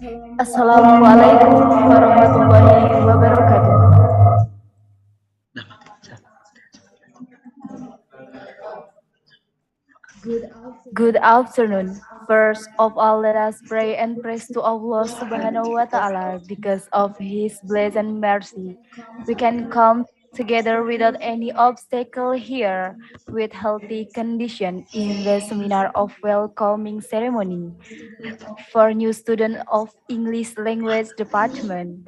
Assalamualaikum warahmatullahi wabarakatuh. Good afternoon. First of all, let us pray and praise to Allah Subhanahu wa Ta'ala because of His blessed mercy. We can come together without any obstacle here with healthy condition in the seminar of welcoming ceremony for new student of English language department.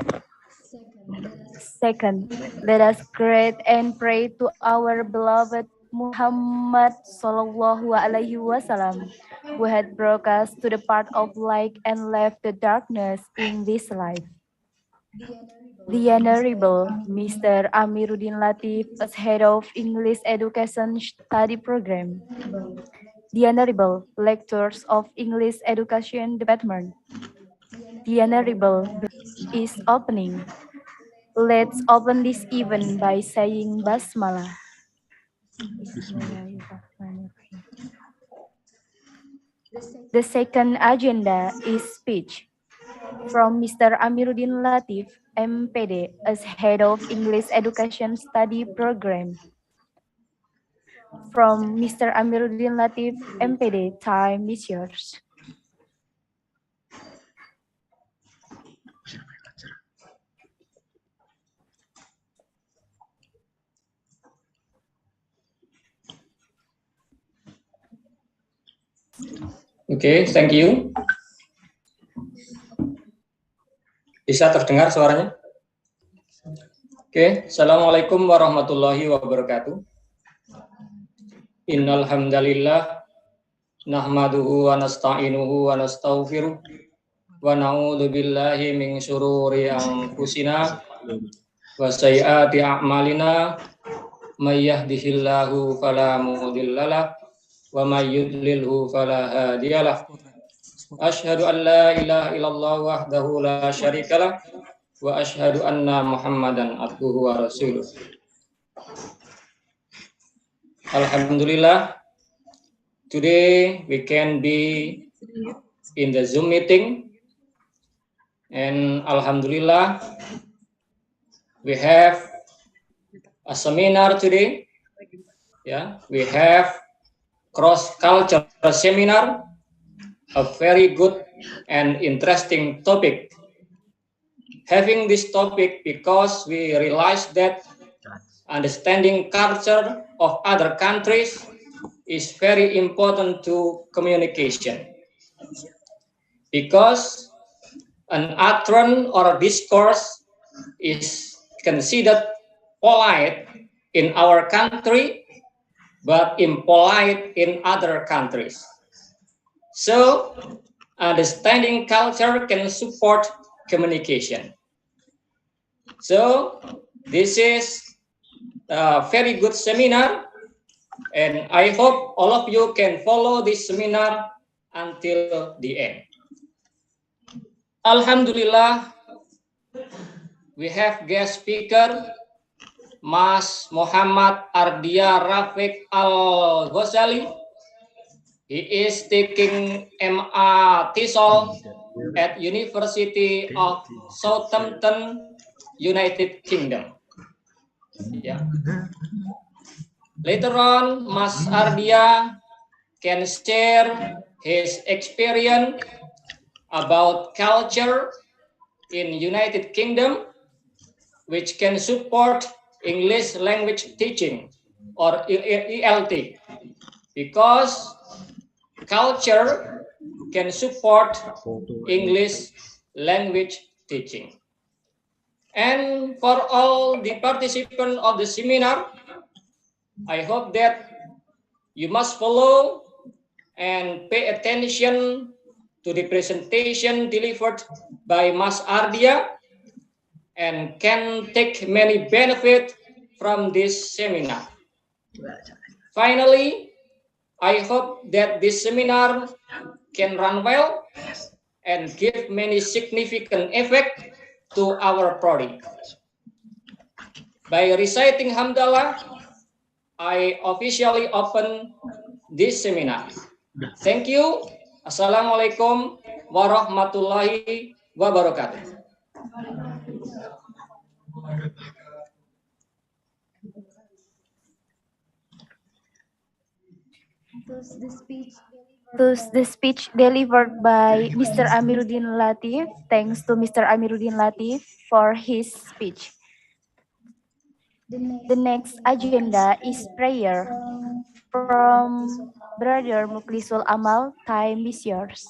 Second, let us greet and pray to our beloved Muhammad Sallallahu Alaihi Wasallam, who had brought us to the path of light and left the darkness in this life. The Honorable Mr. Amiruddin Latif, as head of English Education Study Program. The Honorable Lectures of English Education Department. The Honorable is opening. Let's open this event by saying Basmalah. Bismillahirrahmanirrahim. The second agenda is speech from Mr. Amiruddin Latif, MPD, as Head of English Education Study Program. From Mr. Amiruddin Latif, MPD, time is yours. Oke, thank you. Bisa terdengar suaranya? Oke, Assalamualaikum warahmatullahi wabarakatuh. Innal hamdalillah nahmaduhu wa nasta'inuhu wa nastaghfiruh wa na'udzu billahi min syururi anfusina wa sayyiati a'malina may yahdihillahu fala mudhillalah wa may yudlilhu fala hadiyalah. Asyhadu an la ilaha illallah wahdahu la syarikalah wa asyhadu anna Muhammadan abduhu wa rasuluh. Alhamdulillah, today we can be in the Zoom meeting, and Alhamdulillah, we have a seminar today. Yeah, we have cross-cultural seminar, a very good and interesting topic. Having this topic because we realize that understanding culture of other countries is very important to communication. Because an utterance or a discourse is considered polite in our country, but impolite in other countries. So, understanding culture can support communication. So, this is a very good seminar, and I hope all of you can follow this seminar until the end. Alhamdulillah, we have guest speaker, Mas Muhammad Ardia Rafiq Al-Ghazali. He is taking MA TESOL at University of Southampton, United Kingdom. Yeah. Later on, Mas Ardia can share his experience about culture in United Kingdom, which can support English language teaching or ELT, because culture can support English language teaching. And for all the participants of the seminar, I hope that you must follow and pay attention to the presentation delivered by Mas Ardia and can take many benefit from this seminar. Finally, I hope that this seminar can run well and give many significant effect to our project. By reciting Hamdalah, I officially open this seminar. Thank you. Assalamualaikum warahmatullahi wabarakatuh. Thus, the speech delivered by Mr. Amiruddin Latif. Thanks to Mr. Amiruddin Latif for his speech. The next agenda is prayer from Brother Muklisul Amal. Time is yours.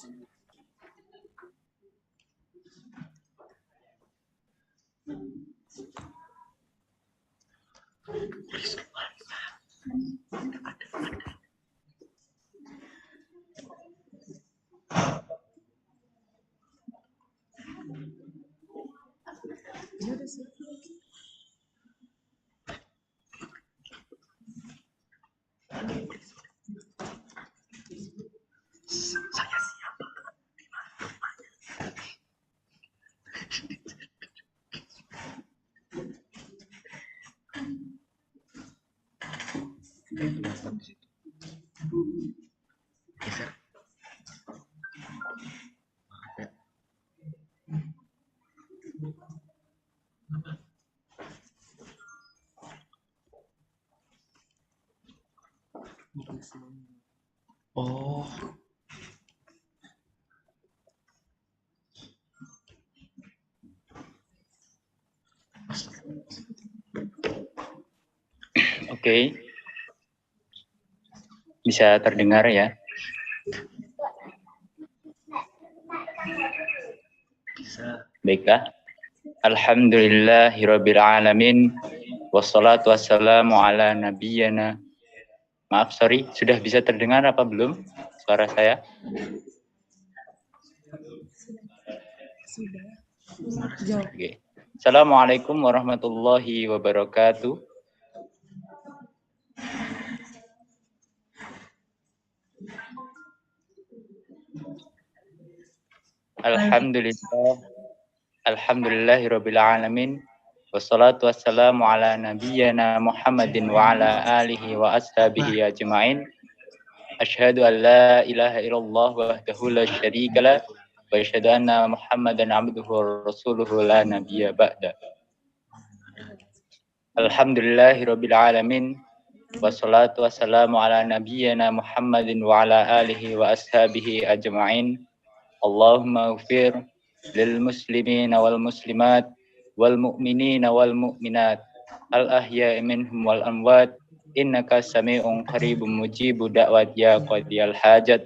Oh. Oke. Bisa terdengar ya? Baiklah. Alhamdulillahirabbil alamin. Wassalatu wassalamu ala nabiyyina. Maaf, sorry, sudah bisa terdengar apa belum suara saya? Sudah. Oke. Assalamualaikum warahmatullahi wabarakatuh. Alhamdulillahirabbil alamin. Wassalatu wassalamu ala nabiyyina Muhammadin wa ala alihi wa ashabihi ajma'in. Asyhadu an la ilaha illallah wahdahu la syarika lah wa asyhadu anna Muhammadan abduhu wa rasuluhu la nabiyya ba'da. Alhamdulillahirabbil alamin. Wassalatu wassalamu ala nabiyyina Muhammadin wa ala alihi wa ashabihi ajma'in. Allahumma ighfir lil muslimina wal muslimat wal mu'minina wal mu'minat al ahya'i minhum wal amwat innaka sami'un qaribun mujibu da'wat ya qadiyal hajat.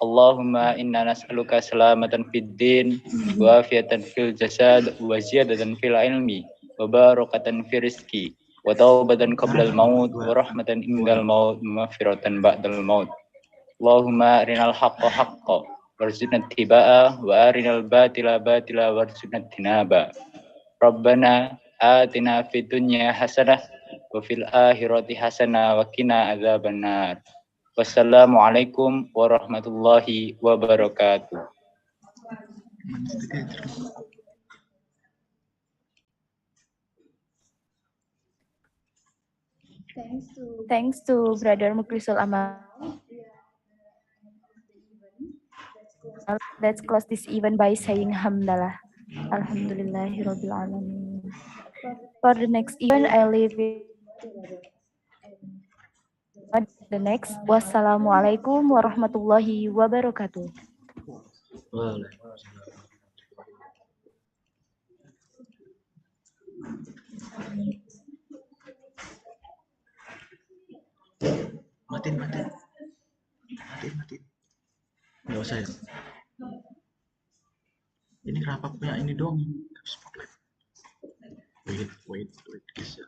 Allahumma inna nas'aluka salamatan fid din wa afiatan fil jasad wa ziyadatan fil ilmi wa barakatan fil rizqi wa taubatan qablal maut wa rahmatan indal maut wa maghfiratan ba'dal maut. Allahumma arinal haqqa haqqa warzuqna ittiba'a wa arinal batila batila warzuqna ijtinaba. Rabbana atina fid dunya hasanah wa fil akhirati hasanah wa qina adzabannar. Wassalamualaikum warahmatullahi wabarakatuh. Thanks to Brother Muklisul Amal. Let's close this event by saying Hamdalah. Alhamdulillahirabbil alamin. For the next event, I leave it. The next, wassalamualaikum warahmatullahi wabarakatuh. Matiin. Nggak usah ya. Ini kenapa punya ini dong? Spotlight. Wait, guys ya.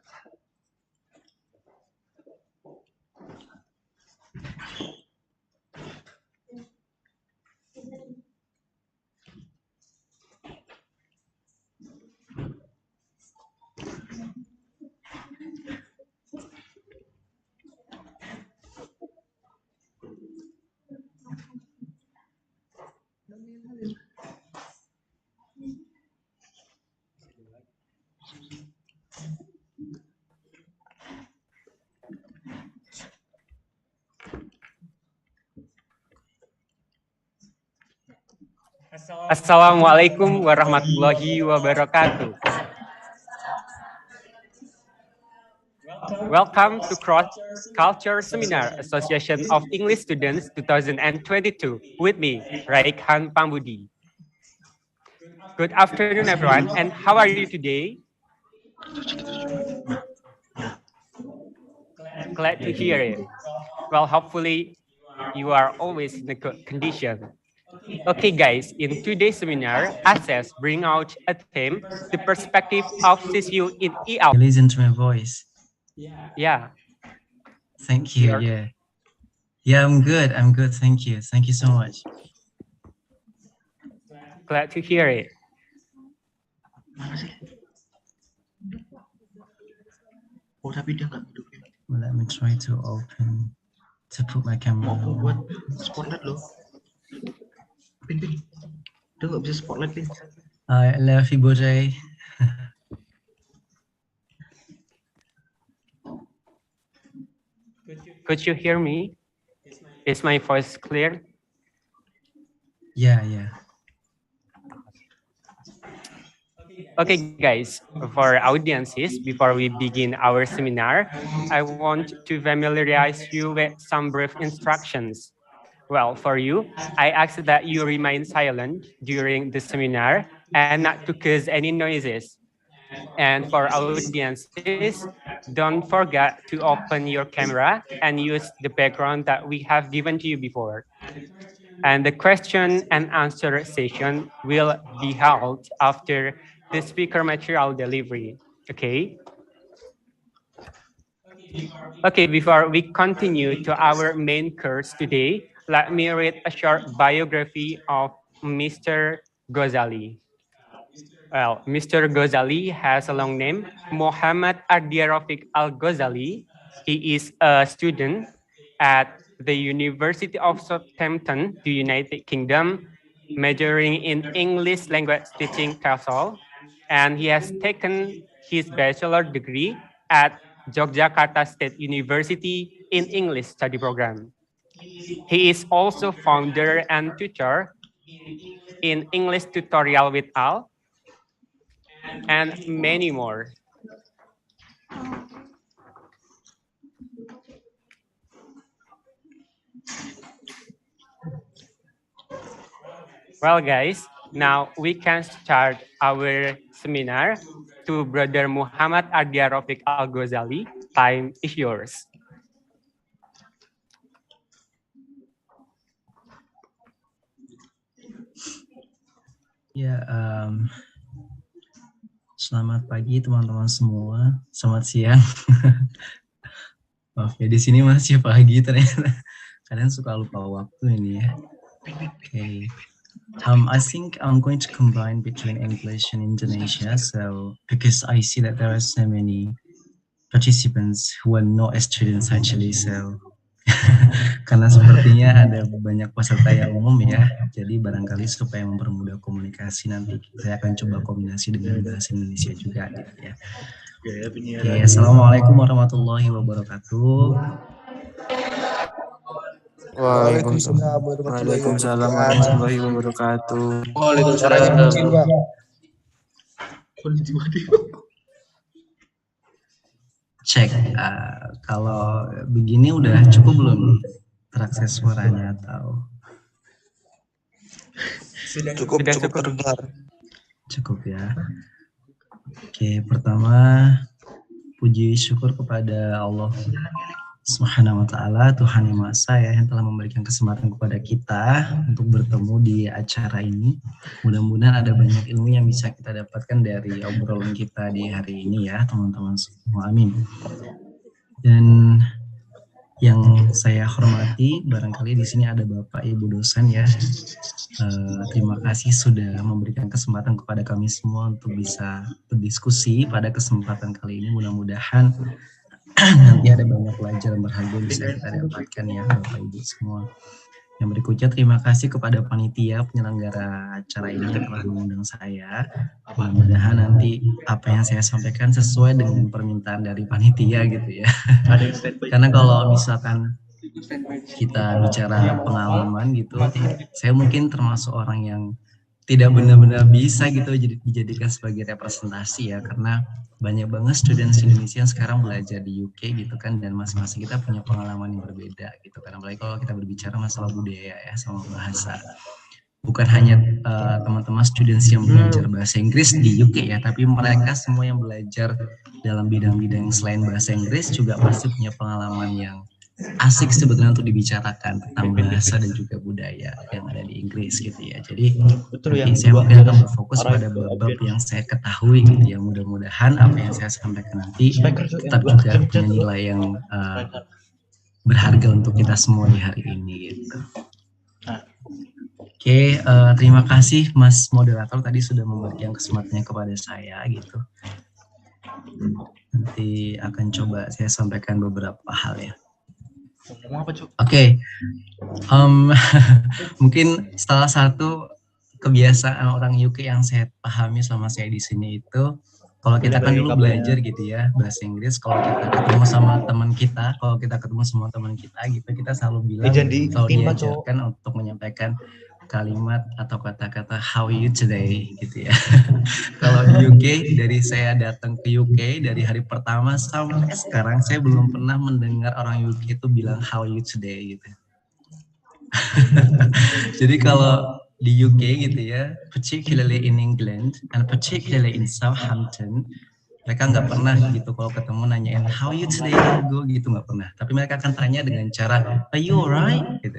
Assalamualaikum warahmatullahi wabarakatuh. Welcome to Cross Culture Seminar Association of English Students 2022 with me, Raihan Pambudi. Good afternoon, everyone, and how are you today? Glad to hear it. Well, hopefully you are always in a good condition. Okay, guys, in today's seminar, Access bring out a theme, the perspective of CCU in EL. Listen to my voice. Yeah. Thank you. Yeah, I'm good. Thank you. Thank you so much. Glad to hear it. Let me try to put my camera on. I love you, Bode. Could you hear me? Is my voice clear? Yeah. Okay, guys, for audiences, before we begin our seminar, I want to familiarize you with some brief instructions. Well, for you, I ask that you remain silent during the seminar and not to cause any noises. And for audiences, don't forget to open your camera and use the background that we have given to you before. And the question and answer session will be held after the speaker material delivery, okay? Okay, before we continue to our main course today, let me read a short biography of Mr. Ghazali. Well, Mr. Ghazali has a long name, Muhammad Ardiarofik Al-Ghazali. He is a student at the University of Southampton, the United Kingdom, majoring in English language teaching TESOL, and he has taken his bachelor degree at Yogyakarta State University in English study program. He is also founder and tutor in English Tutorial with Al, and many more. Well, guys, now we can start our seminar. To Brother Muhammad Ardiarofik Al-Ghazali, time is yours. Ya, selamat pagi teman-teman semua. Selamat siang. Maaf ya, di sini masih pagi ternyata. Kalian suka lupa waktu ini ya. Okay. I think I'm going to combine between English and Indonesia. So because I see that there are so many participants who are not students actually, so karena sepertinya ada banyak peserta yang umum ya, jadi barangkali supaya mempermudah komunikasi nanti saya akan coba kombinasi dengan bahasa Indonesia juga gitu ya. Oke, assalamualaikum warahmatullahi wabarakatuh. Waalaikumsalam warahmatullahi wabarakatuh. Cek, kalau begini udah cukup belum nih terakses suaranya atau? Cukup terdengar. Cukup ya. Oke, pertama puji syukur kepada Allah Subhanahu wa ta'ala, Tuhan Yang Maha Esa ya, yang telah memberikan kesempatan kepada kita untuk bertemu di acara ini. Mudah-mudahan ada banyak ilmu yang bisa kita dapatkan dari obrolan kita di hari ini ya, teman-teman semua. Amin. Dan yang saya hormati, barangkali di sini ada Bapak Ibu dosen ya. Terima kasih sudah memberikan kesempatan kepada kami semua untuk bisa berdiskusi pada kesempatan kali ini. Mudah-mudahan nanti ada banyak pelajaran berharga yang bisa kita dapatkan ya Bapak Ibu semua. Yang berikutnya terima kasih kepada panitia penyelenggara acara ini yang telah mengundang saya. Mudah-mudahan nanti apa yang saya sampaikan sesuai dengan permintaan dari panitia gitu ya. Karena kalau misalkan kita bicara pengalaman gitu, saya mungkin termasuk orang yang tidak benar-benar bisa gitu dijadikan sebagai representasi ya, karena banyak banget students Indonesia yang sekarang belajar di UK gitu kan, dan masing-masing kita punya pengalaman yang berbeda gitu kan, apalagi kalau kita berbicara masalah budaya ya sama bahasa. Bukan hanya teman-teman students yang belajar bahasa Inggris di UK ya, tapi mereka semua yang belajar dalam bidang-bidang selain bahasa Inggris juga pasti punya pengalaman yang asik sebetulnya untuk dibicarakan tentang bahasa dan juga budaya yang ada di Inggris gitu ya. Jadi nanti saya mungkin akan berfokus pada bab-bab yang saya ketahui gitu ya. Mudah-mudahan apa yang saya sampaikan nanti tetap juga punya nilai yang berharga untuk kita semua di hari ini gitu. Oke, terima kasih Mas Moderator tadi sudah memberikan kesempatannya kepada saya gitu. Nanti akan coba saya sampaikan beberapa hal ya. Oke, mungkin salah satu kebiasaan orang UK yang saya pahami selama saya di sini itu, kalau kita kan dulu belajar gitu ya bahasa Inggris, kalau kita ketemu sama teman kita, gitu, kita selalu bilang, selalu diajarkan untuk menyampaikan kalimat atau kata-kata how are you today gitu ya. Kalau di UK, dari saya datang ke UK dari hari pertama sampai sekarang saya belum pernah mendengar orang UK itu bilang how are you today gitu. Jadi kalau di UK gitu ya, particularly in England and particularly in Southampton, mereka nggak pernah gitu kalau ketemu nanyain how are you today Hugo gitu, nggak pernah. Tapi mereka akan tanya dengan cara are you alright gitu.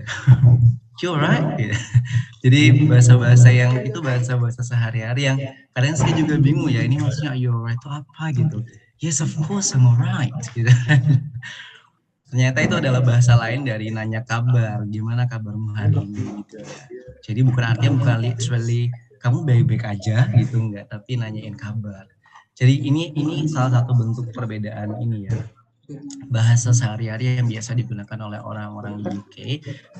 You alright gitu. Jadi bahasa-bahasa yang itu bahasa-bahasa sehari-hari yang kadang saya juga bingung ya, ini maksudnya are you alright itu apa gitu. Yes of course I'm alright gitu. Ternyata itu adalah bahasa lain dari nanya kabar, gimana kabarmu hari ini gitu ya. Jadi bukan literally kamu baik-baik aja gitu, enggak, tapi nanyain kabar. Jadi ini salah satu bentuk perbedaan ini ya, bahasa sehari-hari yang biasa digunakan oleh orang-orang di UK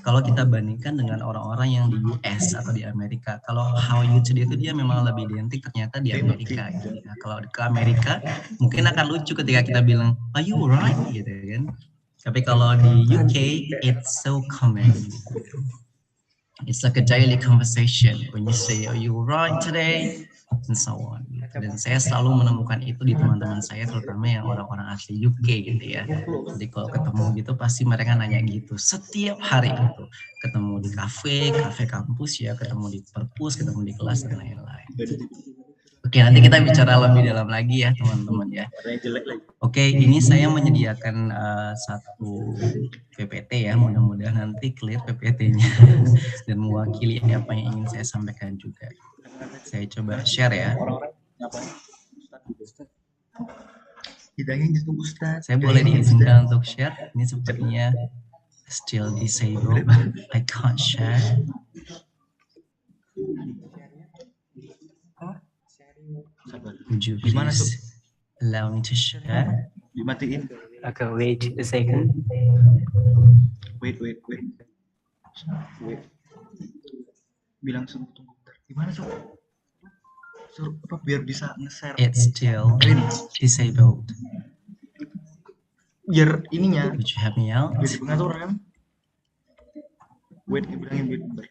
kalau kita bandingkan dengan orang-orang yang di US atau di Amerika. Kalau how you today itu dia memang lebih identik ternyata di Amerika gitu ya. Kalau ke Amerika mungkin akan lucu ketika kita bilang are you alright gitu kan. Tapi kalau di UK it's so common. It's like a daily conversation when you say are you alright today and so on. Dan saya selalu menemukan itu di teman-teman saya, terutama yang orang-orang asli UK gitu ya. Jadi kalau ketemu gitu pasti mereka nanya gitu setiap hari gitu. Ketemu di kafe kampus ya, ketemu di perpus, ketemu di kelas dan lain-lain. Oke, nanti kita bicara lebih dalam lagi ya teman-teman ya. Oke, ini saya menyediakan satu PPT ya, mudah-mudahan nanti clear PPT-nya dan mewakili apa yang ingin saya sampaikan juga. Saya coba share ya. Saya boleh diizinkan untuk share? Ini sepertinya still disabled. I can't share. Would you please allow me to share? Dimatiin. Okay, wait a second. Wait. Bilang suruh tunggu. Gimana suruh apa biar bisa nge-share? It's still disabled. Biar ininya. Would you help me out? Biar di pengaturan. Wait, bilangin wait bentar.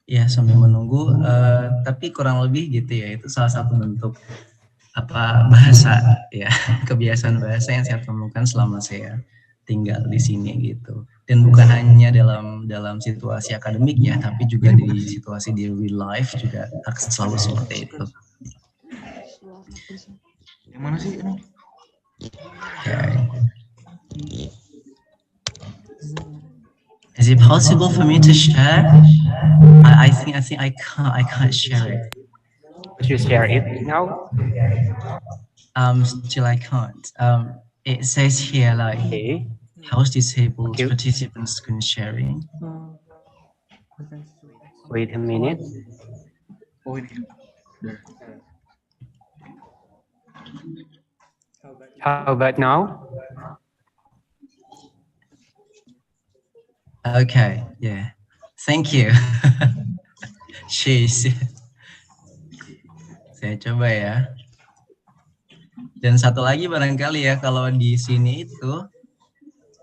Ya, sambil menunggu, tapi kurang lebih gitu ya, itu salah satu bentuk bahasa ya, kebiasaan bahasa yang saya temukan selama saya tinggal di sini gitu. Dan bukan hanya dalam situasi akademik ya, tapi juga di situasi di real life juga selalu seperti itu. Yang mana sih ini? Okay. Is it possible for me to share? I think I can't share it. Would you share it now? Still I can't. It says here like house disabled participants screen sharing. Wait a minute. Oh ini. How about now? Okay, yeah. Thank you. Cheese. Saya coba ya. Dan satu lagi barangkali ya, kalau di sini itu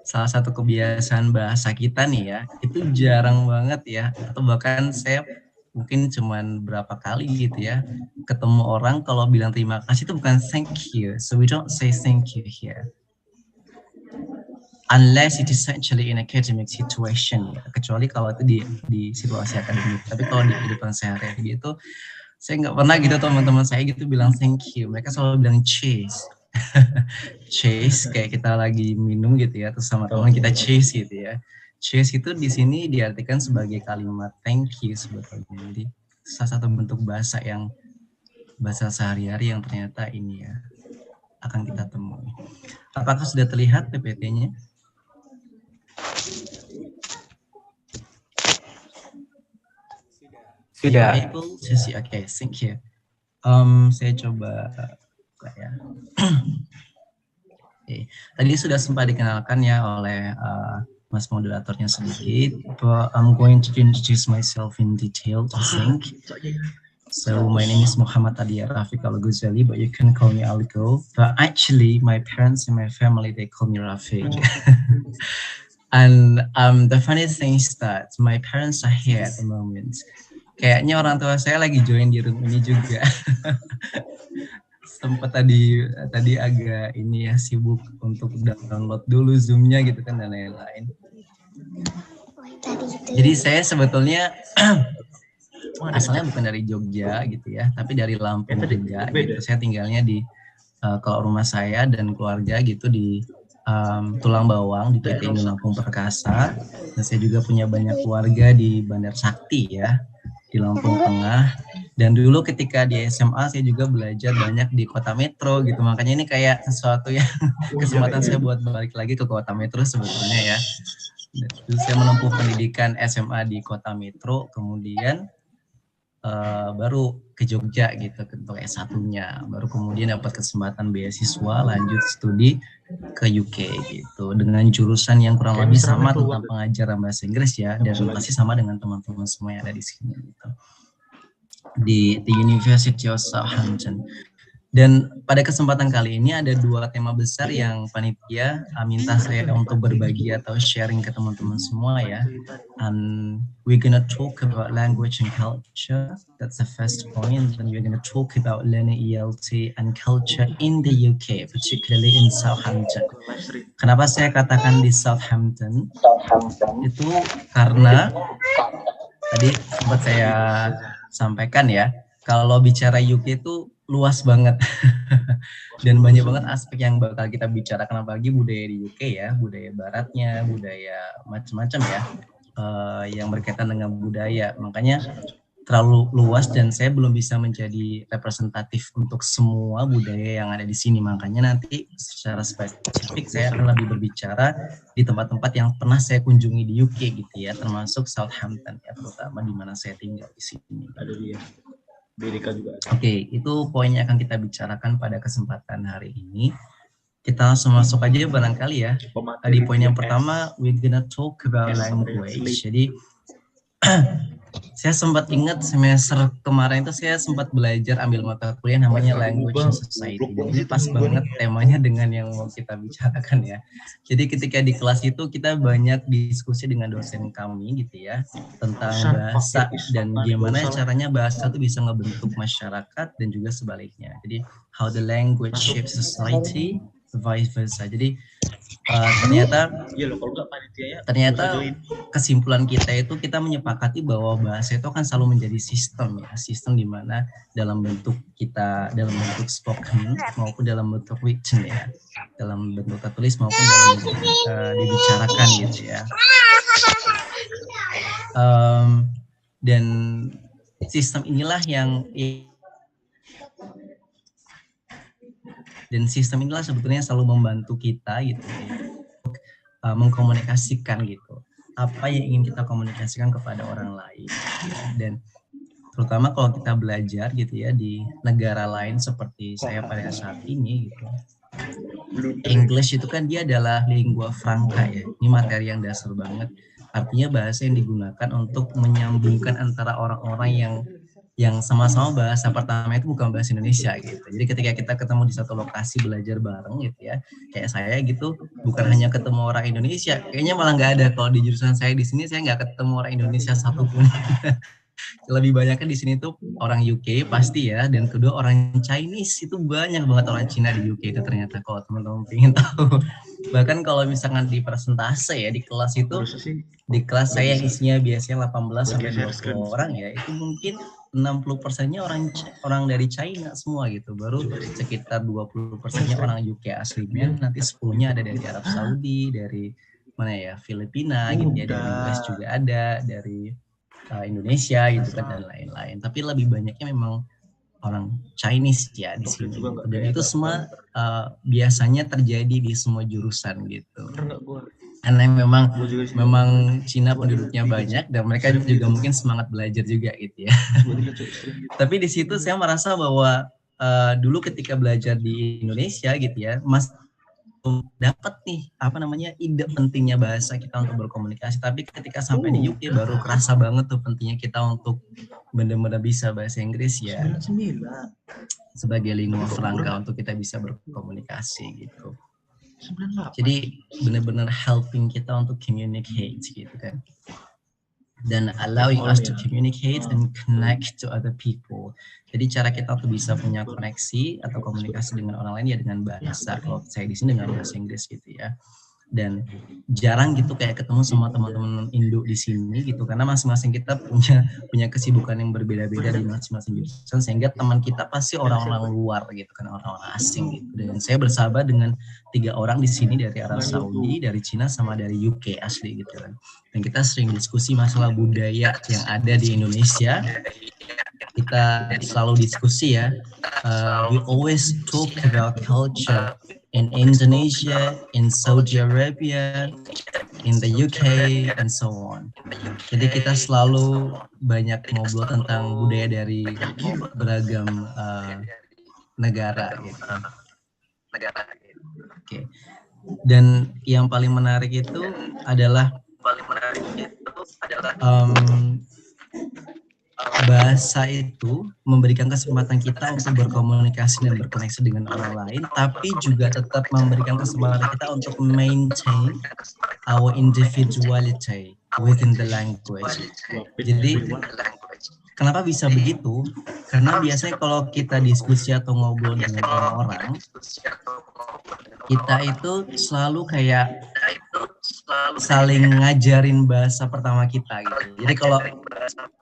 salah satu kebiasaan bahasa kita nih ya, itu jarang banget ya, atau bahkan saya mungkin cuman berapa kali gitu ya, ketemu orang kalau bilang terima kasih itu bukan thank you. So we don't say thank you here. Unless it is actually in academic situation ya, kecuali kalau itu di situasi akademik. Tapi kalau di kehidupan sehari-hari itu saya nggak pernah gitu teman-teman saya gitu bilang thank you. Mereka selalu bilang cheese. Cheese kayak kita lagi minum gitu ya, terus sama teman kita cheese gitu ya. Cheese itu di sini diartikan sebagai kalimat thank you sebetulnya. Jadi salah satu bentuk bahasa sehari-hari yang ternyata ini ya akan kita temui. Apakah sudah terlihat PPT-nya? Sudah. Able to see. Okay, thank you. Saya coba ya. Okay. Tadi sudah sempat dikenalkan ya oleh Mas moderatornya sedikit, but I'm going to introduce myself in detail, I think. So my name is Muhammad Adia Rafiq Al-Ghazali, but you can call me Aliko. But actually, my parents and my family, they call me Rafiq. And the funny thing is that my parents are here at the moment. Kayaknya orang tua saya lagi join di room ini juga. Sempat tadi agak ini ya, sibuk untuk download dulu Zoom-nya gitu kan dan lain-lain. Jadi saya sebetulnya asalnya bukan dari Jogja gitu ya, tapi dari Lampung juga gitu. Saya tinggalnya di kalau rumah saya dan keluarga gitu di Tulang Bawang di PT Indu Lampung Perkasa. Dan saya juga punya banyak keluarga di Bandar Sakti ya, di Lampung Tengah. Dan dulu ketika di SMA saya juga belajar banyak di Kota Metro gitu. Makanya ini kayak sesuatu yang kesempatan saya buat balik lagi ke Kota Metro sebetulnya ya. Dulu saya menempuh pendidikan SMA di Kota Metro, kemudian baru ke Jogja gitu untuk S1-nya. Baru kemudian dapat kesempatan beasiswa lanjut studi ke UK gitu. Dengan jurusan yang kurang lebih sama tentang pengajaran bahasa Inggris ya. Dan pasti sama dengan teman-teman semua yang ada di sini gitu. Di University of Southampton. Dan pada kesempatan kali ini ada dua tema besar yang panitia minta saya untuk berbagi atau sharing ke teman-teman semua ya. And we're gonna talk about language and culture. That's the first point. And we're gonna talk about learning ELT and culture in the UK, particularly in Southampton. Kenapa saya katakan di Southampton? Itu karena tadi sempat saya sampaikan ya, kalau bicara UK itu luas banget dan banyak banget aspek yang bakal kita bicarakan, apalagi budaya di UK ya, budaya baratnya, budaya macam-macam ya, yang berkaitan dengan budaya. Makanya terlalu luas dan saya belum bisa menjadi representatif untuk semua budaya yang ada di sini. Makanya nanti secara spesifik saya akan lebih berbicara di tempat-tempat yang pernah saya kunjungi di UK gitu ya, termasuk Southampton ya, terutama di mana saya tinggal di sini. Ada dia. Oke, itu poinnya akan kita bicarakan pada kesempatan hari ini. Kita langsung masuk aja barangkali ya. Tadi poin yang pertama, we're gonna talk about language. Jadi saya sempat ingat semester kemarin itu saya sempat belajar ambil mata kuliah namanya Language and Society. Jadi pas banget temanya dengan yang mau kita bicarakan ya. Jadi ketika di kelas itu kita banyak diskusi dengan dosen kami gitu ya tentang bahasa dan gimana caranya bahasa itu bisa ngebentuk masyarakat dan juga sebaliknya. Jadi how the language shapes society, vice versa. Jadi ternyata kesimpulan kita itu kita menyepakati bahwa bahasa itu akan selalu menjadi sistem ya, sistem di mana dalam bentuk spoken maupun dalam bentuk written ya, dalam bentuk tertulis maupun dalam bentuk dibicarakan gitu ya. Dan sistem inilah sebetulnya selalu membantu kita gitu ya, untuk mengkomunikasikan gitu apa yang ingin kita komunikasikan kepada orang lain ya. Dan terutama kalau kita belajar gitu ya di negara lain seperti saya pada saat ini gitu, English itu kan dia adalah lingua franca ya, ini materi yang dasar banget. Artinya bahasa yang digunakan untuk menyambungkan antara orang-orang yang sama-sama bahasa pertama itu bukan bahasa Indonesia gitu. Jadi ketika kita ketemu di satu lokasi belajar bareng gitu ya, kayak saya gitu, bukan hanya ketemu orang Indonesia, kayaknya malah nggak ada kalau di jurusan saya di sini saya nggak ketemu orang Indonesia satupun. Lebih banyaknya di sini tuh orang UK pasti ya, dan kedua orang Chinese, itu banyak banget orang Cina di UK itu ternyata kalau teman-teman pengen tahu. Bahkan kalau misalkan di persentase ya di kelas itu, di kelas saya yang isinya biasanya 18 sampai 20 orang ya, itu mungkin 60%-nya orang dari China semua gitu, baru sekitar 20%-nya orang UK aslinya, nanti 10-nya ada dari Arab Saudi, dari mana ya, Filipina gitu ya, dari US juga ada, dari Indonesia gitu kan, dan lain-lain. Tapi lebih banyaknya memang orang Chinese ya di sini. Dan itu semua biasanya terjadi di semua jurusan gitu. Karena memang Cina penduduknya banyak dan mereka juga mungkin semangat belajar juga gitu ya. Tapi di situ saya merasa bahwa dulu ketika belajar di Indonesia gitu ya, dapat nih ide pentingnya bahasa kita untuk berkomunikasi, tapi ketika sampai di UK baru kerasa banget tuh pentingnya kita untuk benar-benar bisa bahasa Inggris ya sebagai lingua franca untuk kita bisa berkomunikasi gitu. Jadi benar-benar helping kita untuk communicate gitu kan, dan allowing us to communicate and connect to other people. Jadi cara kita untuk bisa punya koneksi atau komunikasi dengan orang lain ya dengan bahasa. Kalau saya di sini dengan bahasa Inggris gitu ya. Dan jarang gitu kayak ketemu sama teman-teman Indo di sini gitu, karena masing-masing kita punya kesibukan yang berbeda-beda di masing-masing jurusan, sehingga teman kita pasti orang-orang luar gitu kan, orang-orang asing gitu. Dan saya bersahabat dengan 3 orang di sini dari Arab Saudi, dari Cina, sama dari UK asli gitu kan. Dan kita sering diskusi masalah budaya yang ada di Indonesia. Kita selalu diskusi ya. We always talk about culture in Indonesia, in Saudi Arabia, in the UK, and so on. Jadi kita selalu banyak ngobrol tentang budaya dari beragam negara gitu. Oke. Dan yang paling menarik itu adalah bahasa itu memberikan kesempatan kita untuk berkomunikasi dan berkoneksi dengan orang lain, tapi juga tetap memberikan kesempatan kita untuk maintain our individuality within the language. Jadi kenapa bisa begitu? Karena biasanya kalau kita diskusi atau ngobrol dengan orang-orang, kita itu selalu kayak saling ngajarin bahasa pertama kita gitu. Jadi kalau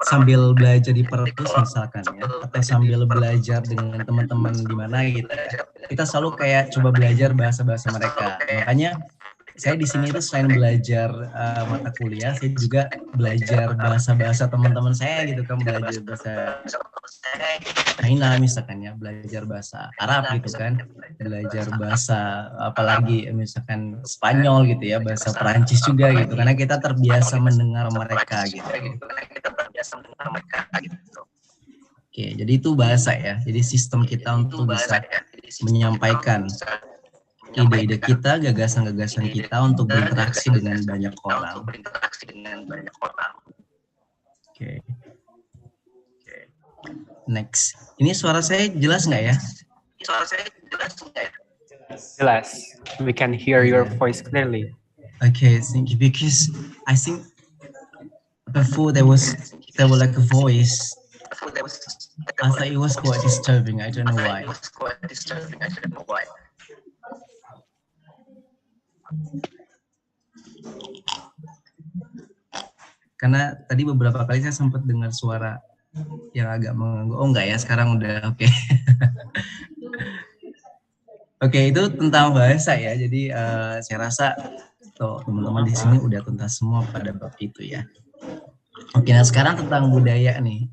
sambil belajar di perpus misalkan ya, atau sambil belajar dengan teman-teman di mana gitu ya, kita selalu kayak coba belajar bahasa-bahasa mereka. Makanya saya di sini itu selain belajar mata kuliah, saya juga belajar bahasa-bahasa teman-teman saya gitu kan, belajar bahasa China misalkan ya, belajar bahasa Arab gitu kan, belajar bahasa apalagi misalkan Spanyol gitu ya, bahasa Perancis juga gitu, karena kita terbiasa mendengar mereka gitu. Oke, jadi itu bahasa ya. Jadi sistem kita untuk bisa menyampaikan ide-ide kita, gagasan-gagasan kita untuk berinteraksi dengan banyak orang. Oke. Next. Ini suara saya jelas nggak ya? Jelas. We can hear your voice clearly. Okay, thank you. Because I think before there was like a voice. I thought it was quite disturbing. I don't know why. Karena tadi beberapa kali saya sempat dengar suara yang agak mengganggu. Oh enggak ya, sekarang udah oke. Oke, itu tentang bahasa ya. Jadi saya rasa teman-teman di sini udah tuntas semua pada bab itu ya. Oke, nah sekarang tentang budaya nih.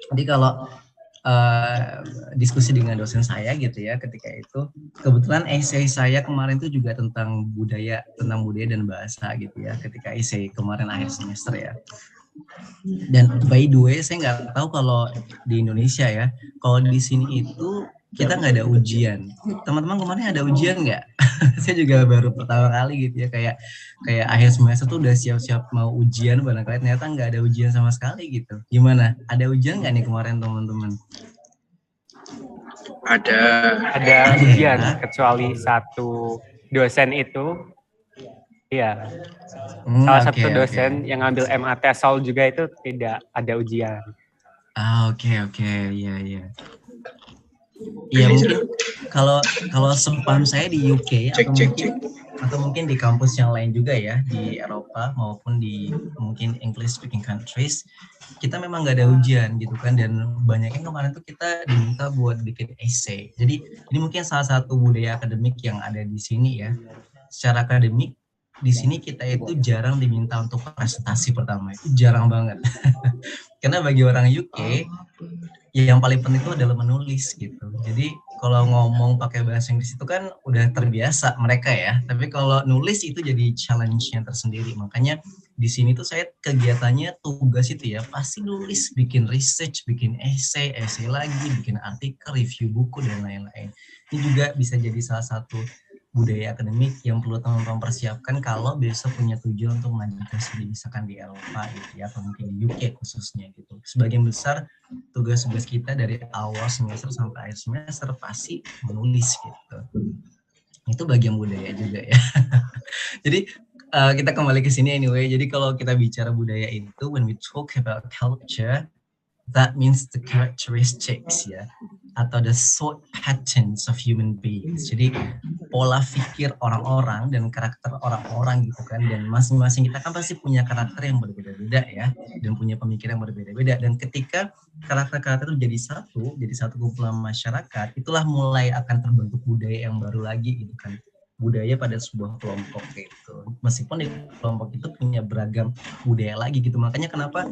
Jadi kalau diskusi dengan dosen saya gitu ya, ketika itu kebetulan essay saya kemarin itu juga tentang budaya dan bahasa gitu ya, ketika essay kemarin akhir semester ya. Dan by the way, saya nggak tahu kalau di Indonesia ya, kalau di sini itu kita nggak ada ujian. Teman-teman kemarin ada ujian nggak? Saya juga baru pertama kali gitu ya, kayak akhir semester tuh udah siap-siap mau ujian, barangkali ternyata nggak ada ujian sama sekali gitu. Gimana? Ada ujian nggak nih kemarin teman-teman? Ada ujian, kecuali satu dosen itu, iya. Salah satu dosen yang ngambil MA TESOL juga itu tidak ada ujian. Oke, iya. Iya mungkin kalau sepam saya di UK atau mungkin di kampus yang lain juga ya di Eropa maupun di mungkin English speaking countries, kita memang nggak ada ujian gitu kan, dan banyaknya kemarin tuh kita diminta buat bikin essay. Jadi ini mungkin salah satu budaya akademik yang ada di sini ya. Secara akademik di sini kita itu jarang diminta untuk presentasi pertama, itu jarang banget. Karena bagi orang UK yang paling penting itu adalah menulis gitu. Jadi kalau ngomong pakai bahasa Inggris itu kan udah terbiasa mereka ya. Tapi kalau nulis itu jadi challenge-nya tersendiri. Makanya di sini tuh saya kegiatannya tugas itu ya pasti nulis, bikin research, bikin essay lagi, bikin artikel, review buku dan lain-lain. Ini juga bisa jadi salah satu budaya akademik yang perlu teman-teman persiapkan kalau besok punya tujuan untuk melanjutkan studi misalkan di Eropa gitu ya, atau mungkin di UK khususnya gitu. Sebagian besar tugas-tugas kita dari awal semester sampai akhir semester pasti menulis gitu. Itu bagian budaya juga ya. Jadi kita kembali ke sini anyway. Jadi kalau kita bicara budaya itu, when we talk about culture, that means the characteristics ya, atau the thought patterns of human beings. Jadi pola pikir orang-orang dan karakter orang-orang gitu kan, dan masing-masing kita kan pasti punya karakter yang berbeda-beda ya, dan punya pemikiran yang berbeda-beda. Dan ketika karakter-karakter itu jadi satu kumpulan masyarakat, itulah mulai akan terbentuk budaya yang baru lagi gitu kan. Budaya pada sebuah kelompok gitu. Meskipun di kelompok itu punya beragam budaya lagi gitu. Makanya kenapa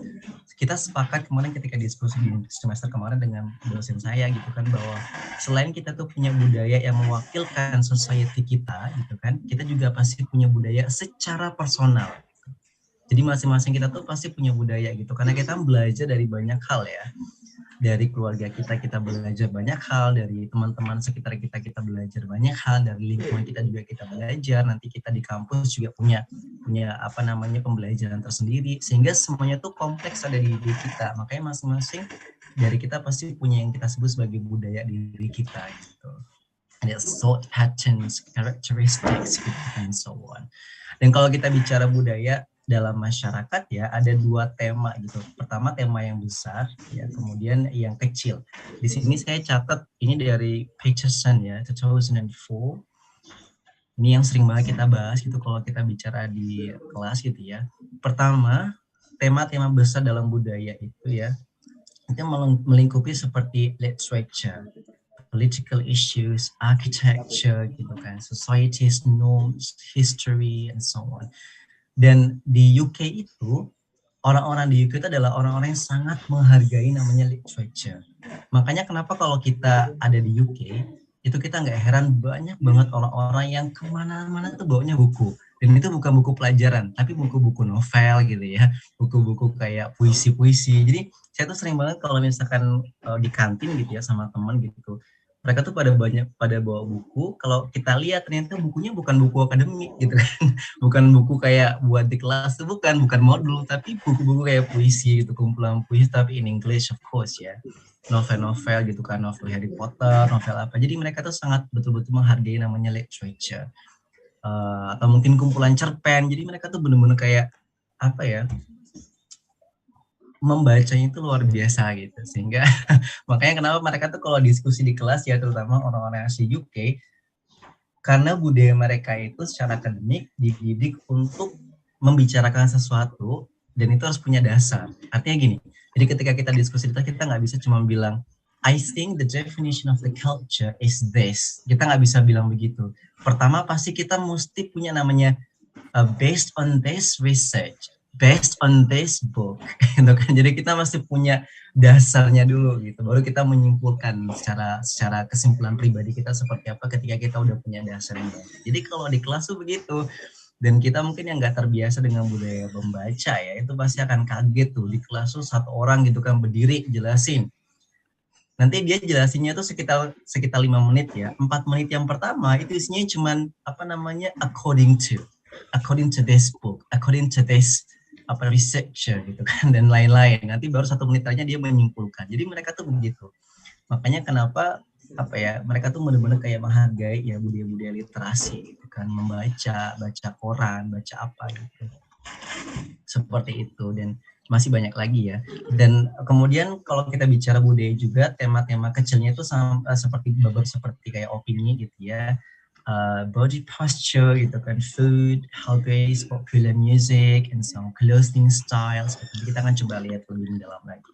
kita sepakat kemarin ketika diskusi di semester kemarin dengan dosen saya gitu kan, bahwa selain kita tuh punya budaya yang mewakilkan society kita gitu kan, kita juga pasti punya budaya secara personal. Jadi masing-masing kita tuh pasti punya budaya gitu, karena kita belajar dari banyak hal ya. Dari keluarga kita belajar banyak hal, dari teman-teman sekitar kita belajar banyak hal, dari lingkungan kita juga kita belajar, nanti kita di kampus juga punya pembelajaran tersendiri, sehingga semuanya tuh kompleks ada di diri kita. Makanya masing-masing dari kita pasti punya yang kita sebut sebagai budaya diri kita gitu. Ada thought patterns, characteristics, and so on. Dan kalau kita bicara budaya dalam masyarakat ya, ada dua tema gitu. Pertama tema yang besar ya, kemudian yang kecil. Di sini saya catat ini dari Peterson ya, 2004. Ini yang sering banget kita bahas gitu kalau kita bicara di kelas gitu ya. Pertama, tema-tema besar dalam budaya itu ya, itu melingkupi seperti literature, political issues, architecture gitu kan, society's norms, history, and so on. Dan di UK itu, orang-orang di UK itu adalah orang-orang yang sangat menghargai namanya literature. Makanya kenapa kalau kita ada di UK, itu kita nggak heran banyak banget orang-orang yang kemana-mana tuh bawanya buku. Dan itu bukan buku pelajaran, tapi buku-buku novel gitu ya. Buku-buku kayak puisi-puisi. Jadi saya tuh sering banget kalau misalkan di kantin gitu ya sama teman gitu, mereka tuh pada bawa buku. Kalau kita lihat ternyata bukunya bukan buku akademik gitu kan, bukan buku kayak buat di kelas tuh, bukan modul, tapi buku-buku kayak puisi gitu, kumpulan puisi tapi in English of course ya, novel-novel gitu kan, novel Harry Potter, novel apa. Jadi mereka tuh sangat betul-betul menghargai namanya literature, atau mungkin kumpulan cerpen. Jadi mereka tuh bener-bener kayak apa ya, membacanya itu luar biasa gitu, sehingga makanya kenapa mereka tuh kalau diskusi di kelas ya, terutama orang-orang asli UK, karena budaya mereka itu secara akademik dididik untuk membicarakan sesuatu dan itu harus punya dasar. Artinya gini, jadi ketika kita diskusi kita nggak bisa cuma bilang I think the definition of the culture is this. Kita nggak bisa bilang begitu. Pertama pasti kita mesti punya namanya based on this research, based on this book, gitu kan. Jadi kita masih punya dasarnya dulu gitu, baru kita menyimpulkan secara kesimpulan pribadi kita seperti apa ketika kita udah punya dasarnya. Jadi kalau di kelas tuh begitu, dan kita mungkin yang nggak terbiasa dengan budaya membaca ya, itu pasti akan kaget tuh di kelas tuh satu orang gitu kan berdiri jelasin Nanti dia jelasinnya tuh sekitar 5 menit ya. 4 menit yang pertama itu isinya cuman according to this book, according to this researcher gitu kan dan lain-lain. Nanti baru 1 menit aja dia menyimpulkan. Jadi mereka tuh begitu. Makanya kenapa mereka tuh benar-benar kayak menghargai ya budaya-budaya literasi gitu kan, baca koran, baca apa gitu. Seperti itu, dan masih banyak lagi ya. Dan kemudian kalau kita bicara budaya juga, tema-tema kecilnya itu seperti kayak opini gitu ya, body posture gitu kan, food, hobbies, popular music, and some clothing styles. Jadi kita akan coba lihat lebih dalam lagi.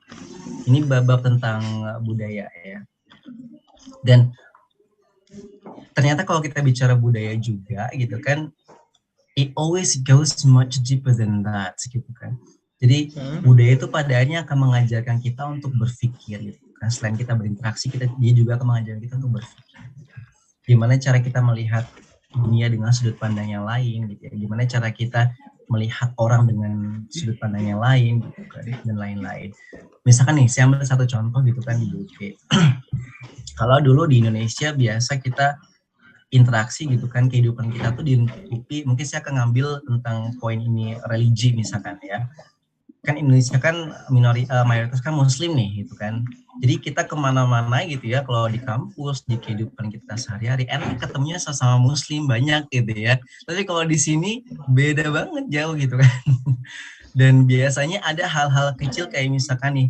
Ini bab tentang budaya ya. Dan ternyata kalau kita bicara budaya juga gitu kan, it always goes much deeper than that gitu kan. Jadi budaya itu pada akhirnya akan mengajarkan kita untuk berpikir gitu kan. Selain kita berinteraksi, dia juga akan mengajarkan kita untuk berpikir. Gimana cara kita melihat dunia dengan sudut pandang yang lain gitu ya. Gimana cara kita melihat orang dengan sudut pandang yang lain gitu kan, dan lain-lain. Misalkan nih, saya ambil satu contoh gitu kan di UK. Kalau dulu di Indonesia biasa kita interaksi gitu kan, kehidupan kita tuh dilingkupi, mungkin saya akan ngambil tentang poin ini religi misalkan ya. Kan Indonesia kan mayoritas kan muslim nih gitu kan. Jadi kita kemana-mana gitu ya, kalau di kampus, di kehidupan kita sehari-hari, enak ketemunya sama muslim banyak gitu ya. Tapi kalau di sini beda banget, jauh gitu kan. Dan biasanya ada hal-hal kecil kayak misalkan nih,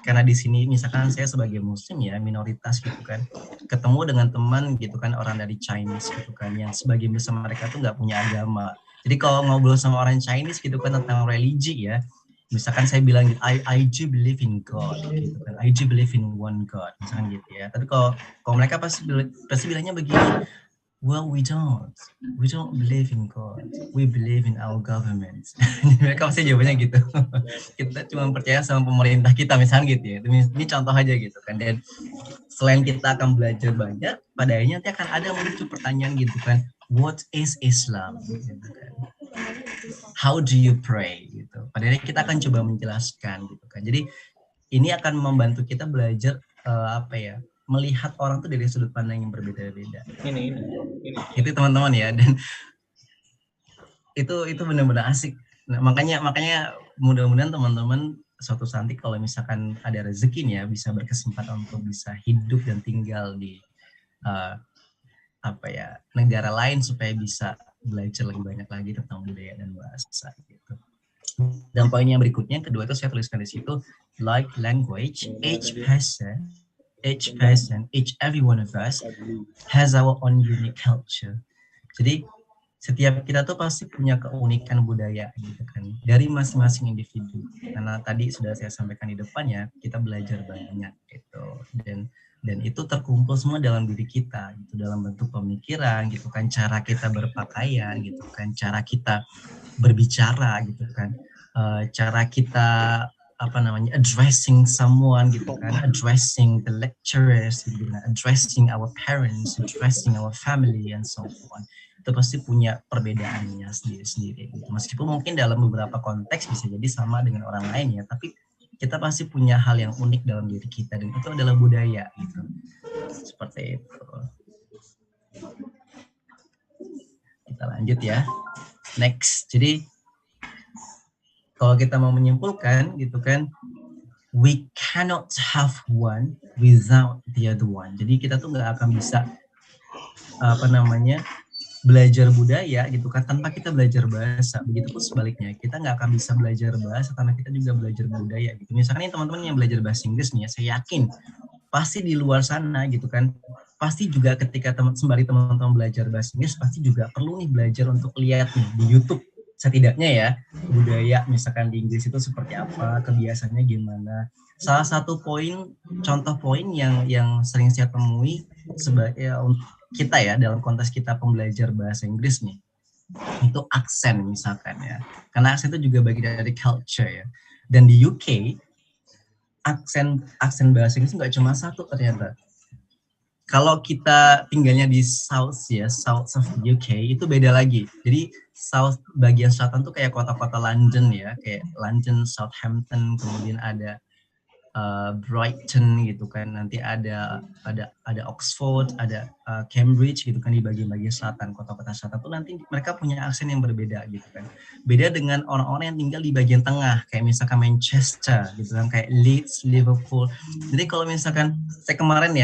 karena di sini misalkan saya sebagai muslim ya, minoritas gitu kan, ketemu dengan teman gitu kan, orang dari Chinese gitu kan, yang sebagian besar mereka tuh nggak punya agama. Jadi kalau ngobrol sama orang Chinese gitu kan tentang religi ya, misalkan saya bilang gitu, I do believe in God gitu kan, I do believe in one God misalkan gitu ya. Tapi kalau mereka pasti bilangnya begini, well, we don't believe in God, we believe in our government. Mereka pasti jawabannya gitu. Kita cuma percaya sama pemerintah kita misalnya gitu ya. Ini contoh aja gitu kan. Dan selain kita akan belajar banyak, pada akhirnya nanti akan ada muncul pertanyaan gitu kan, what is Islam gitu kan, how do you pray gitu. Pada akhirnya kita akan coba menjelaskan gitu kan. Jadi ini akan membantu kita belajar melihat orang tuh dari sudut pandang yang berbeda-beda. Ini. Itu teman-teman ya, dan itu benar-benar asik. Nah, makanya mudah-mudahan teman-teman suatu saat nanti kalau misalkan ada rezeki ya, bisa berkesempatan untuk bisa hidup dan tinggal di negara lain supaya bisa belajar lebih banyak lagi tentang budaya dan bahasa gitu. Dan poin yang berikutnya, kedua itu saya tuliskan di situ, like language, each every one of us has our own unique culture. Jadi setiap kita tuh pasti punya keunikan budaya gitu kan, dari masing-masing individu. Karena tadi sudah saya sampaikan di depannya, kita belajar banyak gitu, dan itu terkumpul semua dalam diri kita gitu, dalam bentuk pemikiran gitu kan, cara kita berpakaian gitu kan, cara kita berbicara gitu kan, cara kita addressing someone gitu kan, addressing the lecturers gitu kan, addressing our parents, addressing our family and so on. Itu pasti punya perbedaannya sendiri-sendiri gitu. Meskipun mungkin dalam beberapa konteks bisa jadi sama dengan orang lain ya, tapi kita pasti punya hal yang unik dalam diri kita, dan itu adalah budaya gitu. Seperti itu. Kita lanjut ya. Next. Jadi kalau kita mau menyimpulkan gitu kan, we cannot have one without the other one. Jadi kita tuh nggak akan bisa belajar budaya gitu kan tanpa kita belajar bahasa. Begitupun sebaliknya, kita nggak akan bisa belajar bahasa tanpa kita juga belajar budaya gitu. Misalkan nih teman-teman yang belajar bahasa Inggris nih ya, saya yakin pasti di luar sana gitu kan, pasti juga ketika sembari teman-teman belajar bahasa Inggris, pasti juga perlu nih belajar untuk lihat nih di YouTube setidaknya ya, budaya misalkan di Inggris itu seperti apa, kebiasaannya gimana. Salah satu contoh poin yang sering saya temui untuk kita ya, dalam konteks kita pembelajar bahasa Inggris nih, itu aksen misalkan ya, karena aksen itu juga bagian dari culture ya. Dan di UK aksen bahasa Inggris nggak cuma satu ternyata. Kalau kita tinggalnya di south of UK itu beda lagi. Jadi south, bagian selatan tuh kayak kota-kota London ya, kayak London, Southampton, kemudian ada Brighton gitu kan, nanti ada Oxford, ada Cambridge gitu kan di bagian-bagian selatan, kota-kota selatan tuh nanti mereka punya aksen yang berbeda gitu kan. Beda dengan orang-orang yang tinggal di bagian tengah kayak misalkan Manchester gitu kan, kayak Leeds, Liverpool. Jadi kalau misalkan saya kemarin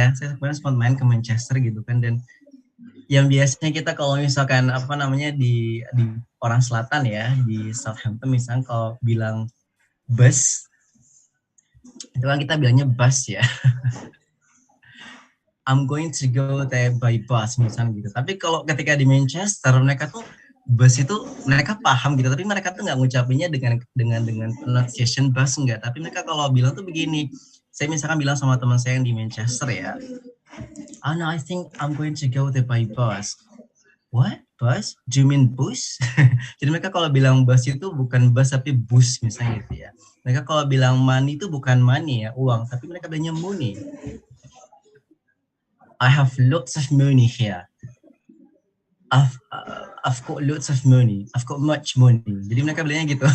sempat main ke Manchester gitu kan, dan yang biasanya kita kalau misalkan di orang selatan ya, di Southampton misalkan kalau bilang bus itu kan kita bilangnya bus ya. I'm going to go there by bus misalnya gitu. Tapi kalau ketika di Manchester mereka tuh bus itu mereka paham gitu, tapi mereka tuh nggak ngucapinnya dengan pronunciation bus enggak. Tapi mereka kalau bilang tuh begini. Saya misalkan bilang sama teman saya yang di Manchester ya, "Oh no, I think I'm going to go there by bus." What? Bus? Do you mean bus? Jadi mereka kalau bilang bus itu bukan bus tapi bus misalnya gitu ya. Mereka kalau bilang money itu bukan money ya, uang, tapi mereka bilangnya money. I have lots of money here. I've got lots of money. I've got much money. Jadi mereka bilangnya gitu.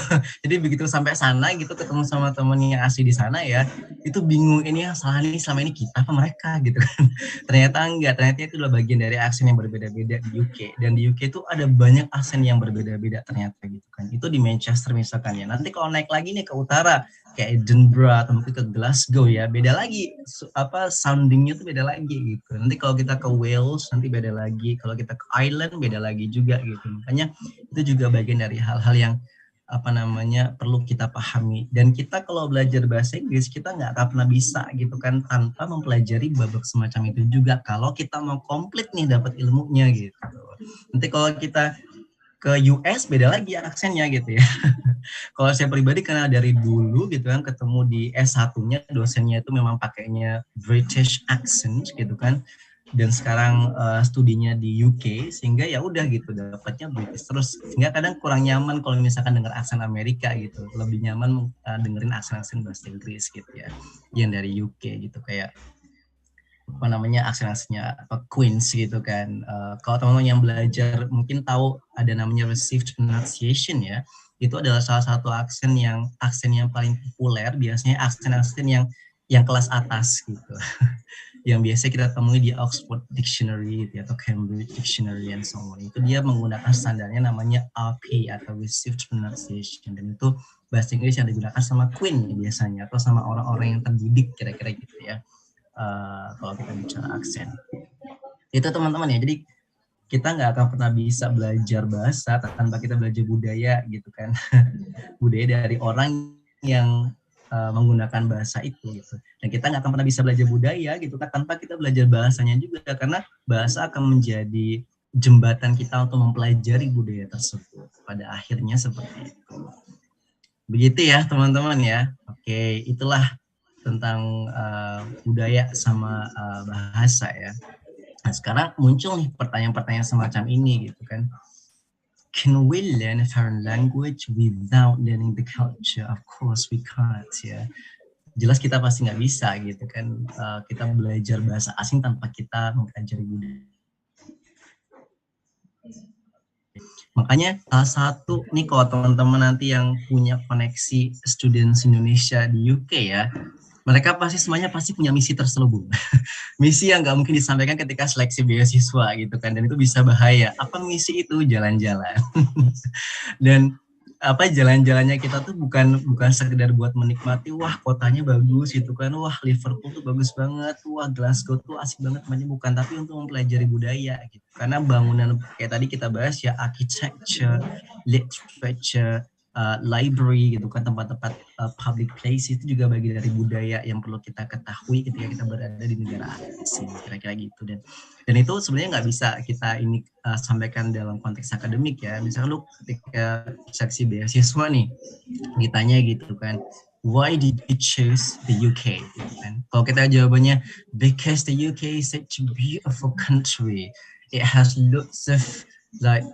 Jadi begitu sampai sana gitu ketemu sama temen yang asli di sana ya, itu bingung ini yang salah nih selama ini kita apa mereka gitu kan. Ternyata enggak, ternyata itu adalah bagian dari aksen yang berbeda-beda di UK. Dan di UK itu ada banyak aksen yang berbeda-beda ternyata gitu kan. Itu di Manchester misalkan ya. Nanti kalau naik lagi nih ke utara kayak Edinburgh atau mungkin ke Glasgow ya, beda lagi soundingnya tuh beda lagi gitu. Nanti kalau kita ke Wales nanti beda lagi, kalau kita ke Ireland beda lagi juga gitu. Makanya itu juga bagian dari hal-hal yang perlu kita pahami. Dan kita kalau belajar bahasa Inggris kita nggak akan pernah bisa gitu kan tanpa mempelajari babak semacam itu juga kalau kita mau komplit nih dapat ilmunya gitu. Nanti kalau kita ke US beda lagi aksennya gitu ya. Kalau saya pribadi karena dari dulu gitu kan ketemu di S1-nya dosennya itu memang pakainya British accent gitu kan, dan sekarang studinya di UK sehingga ya udah gitu dapatnya British terus, sehingga kadang kurang nyaman kalau misalkan dengar aksen Amerika gitu, lebih nyaman dengerin aksen bahasa Inggris gitu ya yang dari UK gitu, kayak aksen-aksennya Queens gitu kan. Kalau teman-teman yang belajar mungkin tahu ada namanya received pronunciation ya, itu adalah salah satu aksen yang paling populer, biasanya aksen-aksen yang kelas atas gitu. Yang biasa kita temui di Oxford Dictionary gitu, atau Cambridge Dictionary and so on. Itu dia menggunakan standarnya namanya RP atau received pronunciation, dan itu bahasa Inggris yang digunakan sama Queen biasanya atau sama orang-orang yang terdidik kira-kira gitu ya. Kalau kita bicara aksen itu teman-teman ya, jadi kita nggak akan pernah bisa belajar bahasa tanpa kita belajar budaya gitu kan. Budaya dari orang yang menggunakan bahasa itu gitu, dan kita nggak akan pernah bisa belajar budaya gitu kan tanpa kita belajar bahasanya juga, karena bahasa akan menjadi jembatan kita untuk mempelajari budaya tersebut pada akhirnya seperti itu. Begitu ya teman-teman ya. Oke, itulah tentang budaya sama bahasa ya. Nah, sekarang muncul nih pertanyaan-pertanyaan semacam ini gitu kan. Can we learn a foreign language without learning the culture? Of course we can't ya. Jelas kita pasti nggak bisa gitu kan. Kita belajar bahasa asing tanpa kita mempelajari budaya. Makanya salah satu nih kalau teman-teman nanti yang punya koneksi students Indonesia di UK ya, mereka semuanya punya misi terselubung. Misi yang nggak mungkin disampaikan ketika seleksi beasiswa gitu kan, dan itu bisa bahaya. Apa misi itu? Jalan-jalan. Dan jalan-jalannya kita tuh bukan sekedar buat menikmati, wah kotanya bagus gitu kan, wah Liverpool tuh bagus banget, wah Glasgow tuh asik banget, bukan, tapi untuk mempelajari budaya gitu. Karena bangunan kayak tadi kita bahas ya, architecture, literature, library gitu kan, tempat-tempat public place itu juga bagian dari budaya yang perlu kita ketahui ketika kita berada di negara asing, kira-kira gitu. Dan itu sebenarnya nggak bisa kita sampaikan dalam konteks akademik ya. Misalkan lu ketika seleksi beasiswa nih ditanya gitu kan, why did you choose the UK gitu kan. Kalau kita jawabannya because the UK is such a beautiful country, it has lots of like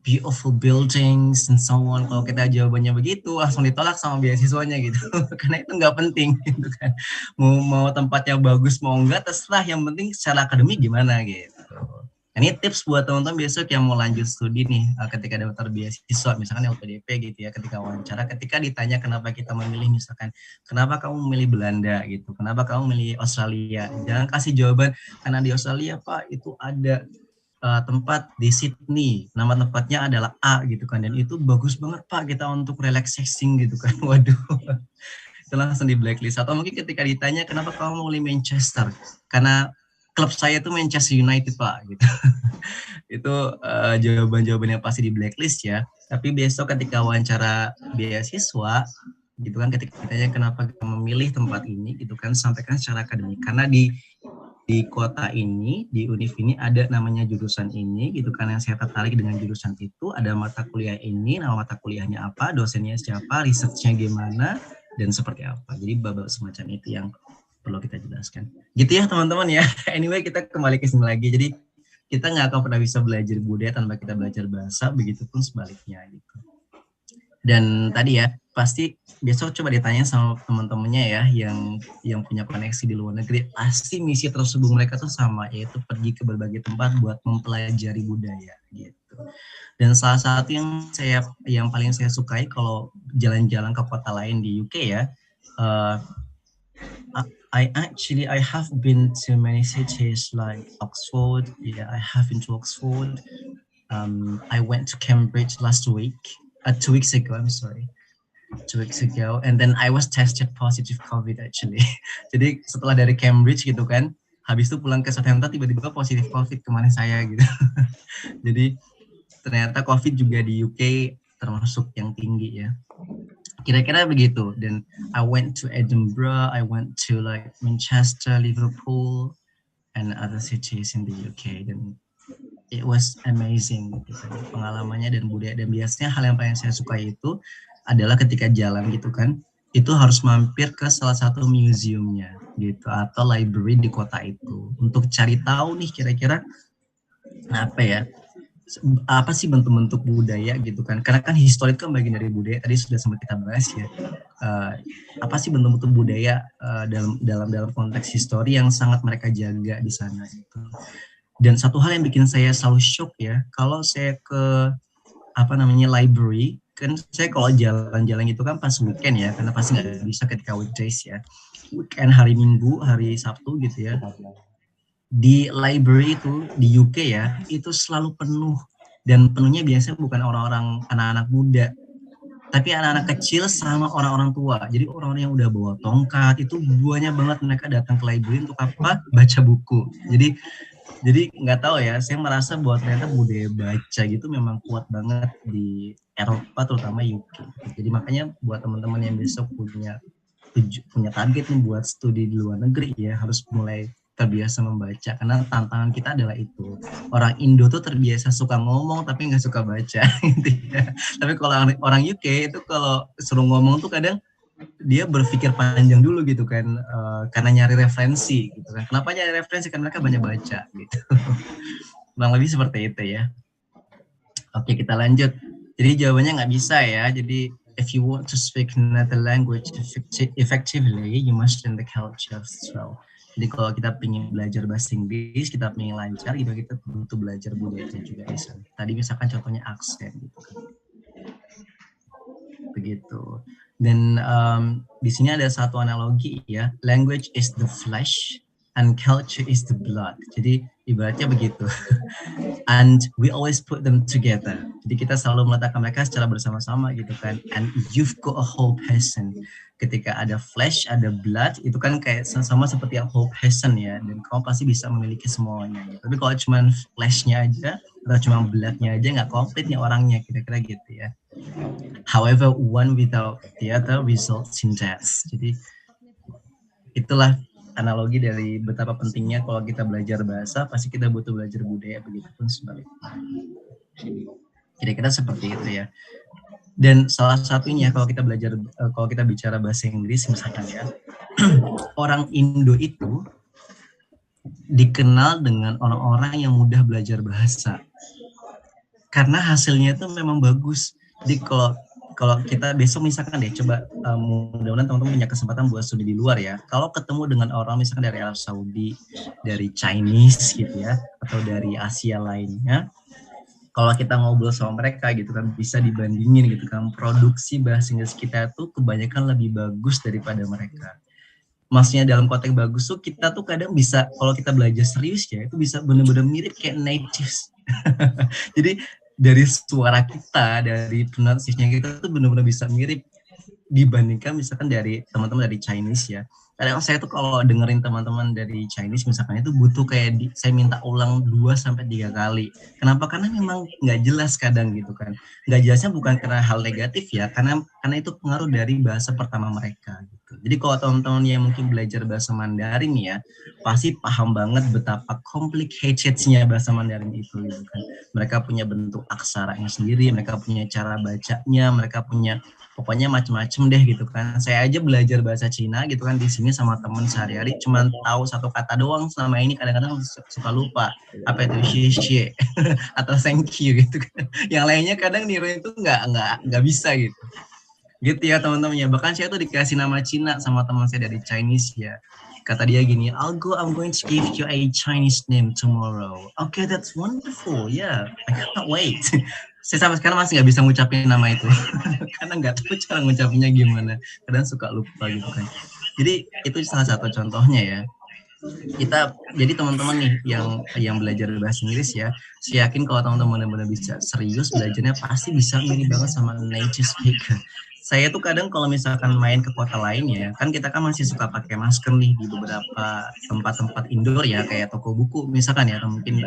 beautiful buildings and so on. Kalau kita jawabannya begitu, langsung ditolak sama beasiswanya gitu. Karena itu nggak penting gitu kan. Mau tempatnya bagus mau enggak terserah, yang penting secara akademik gimana gitu. Ini tips buat teman-teman besok yang mau lanjut studi nih, ketika daftar beasiswa, misalkan LPDP gitu ya, ketika wawancara, ketika ditanya kenapa kita memilih, misalkan, kenapa kamu memilih Belanda gitu, kenapa kamu memilih Australia, jangan kasih jawaban, karena di Australia Pak, itu ada tempat di Sydney, nama tempatnya adalah A gitu kan, dan itu bagus banget Pak kita untuk relaxing gitu kan, waduh, itu langsung di blacklist. Atau mungkin ketika ditanya kenapa kamu memilih Manchester, karena klub saya itu Manchester United Pak gitu. Itu jawaban-jawaban yang pasti di blacklist ya. Tapi besok ketika wawancara beasiswa gitu kan, ketika ditanya kenapa kita memilih tempat ini gitu kan, sampaikan secara akademik, karena di kota ini, di univ ini ada namanya jurusan ini gitu kan, yang saya tertarik dengan jurusan itu, ada mata kuliah ini, nama mata kuliahnya apa, dosennya siapa, researchnya gimana, dan seperti apa. Jadi babak semacam itu yang perlu kita jelaskan. Gitu ya teman-teman ya. Anyway, kita kembali ke sini lagi. Jadi kita nggak akan pernah bisa belajar budaya tanpa kita belajar bahasa, begitupun sebaliknya gitu. Dan tadi ya, pasti besok coba ditanya sama teman-temannya ya, yang punya koneksi di luar negeri, pasti misi tersebut mereka tuh sama, yaitu pergi ke berbagai tempat buat mempelajari budaya gitu. Dan salah satu yang paling saya sukai kalau jalan-jalan ke kota lain di UK ya, I have been to many cities like Oxford. Yeah, I have been to Oxford. I went to Cambridge last week. 2 weeks ago, I'm sorry. 2 weeks ago, and then I was tested positive COVID actually. Jadi setelah dari Cambridge gitu kan, habis itu pulang ke Southampton tiba-tiba positif COVID kemarin saya gitu. Jadi ternyata COVID juga di UK termasuk yang tinggi ya. Kira-kira begitu. Dan I went to Edinburgh, I went to like Manchester, Liverpool, and other cities in the UK. Dan it was amazing gitu kan, pengalamannya dan budaya. Dan biasanya hal yang paling saya suka itu adalah ketika jalan gitu kan, itu harus mampir ke salah satu museumnya gitu, atau library di kota itu, untuk cari tahu nih kira-kira apa sih bentuk-bentuk budaya gitu kan, karena kan histori itu kan bagian dari budaya, tadi sudah sempat kita bahas ya, apa sih bentuk-bentuk budaya dalam konteks histori yang sangat mereka jaga di sana gitu. Dan satu hal yang bikin saya selalu shock ya, kalau saya ke library kan, saya kalau jalan-jalan gitu kan pas weekend ya, karena pasti nggak bisa ketika weekdays ya, weekend, hari Minggu, hari Sabtu gitu ya. Di library itu di UK ya, itu selalu penuh, dan penuhnya biasanya bukan orang-orang anak-anak muda, tapi anak-anak kecil sama orang-orang tua. Jadi orang-orang yang udah bawa tongkat itu banyak banget mereka datang ke library untuk apa? Baca buku. Jadi nggak tahu ya, saya merasa bahwa ternyata budaya baca gitu memang kuat banget di Eropa, terutama UK. Jadi makanya buat teman-teman yang besok punya target nih buat studi di luar negeri ya, harus mulai terbiasa membaca, karena tantangan kita adalah itu. Orang Indo tuh terbiasa suka ngomong tapi nggak suka baca gitu ya. Tapi kalau orang UK itu kalau suruh ngomong tuh kadang dia berpikir panjang dulu gitu kan, karena nyari referensi gitu kan. Kenapa nyari referensi? Karena mereka banyak baca gitu. Kurang lebih seperti itu ya. Oke, kita lanjut. Jadi jawabannya nggak bisa ya. Jadi if you want to speak another language effectively, you must learn the culture as well. Jadi kalau kita ingin belajar bahasa Inggris, kita ingin lancar gitu, kita butuh belajar budayanya juga di sana. Tadi misalkan contohnya aksen gitu kan. Begitu. Dan di sini ada satu analogi ya, language is the flesh and culture is the blood. Jadi ibaratnya begitu. And we always put them together. Jadi kita selalu meletakkan mereka secara bersama-sama gitu kan. And you've got a whole person. Ketika ada flesh, ada blood, itu kan kayak sama seperti yang whole person ya. Dan kamu pasti bisa memiliki semuanya. Gitu. Tapi kalau cuma fleshnya aja atau cuma bloodnya aja, nggak komplit nih orangnya, kira-kira gitu ya. However, one without the other results in death. Jadi itulah analogi dari betapa pentingnya kalau kita belajar bahasa, pasti kita butuh belajar budaya, begitupun sebaliknya. Kira-kira seperti itu ya. Dan salah satunya kalau kita bicara bahasa Inggris misalkan ya, orang Indo itu dikenal dengan orang-orang yang mudah belajar bahasa. Karena hasilnya itu memang bagus. Jadi kalau kita besok misalkan deh, coba mudah-mudahan teman-teman punya kesempatan buat studi di luar ya. Kalau ketemu dengan orang misalkan dari Arab Saudi, dari Chinese gitu ya, atau dari Asia lainnya, kalau kita ngobrol sama mereka gitu kan, bisa dibandingin gitu kan, produksi bahasa Inggris kita tuh kebanyakan lebih bagus daripada mereka. Maksudnya dalam konteks bagus tuh kita tuh kadang bisa, kalau kita belajar serius ya, itu bisa bener-bener mirip kayak natives. Jadi dari suara kita, dari pronunciation kita tuh bener-bener bisa mirip dibandingkan misalkan dari teman-teman dari Chinese ya. Kadang saya tuh kalau dengerin teman-teman dari Chinese misalkan itu butuh kayak saya minta ulang 2-3 kali. Kenapa? Karena memang nggak jelas kadang gitu kan. Nggak jelasnya bukan karena hal negatif ya, karena itu pengaruh dari bahasa pertama mereka gitu. Jadi kalau teman-teman yang mungkin belajar bahasa Mandarin ya, pasti paham banget betapa complicated-nya bahasa Mandarin itu gitu kan. Mereka punya bentuk aksaranya sendiri, mereka punya cara bacanya, mereka punya pokoknya macam-macam deh gitu kan. Saya aja belajar bahasa Cina gitu kan di sini sama temen sehari-hari, cuman tahu satu kata doang selama ini, kadang-kadang suka lupa apa itu xie atau thank you gitu kan. Yang lainnya kadang niru itu nggak bisa gitu. Gitu ya teman-teman ya. Bahkan saya tuh dikasih nama Cina sama teman saya dari Chinese ya. Kata dia gini, I'm going to give you a Chinese name tomorrow. Okay, that's wonderful. Yeah, I can't wait. Saya sampai sekarang masih nggak bisa ngucapin nama itu. Karena nggak tahu cara ngucapinnya gimana. Kadang suka lupa gitu kan. Jadi itu salah satu contohnya ya. Jadi teman-teman nih yang belajar bahasa Inggris ya, saya yakin kalau teman-teman benar-benar bisa serius belajarnya pasti bisa mirip banget sama native speaker. Saya tuh kadang kalau misalkan main ke kota lain ya, kan kita kan masih suka pakai masker nih di beberapa tempat-tempat indoor ya, kayak toko buku misalkan ya, atau mungkin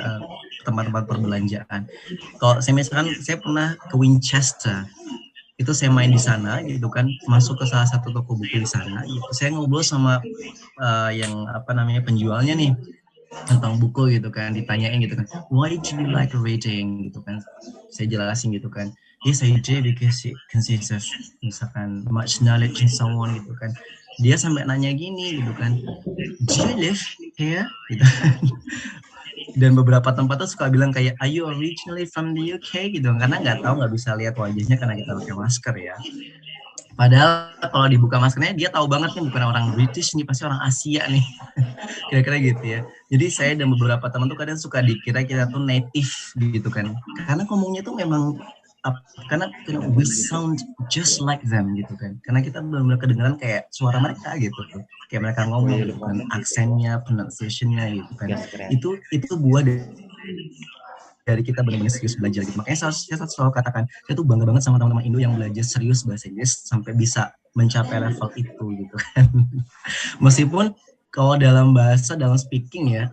tempat-tempat perbelanjaan. Kalau saya pernah ke Winchester, itu saya main di sana gitu kan, masuk ke salah satu toko buku di sana gitu. Saya ngobrol sama yang penjualnya nih tentang buku gitu kan, ditanyain gitu kan, why do you like reading gitu kan, saya jelasin gitu kan, yes I do because it consists of misalkan much knowledge and so on gitu kan. Dia sampai nanya gini gitu kan, do you live here gitu. Dan beberapa tempat tuh suka bilang kayak, are you originally from the UK gitu, karena nggak bisa lihat wajahnya karena kita pakai masker ya. Padahal kalau dibuka maskernya dia tahu banget nih bukan orang British nih, pasti orang Asia nih. Kira-kira gitu ya. Jadi saya dan beberapa teman tuh kadang suka dikira kita tuh native gitu kan. Karena ngomongnya tuh memang karena we sound just like them gitu kan. Karena kita benar-benar kedengaran kayak suara mereka gitu. Kayak mereka ngomong gitu kan, aksennya, pronunciation-nya gitu kan. Itu buah dari kita benar-benar serius belajar gitu. Makanya saya selalu katakan, saya tuh bangga banget sama teman-teman Indo yang belajar serius bahasa Inggris sampai bisa mencapai level itu gitu kan. Meskipun kalau dalam speaking ya,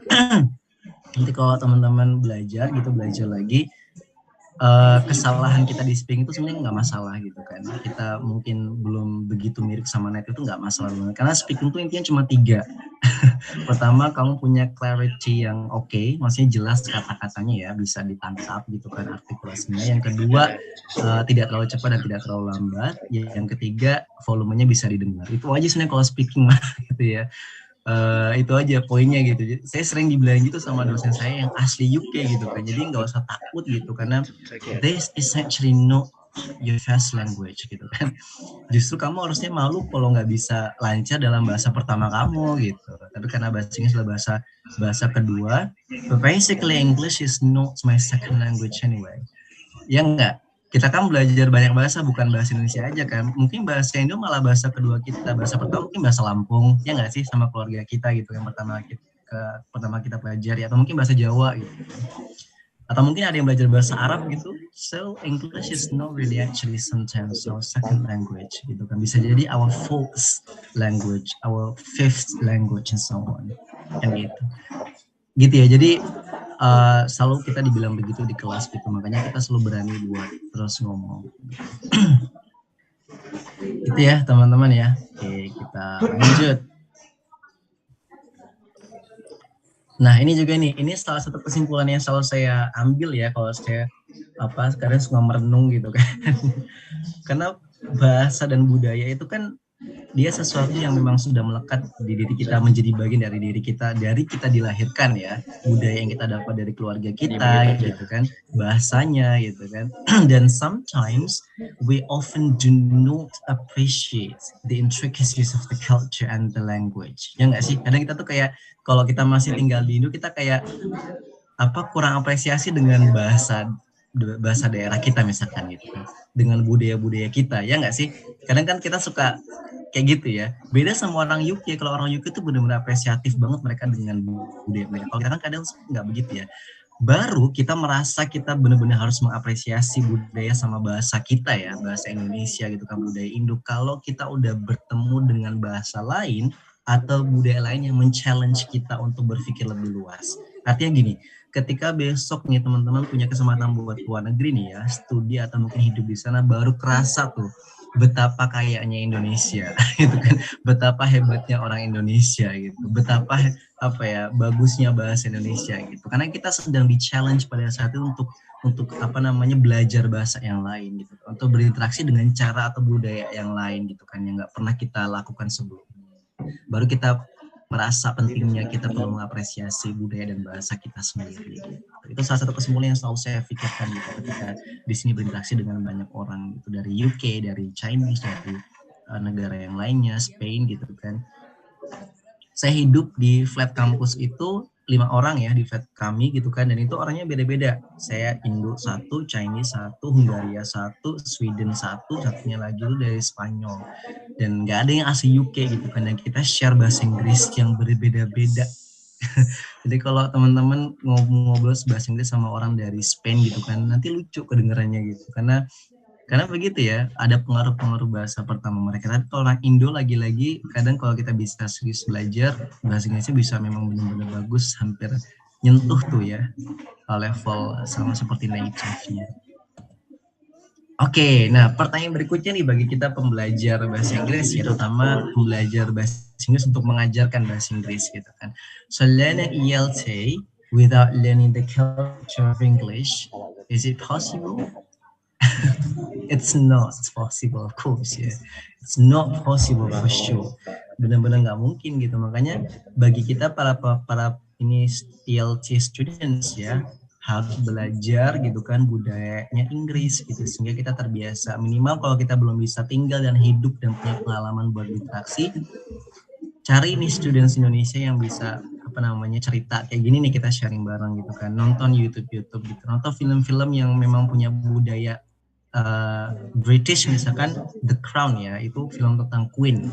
nanti kalau teman-teman belajar lagi, kesalahan kita di speaking itu sebenarnya nggak masalah gitu kan. Kita mungkin belum begitu mirip sama native itu nggak masalah banget. Karena speaking itu intinya cuma 3. Pertama, kamu punya clarity yang oke, maksudnya jelas kata-katanya ya, bisa ditangkap gitu kan artikulasinya. Yang kedua, tidak terlalu cepat dan tidak terlalu lambat. Yang ketiga, volumenya bisa didengar. Itu aja sebenarnya kalau speaking mah gitu ya. Itu aja poinnya gitu. Saya sering dibilang gitu sama dosen saya yang asli UK gitu kan. Jadi nggak usah takut gitu, karena this is actually not your first language gitu kan. Justru kamu harusnya malu kalau nggak bisa lancar dalam bahasa pertama kamu gitu. Tapi karena bahasa Inggris adalah bahasa kedua, but basically English is not my second language anyway. Ya enggak? Kita kan belajar banyak bahasa, bukan bahasa Indonesia aja kan. Mungkin bahasa Indo malah bahasa kedua kita, bahasa pertama mungkin bahasa Lampung, ya nggak sih, sama keluarga kita gitu, yang pertama kita pelajari, atau mungkin bahasa Jawa gitu. Atau mungkin ada yang belajar bahasa Arab gitu. So English is not really actually sometimes our second language gitu kan. Bisa jadi our fourth language, our fifth language and so on. Kan gitu. Gitu ya. Jadi selalu kita dibilang begitu di kelas gitu, makanya kita selalu berani buat terus ngomong. Gitu ya teman-teman ya. Oke, kita lanjut. Nah ini juga nih, ini salah satu kesimpulan yang selalu saya ambil ya kalau saya sekarang suka merenung gitu kan. Karena bahasa dan budaya itu kan dia sesuatu yang memang sudah melekat di diri kita, menjadi bagian dari diri kita, dari kita dilahirkan ya. Budaya yang kita dapat dari keluarga kita gitu kan, bahasanya gitu kan. Dan sometimes we often do not appreciate the intricacies of the culture and the language. Ya nggak sih? Kadang kita tuh kayak, kalau kita masih tinggal di Indo, kita kayak kurang apresiasi dengan bahasa daerah kita misalkan gitu kan, dengan budaya kita, ya nggak sih? Kadang kan kita suka kayak gitu ya. Beda sama orang UK. Kalau orang UK itu benar-benar apresiatif banget mereka dengan budaya mereka. Kalau kita kan kadang nggak begitu ya. Baru kita merasa kita benar-benar harus mengapresiasi budaya sama bahasa kita ya, bahasa Indonesia gitu kan, budaya Indo. Kalau kita udah bertemu dengan bahasa lain atau budaya lain yang men-challenge kita untuk berpikir lebih luas. Artinya gini, ketika besok nih teman-teman punya kesempatan buat keluar negeri nih ya, studi atau mungkin hidup di sana, baru kerasa tuh betapa kayanya Indonesia gitu kan, betapa hebatnya orang Indonesia gitu, betapa bagusnya bahasa Indonesia gitu, karena kita sedang di-challenge pada saat itu untuk belajar bahasa yang lain gitu, untuk berinteraksi dengan cara atau budaya yang lain gitu kan, yang nggak pernah kita lakukan sebelumnya. Baru kita merasa pentingnya kita perlu mengapresiasi budaya dan bahasa kita sendiri. Itu salah satu kesimpulan yang selalu saya pikirkan gitu ketika di sini berinteraksi dengan banyak orang gitu, dari UK, dari Chinese, dari negara yang lainnya, Spain gitu kan. Saya hidup di flat kampus itu 5 orang ya di flat kami gitu kan, dan itu orangnya beda-beda. Saya Indo 1, Chinese 1, Hungaria 1, Sweden 1, satunya lagi itu dari Spanyol. Dan nggak ada yang asli UK gitu kan, dan kita share bahasa Inggris yang berbeda-beda. Jadi kalau teman-teman ngobrol bahasa Inggris sama orang dari Spain gitu kan, nanti lucu kedengarannya gitu, karena begitu ya, ada pengaruh-pengaruh bahasa pertama mereka. Tapi kalau orang Indo lagi-lagi, kadang kalau kita bisa serius belajar, bahasa Inggrisnya bisa memang benar-benar bagus, hampir nyentuh tuh ya, level sama seperti native-nya. Oke, nah pertanyaan berikutnya nih bagi kita pembelajar bahasa Inggris ya, terutama pembelajar bahasa Inggris untuk mengajarkan bahasa Inggris gitu kan. So learning ELT without learning the culture of English, is it possible? It's not possible, of course ya. It's not possible for sure. Benar-benar nggak mungkin gitu. Makanya bagi kita para ini ELT students ya, harus belajar gitu kan budayanya Inggris gitu, sehingga kita terbiasa. Minimal kalau kita belum bisa tinggal dan hidup dan punya pengalaman buat interaksi, cari nih students Indonesia yang bisa cerita kayak gini nih, kita sharing bareng gitu kan, nonton YouTube gitu, nonton film-film yang memang punya budaya British, misalkan The Crown ya, itu film tentang Queen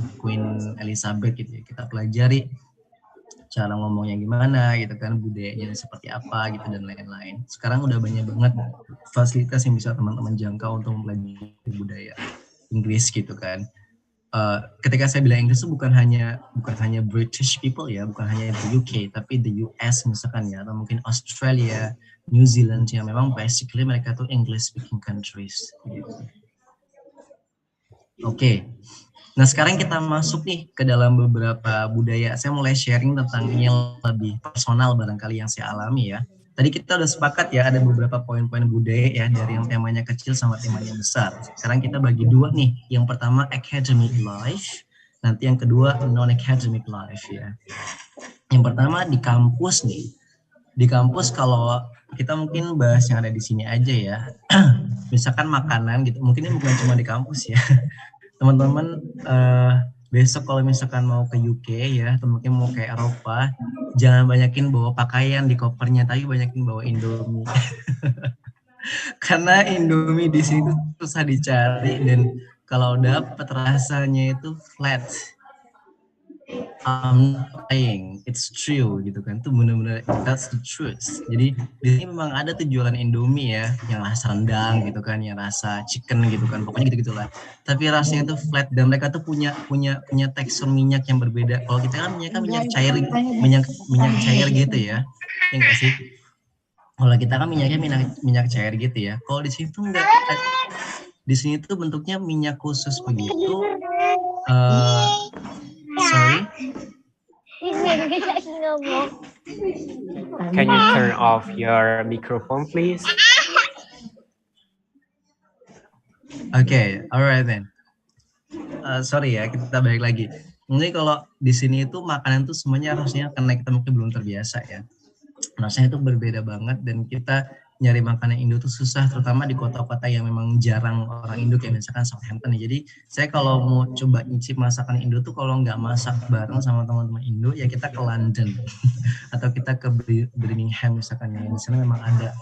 Elizabeth gitu ya, kita pelajari cara ngomongnya gimana gitu kan, budayanya seperti apa gitu dan lain-lain. Sekarang udah banyak banget fasilitas yang bisa teman-teman jangkau untuk mempelajari budaya Inggris gitu kan. Ketika saya bilang Inggris itu bukan hanya British people ya, bukan hanya the UK, tapi the US misalkan ya, atau mungkin Australia, New Zealand, yang memang basically mereka tuh English speaking countries gitu. Oke. Nah sekarang kita masuk nih ke dalam beberapa budaya. Saya mulai sharing tentang ini yang lebih personal barangkali yang saya alami ya. Tadi kita udah sepakat ya, ada beberapa poin-poin budaya ya, dari yang temanya kecil sama temanya besar. Sekarang kita bagi dua nih. Yang pertama academic life, nanti yang kedua non-academic life ya. Yang pertama di kampus nih. Di kampus kalau kita mungkin bahas yang ada di sini aja ya. Misalkan makanan gitu, mungkin ini bukan cuma di kampus ya. Teman-teman besok kalau misalkan mau ke UK ya, atau mungkin mau ke Eropa, jangan banyakin bawa pakaian di kopernya, tapi banyakin bawa Indomie. Karena Indomie di sini tuh susah dicari, dan kalau dapet rasanya itu flat. I'm not lying, it's true gitu kan, itu benar-benar that's the truth. Jadi di sini memang ada tuh jualan Indomie ya, yang rasa rendang gitu kan, yang rasa chicken gitu kan, pokoknya gitu-gitulah. Tapi rasanya tuh flat, dan mereka tuh punya tekstur minyak yang berbeda. Kalau kita kan minyak cair gitu ya, ya nggak sih? Kalau kita kan minyak cair gitu ya. Kalau di sini tuh enggak. Di sini tuh bentuknya minyak khusus begitu. Sorry. Can you turn off your microphone, please? Okay, alright then. Sorry ya, kita balik lagi. Mungkin kalau di sini itu makanan tuh semuanya harusnya karena kita mungkin belum terbiasa ya. Rasanya itu berbeda banget, dan kita nyari makanan Indo tuh susah, terutama di kota-kota yang memang jarang orang Indo kayak misalkan Southampton ya. Jadi saya kalau mau coba nyicip masakan Indo tuh kalau nggak masak bareng sama teman-teman Indo ya kita ke London atau kita ke Birmingham misalkan ya. Di sana memang ada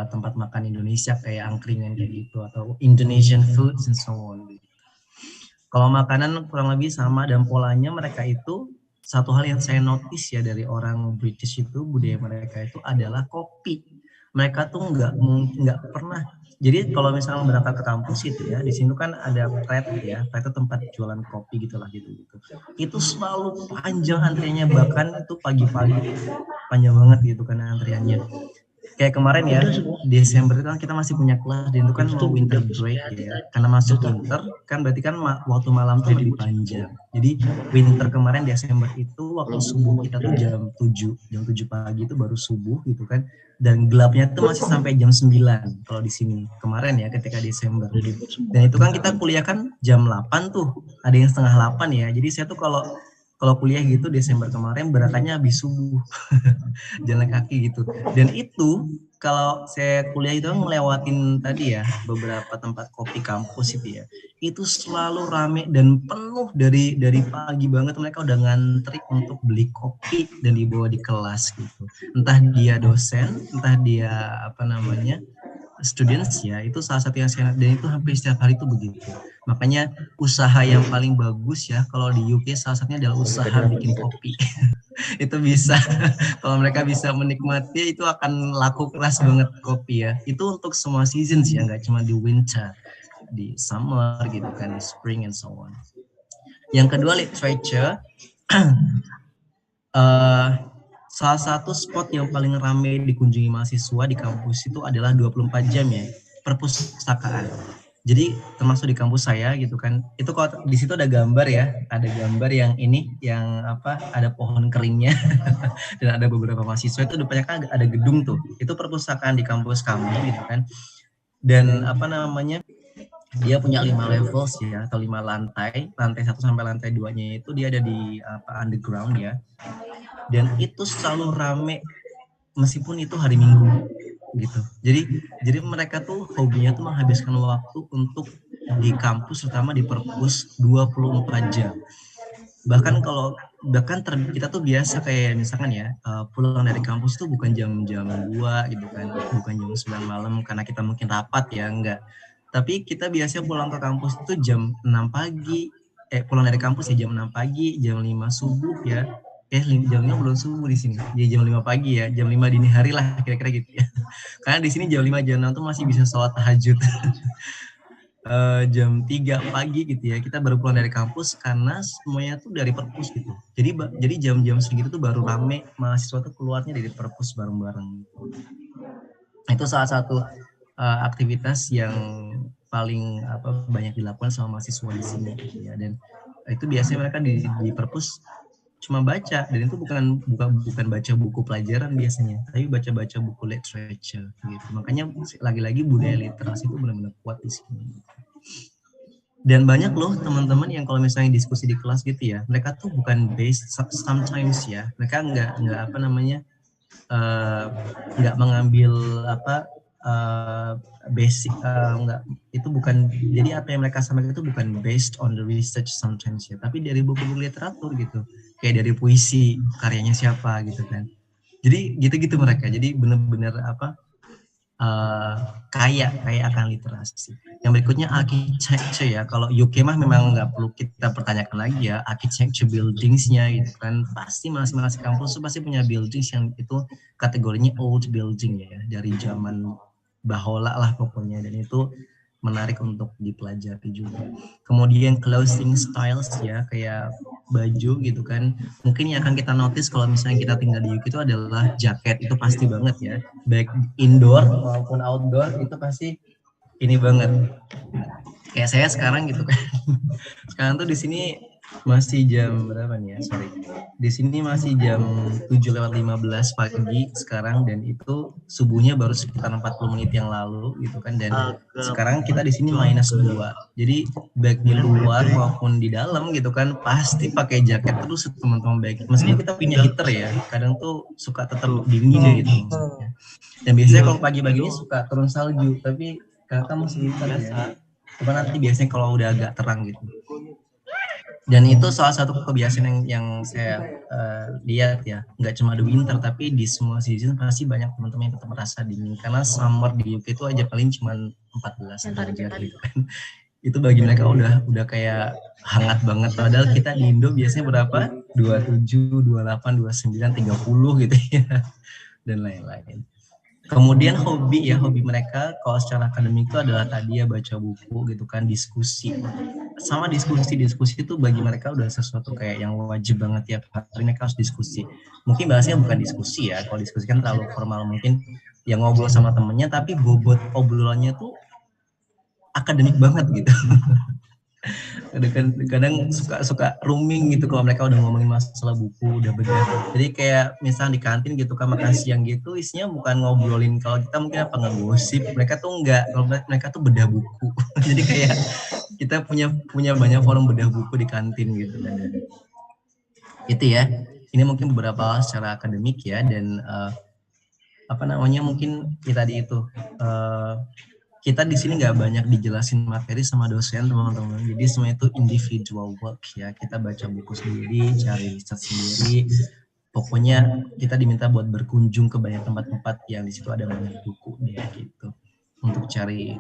tempat makan Indonesia kayak angkringan kayak gitu atau Indonesian foods and so on. Kalau makanan kurang lebih sama dan polanya mereka itu satu hal yang saya notice ya dari orang British itu budaya mereka itu adalah kopi. Mereka tuh nggak pernah. Jadi kalau misalnya berangkat ke kampus itu ya, di sini kan ada Pret ya, Pret itu tempat jualan kopi gitulah gitu. Itu selalu panjang antriannya, bahkan itu pagi-pagi panjang banget gitu kan antriannya. Kayak kemarin ya, Desember itu kan kita masih punya kelas dan itu kan mau winter break ya. Karena masuk winter kan berarti kan waktu malam tuh lebih panjang. Jadi winter kemarin Desember itu waktu subuh kita tuh jam 7 pagi itu baru subuh gitu kan. Dan gelapnya tuh masih sampai jam 9 kalau di sini kemarin ya ketika Desember. Dan itu kan kita kuliah kan jam 8 tuh, ada yang setengah 8 ya. Jadi saya tuh kalau kuliah gitu Desember kemarin berangkatnya habis subuh jalan kaki gitu. Dan itu kalau saya kuliah itu ngelewatin tadi ya beberapa tempat kopi kampus itu ya, itu selalu rame dan penuh dari pagi banget mereka udah ngantri untuk beli kopi dan dibawa di kelas gitu. Entah dia dosen, entah dia students ya, itu salah satu yang saya dan itu hampir setiap hari itu begitu. Makanya usaha yang paling bagus ya kalau di UK salah satunya adalah usaha bikin kopi. Itu bisa kalau mereka bisa menikmati itu akan laku keras banget kopi ya. Itu untuk semua seasons ya, nggak cuma di winter, di summer gitu kan, di spring and so on. Yang kedua literature. Salah satu spot yang paling ramai dikunjungi mahasiswa di kampus itu adalah 24 jam ya, perpustakaan. Jadi termasuk di kampus saya gitu kan, itu kalau di situ ada gambar ya, ada gambar yang ini, yang ada pohon keringnya dan ada beberapa mahasiswa itu depannya kan ada gedung tuh, itu perpustakaan di kampus kami gitu kan. Dan dia punya 5 levels ya, atau 5 lantai 1 sampai lantai 2-nya itu dia ada di underground ya. Dan itu selalu rame meskipun itu hari Minggu gitu. Jadi mereka tuh hobinya tuh menghabiskan waktu untuk di kampus, terutama di perpus 24 jam. Bahkan kita tuh biasa kayak misalkan ya pulang dari kampus tuh bukan jam 2 gitu kan, bukan jam 9 malam karena kita mungkin rapat ya, enggak. Tapi kita biasanya pulang ke kampus itu jam 6 pagi, pulang dari kampus ya jam 6 pagi, jam 5 subuh ya. Jam 5 belum subuh di sini. Ya jam 5 pagi ya, jam 5 dini hari lah kira-kira gitu ya. Karena di sini jam 5 jam 6 tuh masih bisa sholat tahajud. Jam 3 pagi gitu ya, kita baru pulang dari kampus karena semuanya tuh dari perpus gitu. Jadi jam-jam segitu tuh baru rame mahasiswa tuh keluarnya dari perpus bareng-bareng. Itu salah satu aktivitas yang paling banyak dilakukan sama mahasiswa di sini gitu ya. Dan itu biasanya mereka di perpus cuma baca, dan itu bukan baca buku pelajaran biasanya, tapi baca buku literature gitu. Makanya lagi-lagi budaya literasi itu benar-benar kuat di sini. Dan banyak loh teman-teman yang kalau misalnya diskusi di kelas gitu ya, mereka tuh bukan based sometimes ya, mereka nggak mengambil basic, itu bukan, jadi apa yang mereka sampaikan itu bukan based on the research sometimes ya, tapi dari buku-buku literatur gitu, kayak dari puisi karyanya siapa gitu kan. Jadi gitu-gitu mereka, jadi benar-benar kaya akan literasi. Yang berikutnya architecture ya, kalau UK mah memang nggak perlu kita pertanyakan lagi ya, architecture buildingsnya gitu kan, pasti masing-masing kampus itu pasti punya buildings yang itu kategorinya old building ya, dari zaman bahola lah pokoknya, dan itu menarik untuk dipelajari juga. Kemudian clothing styles ya, kayak baju gitu kan, mungkin yang akan kita notice kalau misalnya kita tinggal di UK itu adalah jaket, itu pasti banget ya, baik indoor maupun outdoor itu pasti ini banget. Kayak saya sekarang gitu kan, sekarang tuh di sini masih jam berapa nih ya, sorry, di sini masih jam 7:15 pagi sekarang, dan itu subuhnya baru sekitar 40 menit yang lalu gitu kan, dan sekarang kita di sini -2, jadi baik di luar maupun di dalam gitu kan pasti pakai jaket terus teman-teman, baik meskipun kita punya heater ya, kadang tuh suka tetap dingin gitu maksudnya. Dan biasanya kalau pagi-pagi ini suka turun salju, tapi kakak masih winter ya. Cuma nanti biasanya kalau udah agak terang gitu. Dan itu salah satu kebiasaan yang saya lihat ya, nggak cuma di winter tapi di semua season pasti banyak teman-teman yang tetap merasa dingin karena summer di UK itu aja paling cuma 14 derajat gitu kan. Itu bagi mereka udah kayak hangat banget, padahal kita di Indo biasanya berapa? 27, 28, 29, 30 gitu ya dan lain-lain. Kemudian hobi mereka kalau secara akademik itu adalah tadi ya baca buku gitu kan, diskusi. Sama diskusi itu bagi mereka udah sesuatu kayak yang wajib banget tiap hari mereka harus diskusi. Mungkin bahasanya bukan diskusi ya, kalau diskusi kan terlalu formal, mungkin yang ngobrol sama temennya tapi bobot obrolannya tuh akademik banget gitu. Kadang suka rooming gitu kalau mereka udah ngomongin masalah buku udah bedah. Jadi kayak misalnya di kantin gitu kan makan siang gitu isinya bukan ngobrolin kalau kita mungkin apa ngegosip, mereka tuh enggak, kalau mereka tuh bedah buku. Jadi kayak kita punya banyak forum bedah buku di kantin gitu kan. Itu ya. Ini mungkin beberapa secara akademik ya dan mungkin ya tadi itu kita di sini nggak banyak dijelasin materi sama dosen teman-teman, jadi semua itu individual work ya, kita baca buku sendiri, cari riset sendiri, pokoknya kita diminta buat berkunjung ke banyak tempat-tempat yang di situ ada banyak buku ya gitu, untuk cari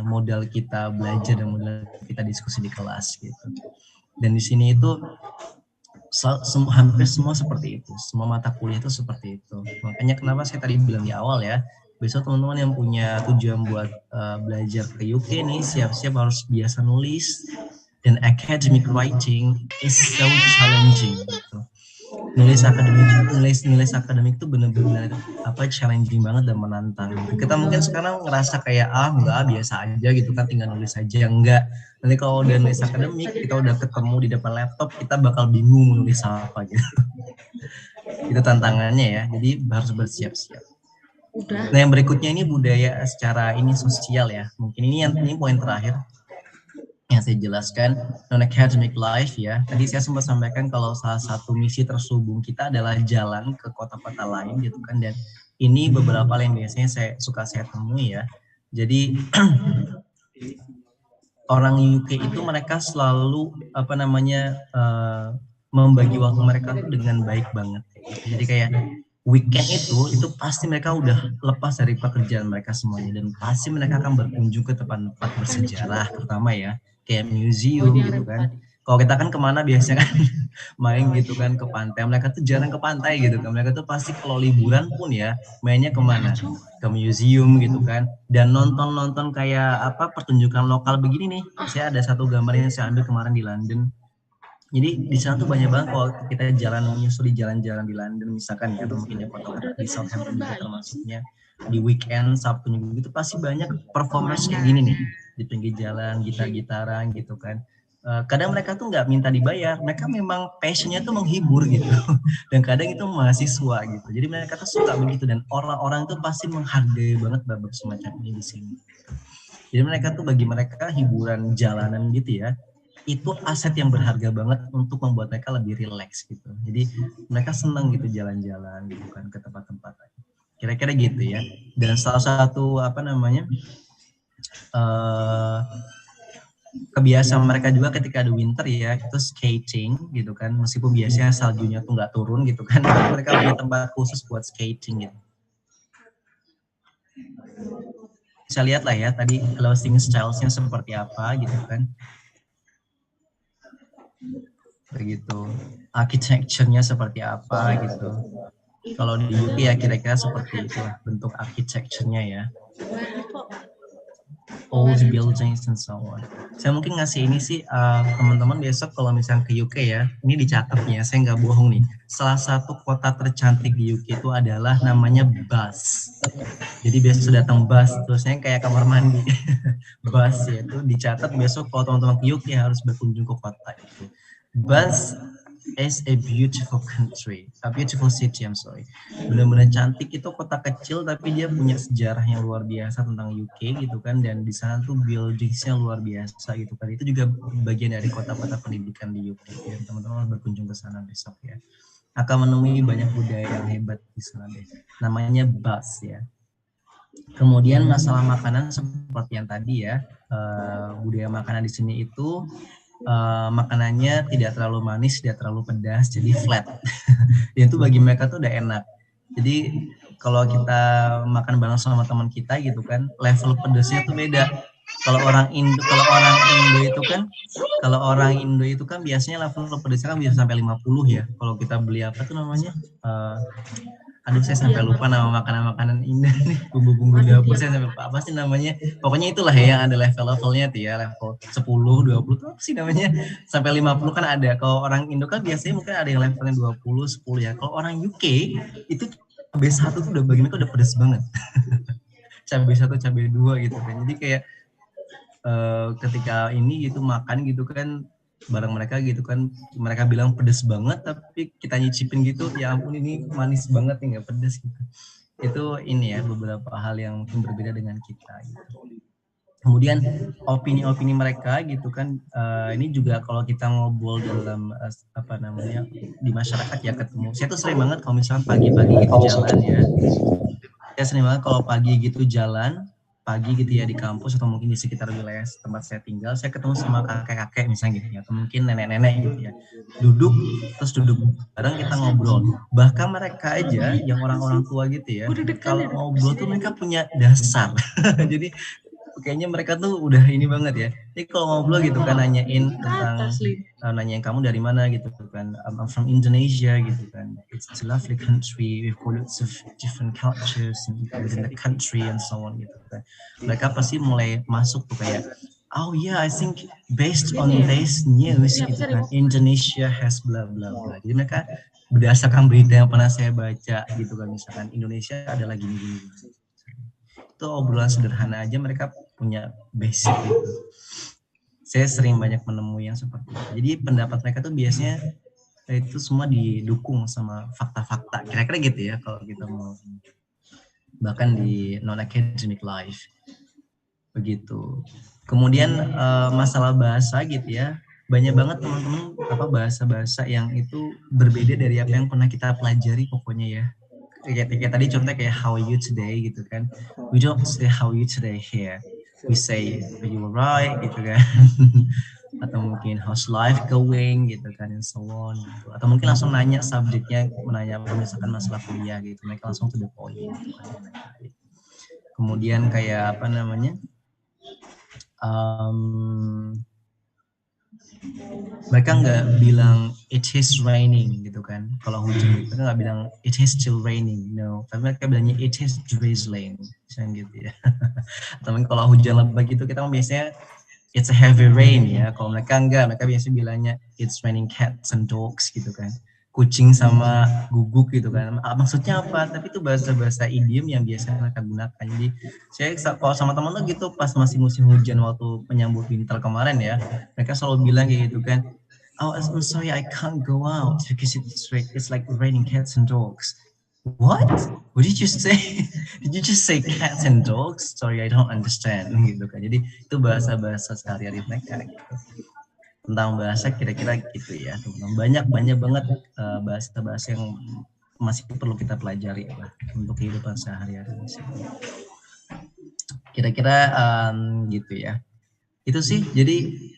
modal kita belajar dan modal kita diskusi di kelas gitu. Dan di sini itu hampir semua seperti itu, semua mata kuliah itu seperti itu. Makanya kenapa saya tadi bilang di awal ya, besok teman-teman yang punya tujuan buat belajar ke UK nih, siap-siap harus biasa nulis, dan academic writing is so challenging gitu. Nulis akademik itu benar-benar challenging banget dan menantang. Kita mungkin sekarang ngerasa kayak enggak biasa aja gitu kan, tinggal nulis aja. Enggak, nanti kalau udah nulis akademik kita udah ketemu di depan laptop, kita bakal bingung nulis apa gitu. Itu tantangannya ya, jadi harus bersiap-siap. Nah yang berikutnya ini budaya secara sosial ya, mungkin ini poin terakhir yang saya jelaskan, non-academic life ya. Tadi saya sempat sampaikan kalau salah satu misi terselubung kita adalah jalan ke kota-kota lain gitu kan, dan ini beberapa yang biasanya saya temui ya. Jadi orang UK itu mereka selalu membagi waktu mereka tuh dengan baik banget. Jadi kayak weekend itu pasti mereka udah lepas dari pekerjaan mereka semuanya dan pasti mereka akan berkunjung ke tempat-tempat bersejarah, terutama ya kayak museum gitu kan. Kalau kita kan kemana biasanya kan main gitu kan ke pantai, mereka tuh jarang ke pantai gitu kan. Mereka tuh pasti kalau liburan pun ya mainnya kemana? Ke museum gitu kan. Dan nonton kayak pertunjukan lokal begini nih. Saya ada satu gambar yang saya ambil kemarin di London. Jadi di sana tuh banyak banget kalau kita menyusuri jalan-jalan di London misalkan ya, atau mungkin ya kota-kota di Southampton juga termasuknya, di weekend Sabtu Minggu itu pasti banyak performance kayak gini nih di pinggir jalan, gitar-gitaran gitu kan. Kadang mereka tuh nggak minta dibayar, mereka memang passionnya tuh menghibur gitu. Dan kadang itu mahasiswa gitu, jadi mereka tuh suka begitu dan orang-orang tuh pasti menghargai banget babak semacam ini di sini. Jadi mereka tuh bagi mereka hiburan jalanan gitu ya, itu aset yang berharga banget untuk membuat mereka lebih rileks gitu. Jadi mereka senang gitu jalan-jalan gitu kan ke tempat-tempat kira-kira gitu ya. Dan salah satu kebiasaan mereka juga ketika ada winter ya, itu skating gitu kan, meskipun biasanya saljunya tuh nggak turun gitu kan, tapi mereka punya tempat khusus buat skating gitu. Bisa lihat lah ya tadi clothing styles-nya seperti apa gitu kan. Begitu, architecture-nya seperti apa gitu. Kalau di UK ya kira-kira seperti itu bentuk architecture-nya ya. Old buildings and so on. Saya mungkin ngasih ini sih teman-teman besok kalau misalnya ke UK ya, ini dicatat ya, saya nggak bohong nih. Salah satu kota tercantik di UK itu adalah namanya Bath. Jadi besok datang Bath, terusnya kayak kamar mandi. Bath ya, itu dicatat besok kalau teman-teman ke UK harus berkunjung ke kota itu. Bath is a beautiful country, a beautiful city, I'm sorry. Benar-benar cantik, itu kota kecil tapi dia punya sejarah yang luar biasa tentang UK gitu kan, dan di sana tuh buildings-nya luar biasa gitu kan. Itu juga bagian dari kota-kota pendidikan di UK ya. Teman-teman harus berkunjung ke sana besok ya. akan menemui banyak budaya yang hebat di sana deh. Namanya Bas ya. Kemudian masalah makanan seperti yang tadi ya, budaya makanan di sini itu makanannya tidak terlalu manis, tidak terlalu pedas, jadi flat. Itu bagi mereka tuh udah enak. Jadi kalau kita makan bareng sama teman kita gitu kan, level pedasnya tuh beda. Kalau orang Indo itu kan biasanya level pedasnya kan bisa sampai 50 ya. Kalau kita beli apa tuh namanya? Aduh saya sampai lupa nama makanan-makanan Indo nih, bumbu-bumbu dapur saya sampai lupa apa sih namanya. Pokoknya itulah ya yang ada level-levelnya tuh ya, level 10, 20 tuh apa sih namanya? Sampai 50 kan ada. Kalau orang Indo kan biasanya mungkin ada yang levelnya 20, 10 ya. Kalau orang UK itu cabai 1 tuh udah bagi mereka udah pedas banget. Cabai 1, cabai 2 gitu kan. Jadi kayak ketika ini gitu makan gitu kan bareng mereka gitu kan, mereka bilang pedes banget tapi kita nyicipin gitu, ya ampun ini manis banget nih, nggak pedes gitu. Itu ini ya beberapa hal yang mungkin berbeda dengan kita gitu. Kemudian opini-opini mereka gitu kan, ini juga kalau kita ngobrol dalam apa namanya di masyarakat ya ketemu. Saya tuh sering banget kalau misalnya pagi-pagi gitu jalan ya. Saya sering banget kalau pagi gitu jalan pagi gitu ya di kampus atau mungkin di sekitar wilayah tempat saya tinggal, saya ketemu sama kakek-kakek misalnya gitu ya, atau mungkin nenek-nenek gitu ya, duduk bareng kita ngobrol. Bahkan mereka aja yang orang-orang tua gitu ya, kalau ngobrol tuh mereka punya dasar. Jadi kayaknya mereka tuh udah ini banget ya. Jadi kalau ngobrol gitu kan nanyain tentang nanyain kamu dari mana gitu kan. I'm from Indonesia gitu kan. It's a lovely country. We've got lots of different cultures within the country and so on gitu kan. Mereka pasti mulai masuk tuh kayak, oh yeah, I think based on this news gitu kan, Indonesia has blah blah blah. Jadi mereka berdasarkan berita yang pernah saya baca gitu kan, misalkan Indonesia adalah gini-gini. Itu obrolan sederhana aja mereka punya basic gitu. Saya sering banyak menemui yang seperti itu. Jadi pendapat mereka tuh biasanya itu semua didukung sama fakta-fakta. Kira-kira gitu ya kalau kita mau, bahkan di non-academic life. Begitu. Kemudian masalah bahasa gitu ya. Banyak banget teman-teman bahasa-bahasa yang itu berbeda dari apa yang pernah kita pelajari pokoknya ya. Kayak tadi contohnya kayak how are you today gitu kan, we don't say how are you today here, we say are you alright gitu kan. Atau mungkin how's life going gitu kan, and so on gitu. Atau mungkin langsung nanya subjeknya, menanya misalkan masalah kuliah gitu, mereka langsung to the point gitu. Kemudian kayak apa namanya, mereka nggak bilang it is raining gitu kan, kalau hujan mereka nggak bilang it is still raining, no, tapi mereka bilangnya it is drizzling misalnya gitu ya. Atau kalau hujan lebat gitu kita biasanya it's a heavy rain ya, kalau mereka enggak, mereka biasanya bilangnya it's raining cats and dogs gitu kan, kucing sama guguk gitu kan. Maksudnya apa? Tapi itu bahasa-bahasa idiom yang biasa mereka gunakan. Jadi saya kalau sama teman tuh gitu pas masih musim hujan waktu menyambut winter kemarin ya, mereka selalu bilang kayak gitu kan, oh I'm sorry I can't go out because it's like raining cats and dogs. What? What did you say? Did you just say cats and dogs? Sorry I don't understand gitu kan. Jadi itu bahasa-bahasa sehari-hari mereka gitu. Tentang bahasa kira-kira gitu ya, banyak banget bahasa-bahasa yang masih perlu kita pelajari lah untuk kehidupan sehari-hari. Kira-kira gitu ya, itu sih. Jadi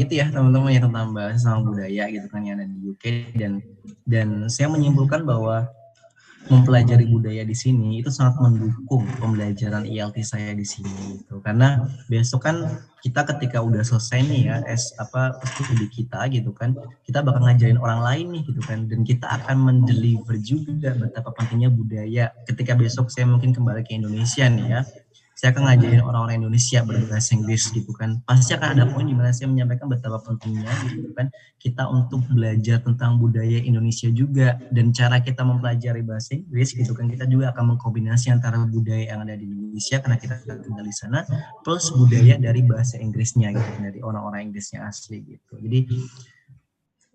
gitu ya teman-teman ya, tentang bahasa sama budaya gitu kan yang ada di UK, dan saya menyimpulkan bahwa mempelajari budaya di sini itu sangat mendukung pembelajaran IELTS saya di sini gitu. Karena besok kan kita ketika udah selesai nih ya studi kita gitu kan, kita bakal ngajarin orang lain nih gitu kan, dan kita akan mendeliver juga betapa pentingnya budaya. Ketika besok saya mungkin kembali ke Indonesia nih ya, saya akan ngajarin orang-orang Indonesia berbahasa Inggris gitu kan, pasti akan ada poin di mana saya menyampaikan betapa pentingnya gitu kan kita untuk belajar tentang budaya Indonesia juga, dan cara kita mempelajari bahasa Inggris gitu kan, kita juga akan mengkombinasi antara budaya yang ada di Indonesia karena kita tinggal di sana plus budaya dari bahasa Inggrisnya gitu, dari orang-orang Inggrisnya asli gitu. Jadi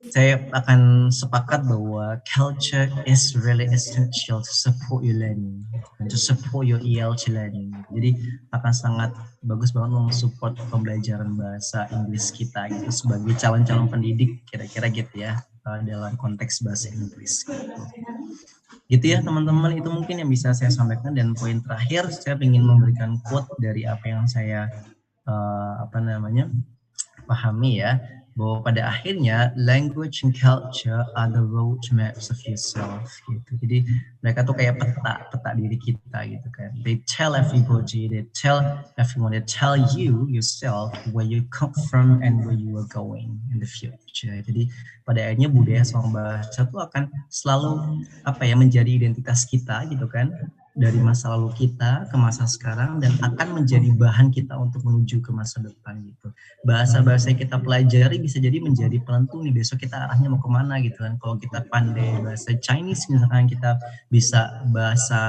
saya akan sepakat bahwa culture is really essential to support your learning and to support your IELTS learning. Jadi akan sangat bagus banget mensupport pembelajaran bahasa Inggris kita gitu sebagai calon-calon pendidik, kira-kira gitu ya dalam konteks bahasa Inggris. Gitu ya teman-teman, itu mungkin yang bisa saya sampaikan. Dan poin terakhir, saya ingin memberikan quote dari apa yang saya pahami ya, bahwa pada akhirnya language and culture are the road maps of yourself gitu. Jadi mereka tuh kayak peta diri kita gitu kan. They tell everybody, they tell everyone, they tell you yourself where you come from and where you are going in the future. Jadi pada akhirnya budaya sama bahasa tuh akan selalu menjadi identitas kita gitu kan, dari masa lalu kita ke masa sekarang, dan akan menjadi bahan kita untuk menuju ke masa depan gitu. Bahasa-bahasa yang kita pelajari bisa jadi menjadi penentu nih besok kita arahnya mau kemana gitu kan. Kalau kita pandai bahasa Chinese misalkan, kita bisa bahasa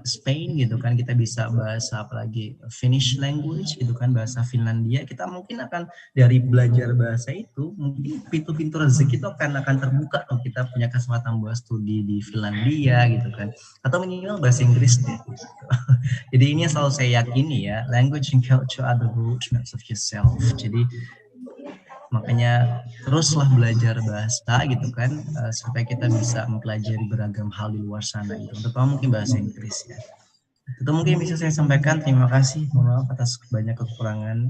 Spain gitu kan, kita bisa bahasa apalagi Finnish language gitu kan, bahasa Finlandia. Kita mungkin akan dari belajar bahasa itu, mungkin pintu-pintu rezeki itu akan terbuka tuh, kita punya kesempatan buat studi di Finlandia gitu kan, atau minimal bahasa Inggris deh gitu. Jadi ini yang selalu saya yakini ya, language and culture are the road maps of yourself. Jadi makanya teruslah belajar bahasa gitu kan, supaya kita bisa mempelajari beragam hal di luar sana gitu, terutama mungkin bahasa Inggris ya. Itu mungkin bisa saya sampaikan. Terima kasih, mohon maaf atas banyak kekurangan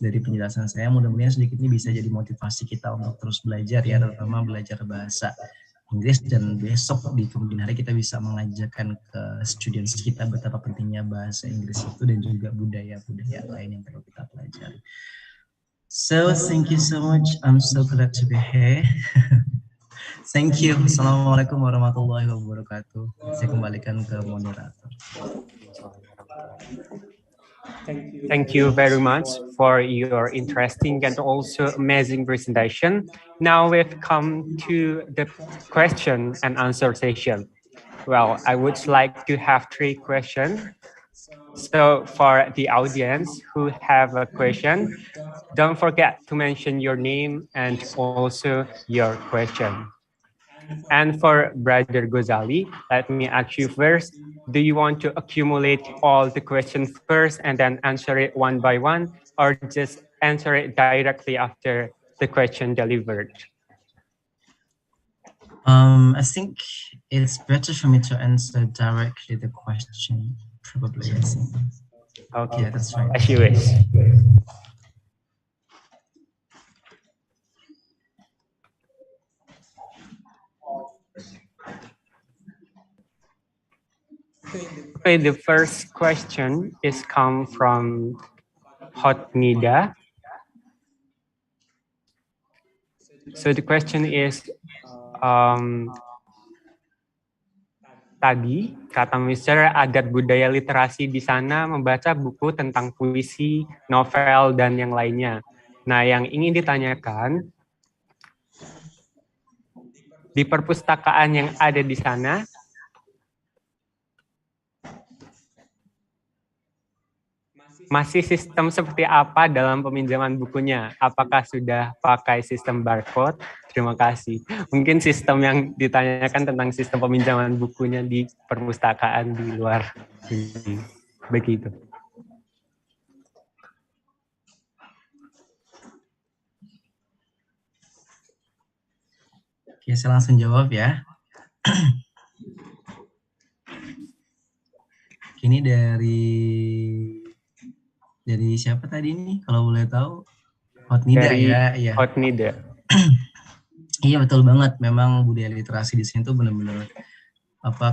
dari penjelasan saya. Mudah-mudahan sedikit ini bisa jadi motivasi kita untuk terus belajar ya, terutama belajar bahasa Inggris, dan besok di kemudian hari kita bisa mengajarkan ke students kita betapa pentingnya bahasa Inggris itu dan juga budaya-budaya lain yang perlu kita pelajari. So thank you so much. I'm so glad to be here. Thank you. Assalamualaikum warahmatullahi wabarakatuh. Saya kembalikan ke moderator. Thank you very much for your interesting and also amazing presentation. Now we've come to the question and answer session. Well, I would like to have 3 questions. So for the audience who have a question, don't forget to mention your name and also your question. And for Brother Ghazali, let me ask you first, do you want to accumulate all the questions first and then answer it one by one, or just answer it directly after the question delivered? I think it's better for me to answer directly the question. Probably, yes. Okay, yeah, that's right. As you wish. Okay, the first question is come from Hotnida. So the question is, tadi kata Mister adat budaya literasi di sana membaca buku tentang puisi, novel, dan yang lainnya. Nah, yang ingin ditanyakan, di perpustakaan yang ada di sana, masih sistem seperti apa dalam peminjaman bukunya? Apakah sudah pakai sistem barcode? Terima kasih. Mungkin sistem yang ditanyakan tentang sistem peminjaman bukunya di perpustakaan di luar ini. Begitu. Oke, saya langsung jawab ya. Ini dari siapa tadi nih? Kalau boleh tahu, Hotnida dari ya. Iya. Hotnida. Iya betul banget. Memang budaya literasi di sini tuh benar-benar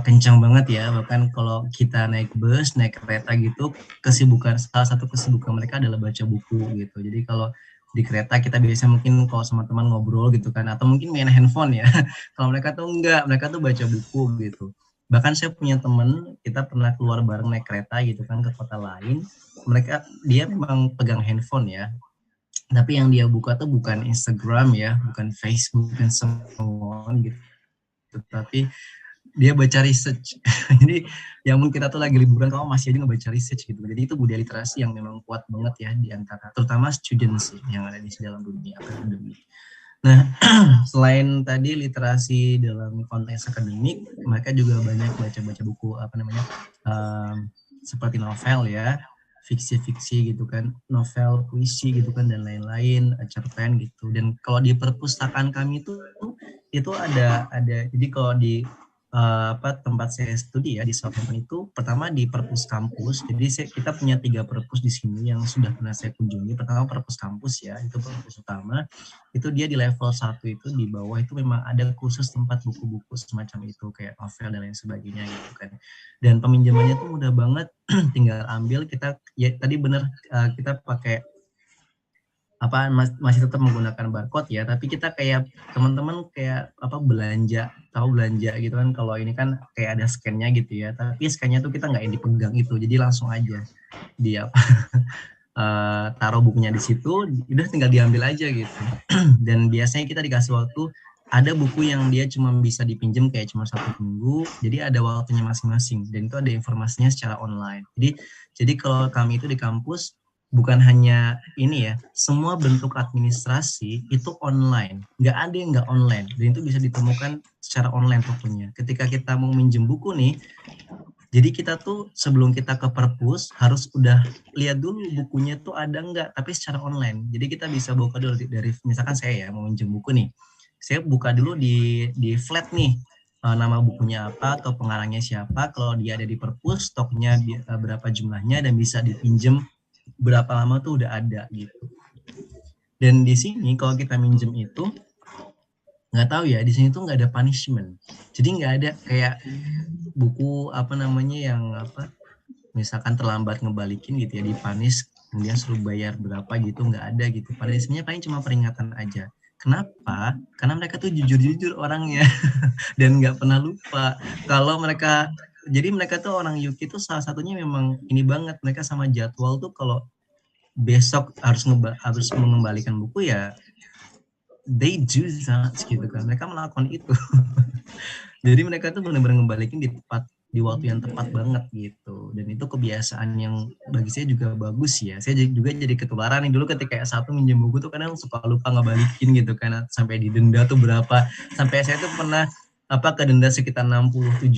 kencang banget ya. Bahkan kalau kita naik bus, naik kereta gitu, salah satu kesibukan mereka adalah baca buku gitu. Jadi kalau di kereta kita biasa mungkin kalau sama teman ngobrol gitu kan, atau mungkin main handphone ya. Kalau mereka tuh enggak, mereka tuh baca buku gitu. Bahkan saya punya teman, kita pernah keluar bareng naik kereta gitu kan ke kota lain. Dia memang pegang handphone ya. Tapi yang dia buka tuh bukan Instagram ya, bukan Facebook dan semua gitu. Tapi dia baca research. Jadi yang mungkin kita tuh lagi liburan, kamu masih aja ngebaca research gitu. Jadi itu budaya literasi yang memang kuat banget ya di antara terutama students yang ada di dalam dunia akademik. Nah, selain tadi literasi dalam konteks akademik, mereka juga banyak baca-baca buku seperti novel ya. fiksi-fiksi gitu kan, novel, puisi gitu kan, dan lain-lain, cerpen gitu. Dan kalau di perpustakaan kami itu ada jadi kalau di tempat saya studi ya di Southampton itu, pertama di perpus kampus. Jadi kita punya 3 perpus di sini yang sudah pernah saya kunjungi. Pertama perpus kampus ya, itu perpus utama. Itu dia di level 1 itu, di bawah itu memang ada khusus tempat buku-buku semacam itu kayak novel dan lain sebagainya gitu kan. Dan peminjamannya tuh mudah banget, tinggal ambil. Kita ya tadi benar, kita pakai masih tetap menggunakan barcode ya, tapi kita kayak teman-teman kayak belanja gitu kan. Kalau ini kan kayak ada scan-nya gitu ya, tapi scan-nya tuh kita nggak yang dipegang itu, jadi langsung aja dia taruh bukunya di situ, udah tinggal diambil aja gitu. Dan biasanya kita dikasih waktu, ada buku yang dia cuma bisa dipinjam kayak cuma 1 minggu, jadi ada waktunya masing-masing, dan itu ada informasinya secara online. Jadi kalau kami itu di kampus bukan hanya ini ya, semua bentuk administrasi itu online, nggak ada yang nggak online, dan itu bisa ditemukan secara online pokoknya. Ketika kita mau minjem buku nih, jadi kita tuh sebelum kita ke perpus harus udah lihat dulu bukunya tuh ada nggak, tapi secara online. Jadi kita bisa buka dulu dari misalkan saya ya mau minjem buku nih, saya buka dulu di flat nih, nama bukunya apa atau pengarangnya siapa, kalau dia ada di perpus, stoknya berapa jumlahnya, dan bisa dipinjem berapa lama tuh udah ada gitu. Dan di sini kalau kita minjem itu nggak tahu ya, di sini tuh nggak ada punishment. Jadi nggak ada kayak buku yang misalkan terlambat ngebalikin gitu ya, dipanis kemudian suruh bayar berapa gitu, nggak ada gitu. Pada isinya paling cuma peringatan aja. Kenapa? Karena mereka tuh jujur-jujur orangnya dan nggak pernah lupa. Kalau mereka tuh orang UK tuh salah satunya memang ini banget, mereka sama jadwal tuh kalau besok harus mengembalikan buku ya, they do that gitu kan, mereka melakukan itu. Jadi mereka tuh benar-benar ngembalikin di waktu yang tepat banget gitu, dan itu kebiasaan yang bagi saya juga bagus ya. Saya juga jadi ketularan nih, dulu ketika S1 minjem buku tuh kadang suka lupa ngebalikin gitu kan, sampai didenda tuh berapa, sampai saya tuh pernah kedenda sekitar 67.000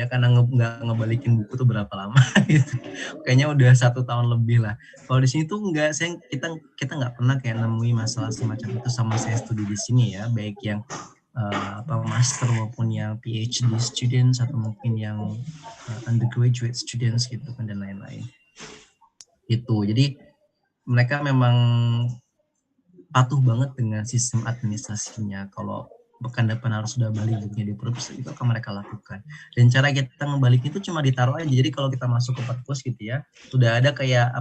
karena nggak ngebalikin buku tuh berapa lama gitu. Kayaknya udah 1 tahun lebih lah. Kalau di sini tuh kita nggak pernah kayak nemui masalah semacam itu sama saya studi di sini ya, baik yang master maupun yang PhD students atau mungkin yang undergraduate students gitu kan, dan lain-lain. Itu jadi mereka memang patuh banget dengan sistem administrasinya. Kalau pekan depan harus sudah balik bukunya di perpus, itu akan mereka lakukan. Dan cara kita ngebalik itu cuma ditaruh aja. Jadi kalau kita masuk ke perpus gitu ya, sudah ada kayak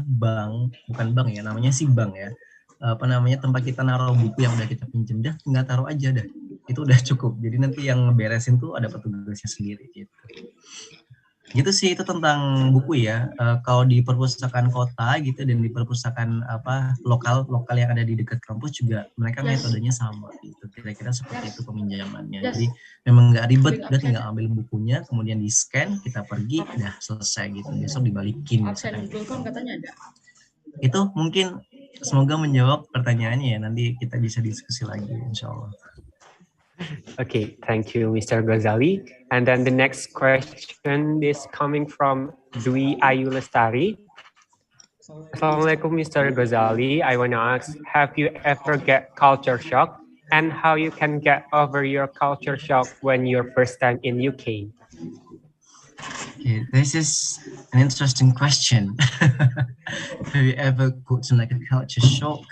bank, bukan bank ya, namanya sih bank ya. Tempat kita naruh buku yang udah kita pinjam, dah tinggal taruh aja dah. Itu udah cukup. Jadi nanti yang ngeberesin tuh ada petugasnya sendiri gitu. Gitu sih, itu tentang buku ya. Kalau di perpustakaan kota gitu dan di perpustakaan lokal yang ada di dekat kampus juga mereka metodenya sama gitu. Kira-kira seperti itu peminjamannya. Jadi memang nggak ribet, udah tinggal ambil bukunya, kemudian di scan, kita pergi, udah selesai gitu. Besok dibalikin. Itu mungkin semoga menjawab pertanyaannya ya. Nanti kita bisa diskusi lagi insya Allah. Okay, thank you, Mr. Ghazali. And then the next question is coming from Dwi Ayu Lestari. Assalamualaikum, Mr. Ghazali. I want to ask, have you ever get culture shock, and how you can get over your culture shock when you're first time in UK? Okay, this is an interesting question. Have you ever gotten like a culture shock?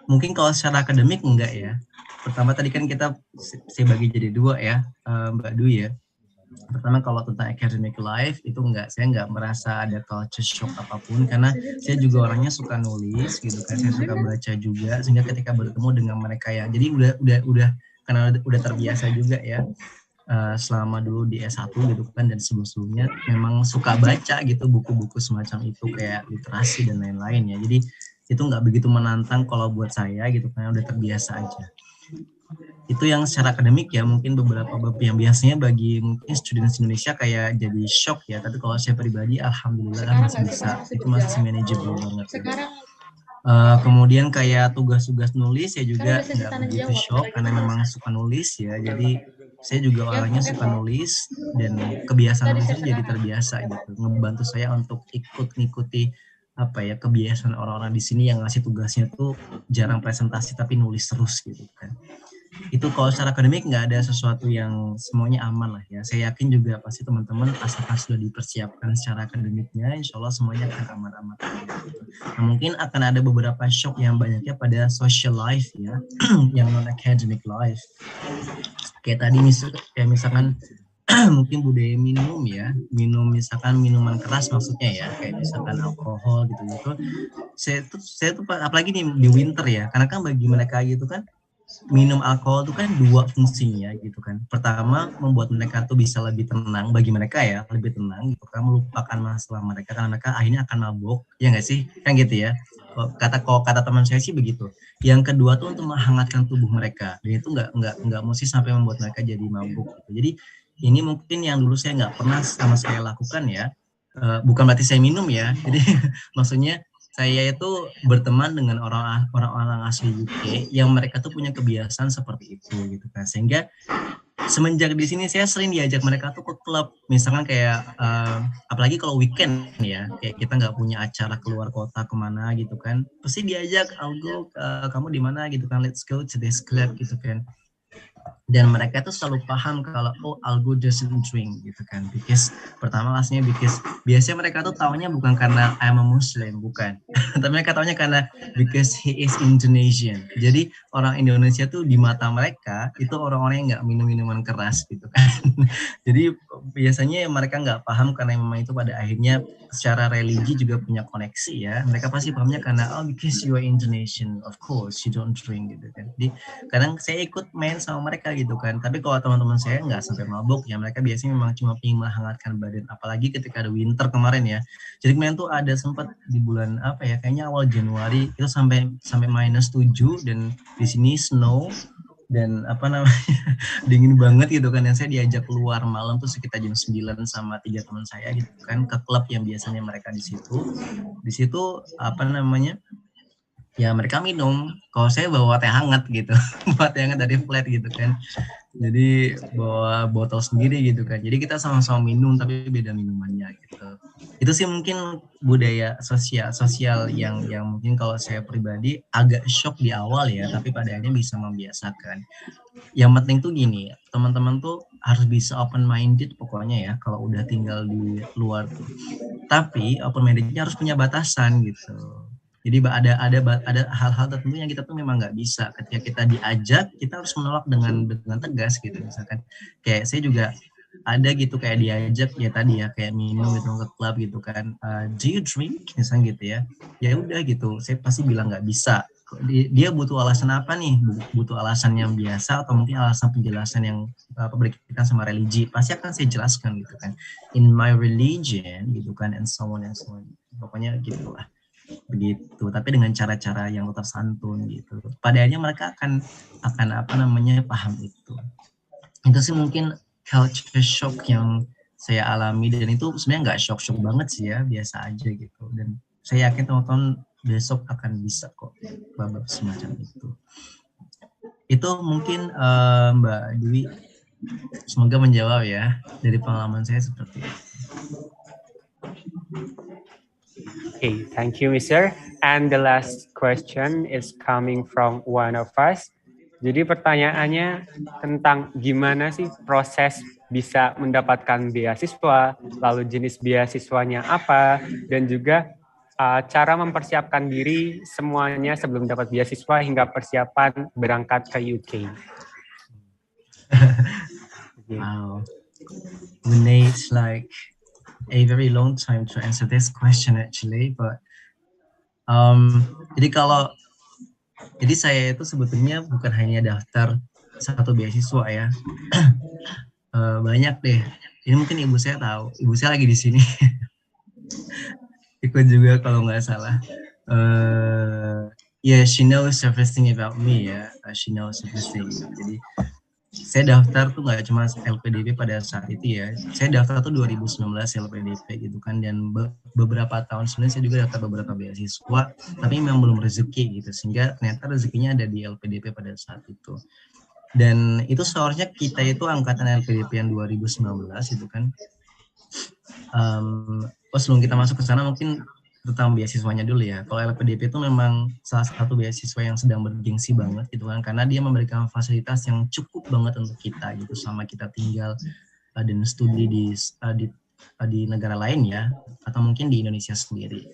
Mungkin kalau secara akademik enggak ya. Pertama tadi kan saya bagi jadi 2 ya, Mbak Dwi ya. Pertama kalau tentang academic life itu saya enggak merasa ada culture shock apapun, karena saya juga orangnya suka nulis gitu kan, saya suka baca juga, sehingga ketika bertemu dengan mereka ya, jadi udah karena udah terbiasa juga ya. Selama dulu di S1 gitu kan, dan sebelumnya memang suka baca gitu buku-buku semacam itu kayak literasi dan lain-lain ya. Jadi itu nggak begitu menantang kalau buat saya gitu, karena udah terbiasa aja. Itu yang secara akademik ya, mungkin beberapa bab yang biasanya bagi mungkin student Indonesia kayak jadi shock ya, tapi kalau saya pribadi alhamdulillah masih bisa, itu masih manageable banget ya. Kemudian kayak tugas-tugas nulis ya juga nggak begitu shock, karena memang suka nulis ya, jadi saya juga orangnya suka nulis dan kebiasaan nulis itu jadi terbiasa gitu, ngebantu saya untuk ngikuti apa ya kebiasaan orang-orang di sini yang ngasih tugasnya tuh jarang presentasi tapi nulis terus gitu kan. Itu kalau secara akademik nggak ada sesuatu yang semuanya aman lah ya. Saya yakin juga pasti teman-teman asalkan sudah dipersiapkan secara akademiknya, insya Allah semuanya akan aman-aman. Nah, mungkin akan ada beberapa shock yang banyaknya pada social life ya, yang non academic life. Kayak tadi misalkan mungkin budaya minum ya, misalkan minuman keras maksudnya ya, kayak misalkan alkohol gitu. Saya tuh apalagi di winter ya, karena kan bagi mereka gitu kan minum alkohol itu kan dua fungsinya gitu kan. Pertama membuat mereka tuh bisa lebih tenang, bagi mereka ya lebih tenang gitu kan, melupakan masalah mereka karena mereka akhirnya akan mabuk, ya nggak sih kan gitu ya. Kalau kata teman saya sih begitu. Yang kedua tuh untuk menghangatkan tubuh mereka, dan itu nggak mesti sampai membuat mereka jadi mabuk gitu. Jadi ini mungkin yang dulu saya nggak pernah sama saya lakukan ya. Bukan berarti saya minum ya. Jadi maksudnya saya itu berteman dengan orang-orang asli UK yang mereka tuh punya kebiasaan seperti itu gitu kan, sehingga semenjak di sini saya sering diajak mereka tuh ke klub, misalkan kayak apalagi kalau weekend ya, kayak kita nggak punya acara keluar kota kemana gitu kan, pasti diajak, Algo kamu di mana gitu kan, let's go to this club gitu kan. Dan mereka tuh selalu paham kalau Algo doesn't drink gitu kan, because pertama alasannya because biasanya mereka tuh taunya bukan karena I'm a Muslim, bukan tapi mereka taunya karena because he is Indonesian. Jadi orang Indonesia tuh di mata mereka itu orang-orang yang nggak minum minuman keras gitu kan. Jadi biasanya mereka nggak paham karena memang itu pada akhirnya secara religi juga punya koneksi ya, mereka pasti pahamnya karena because you are Indonesian of course you don't drink gitu kan. Jadi kadang saya ikut main sama mereka gitu kan, tapi kalau teman-teman saya nggak sampai mabuk ya, mereka biasanya memang cuma ingin menghangatkan badan, apalagi ketika ada winter kemarin ya. Jadi kemarin tuh ada sempat di bulan apa ya, kayaknya awal Januari itu sampai -7 dan di sini snow dan apa namanya dingin banget gitu kan, yang saya diajak keluar malam tuh sekitar jam 9 sama 3 teman saya gitu kan ke klub yang biasanya mereka di situ apa namanya ya mereka minum, kalau saya bawa teh hangat gitu buat teh hangat dari flat gitu kan, jadi bawa botol sendiri gitu kan, jadi kita sama-sama minum tapi beda minumannya gitu. Itu sih mungkin budaya sosial yang mungkin kalau saya pribadi agak shock di awal ya, tapi pada akhirnya bisa membiasakan. Yang penting tuh gini, teman-teman tuh harus bisa open minded pokoknya ya kalau udah tinggal di luar tuh, tapi open mindednya harus punya batasan gitu. Jadi ada hal-hal tertentu yang kita tuh memang nggak bisa, ketika kita diajak kita harus menolak dengan tegas gitu. Misalkan kayak saya juga ada gitu kayak diajak ya tadi ya kayak minum gitu ke klub gitu kan, do you drink misalnya gitu ya, ya udah gitu saya pasti bilang nggak bisa. Dia butuh alasan apa nih, butuh alasan yang biasa atau mungkin alasan penjelasan yang berkaitan sama religi, pasti akan saya jelaskan gitu kan, in my religion gitu kan, and so on, pokoknya gitulah begitu, tapi dengan cara-cara yang tetap santun gitu. Padahal mereka akan apa namanya paham itu. Itu sih mungkin culture shock yang saya alami, dan itu sebenarnya nggak shock banget sih ya, biasa aja gitu. Dan saya yakin teman-teman besok akan bisa kok babak semacam itu. Itu mungkin Mbak Dwi, semoga menjawab ya, dari pengalaman saya seperti itu. Okay, thank you, Mr. And the last question is coming from one of us. Jadi pertanyaannya tentang gimana sih proses bisa mendapatkan beasiswa, lalu jenis beasiswanya apa, dan juga cara mempersiapkan diri semuanya sebelum dapat beasiswa hingga persiapan berangkat ke UK. Wow, we need like a very long time to answer this question actually, but jadi saya itu sebetulnya bukan hanya daftar satu beasiswa ya, banyak deh. Ini mungkin ibu saya tahu, ibu saya lagi di sini ikut juga kalau nggak salah. Yeah, she knows everything about me ya, she knows everything. Jadi saya daftar tuh nggak cuma LPDP pada saat itu ya, saya daftar tuh 2019 LPDP gitu kan, dan beberapa tahun sebelumnya saya juga daftar beberapa beasiswa, tapi memang belum rezeki gitu, sehingga ternyata rezekinya ada di LPDP pada saat itu. Dan itu seharusnya kita itu angkatan LPDP yang 2019 itu kan. Sebelum kita masuk ke sana mungkin tentang beasiswanya dulu ya. Kalau LPDP itu memang salah satu beasiswa yang sedang bergengsi banget gitu kan, karena dia memberikan fasilitas yang cukup banget untuk kita gitu sama kita tinggal dan studi di negara lain ya, atau mungkin di Indonesia sendiri.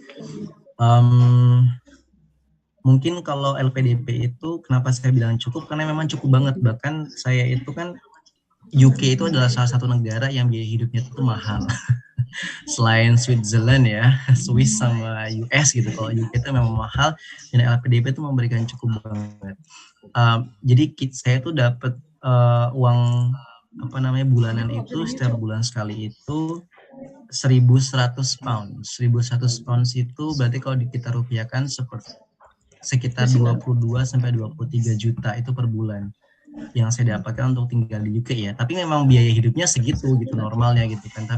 Mungkin kalau LPDP itu kenapa saya bilang cukup, karena memang cukup banget. Bahkan saya itu kan UK itu adalah salah satu negara yang biaya hidupnya itu mahal. Selain Switzerland ya, Swiss sama US gitu. Kalau UK itu memang mahal dan LPDP itu memberikan cukup banget. Jadi saya tuh dapat uang bulanan itu setiap bulan sekali itu 1.100 pounds. 1.100 pounds itu berarti kalau kita rupiahkan sekitar 22 sampai 23 juta itu per bulan yang saya dapatkan untuk tinggal di UK ya. Tapi memang biaya hidupnya segitu gitu normalnya gitu kan.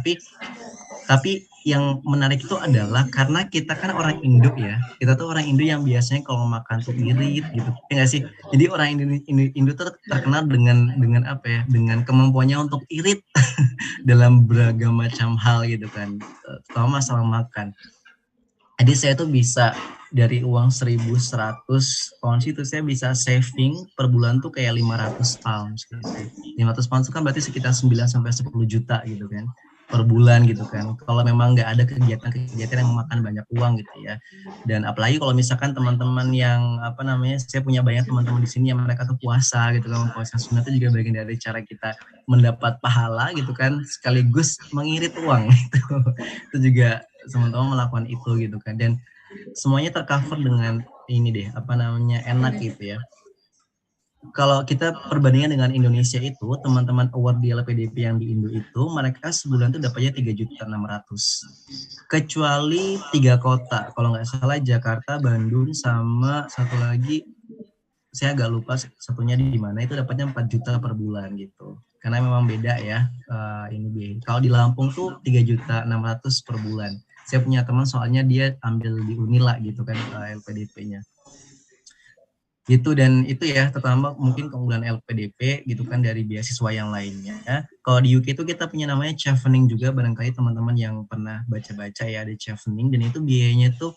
Tapi yang menarik itu adalah karena kita kan orang Indo ya. Kita tuh orang Indo yang biasanya kalau makan tuh irit gitu. Ya nggak sih? Jadi orang Indo tuh terkenal dengan apa ya? Dengan kemampuannya untuk irit dalam beragam macam hal gitu kan. Terutama masalah makan. Jadi saya tuh bisa dari uang 1.100 pounds itu saya bisa saving per bulan tuh kayak 500 pounds gitu. 500 pounds itu kan berarti sekitar 9 sampai 10 juta gitu kan per bulan gitu kan. Kalau memang nggak ada kegiatan yang memakan banyak uang gitu ya. Dan apalagi kalau misalkan teman-teman yang saya punya banyak teman-teman di sini yang mereka tuh puasa gitu kan. Puasa sunat itu juga bagian dari cara kita mendapat pahala gitu kan, sekaligus mengirit uang gitu. Itu juga teman-teman melakukan itu gitu kan, dan semuanya tercover dengan ini deh enak gitu ya. Kalau kita perbandingan dengan Indonesia itu, teman-teman award di LPDP yang di Indo itu mereka sebulan tuh dapatnya 3.600.000 kecuali 3 kota kalau nggak salah, Jakarta, Bandung, sama satu lagi saya agak lupa satunya di mana, itu dapatnya 4 juta per bulan gitu. Karena memang beda ya ini biaya. Kalau di Lampung tuh 3.600.000 per bulan. Saya punya teman soalnya dia ambil di Unila gitu kan LPDP-nya. Gitu, dan itu ya terutama mungkin keunggulan LPDP gitu kan dari beasiswa yang lainnya. Kalau di UK itu kita punya namanya chevening juga, barangkali teman-teman yang pernah baca-baca ya, ada chevening, dan itu biayanya tuh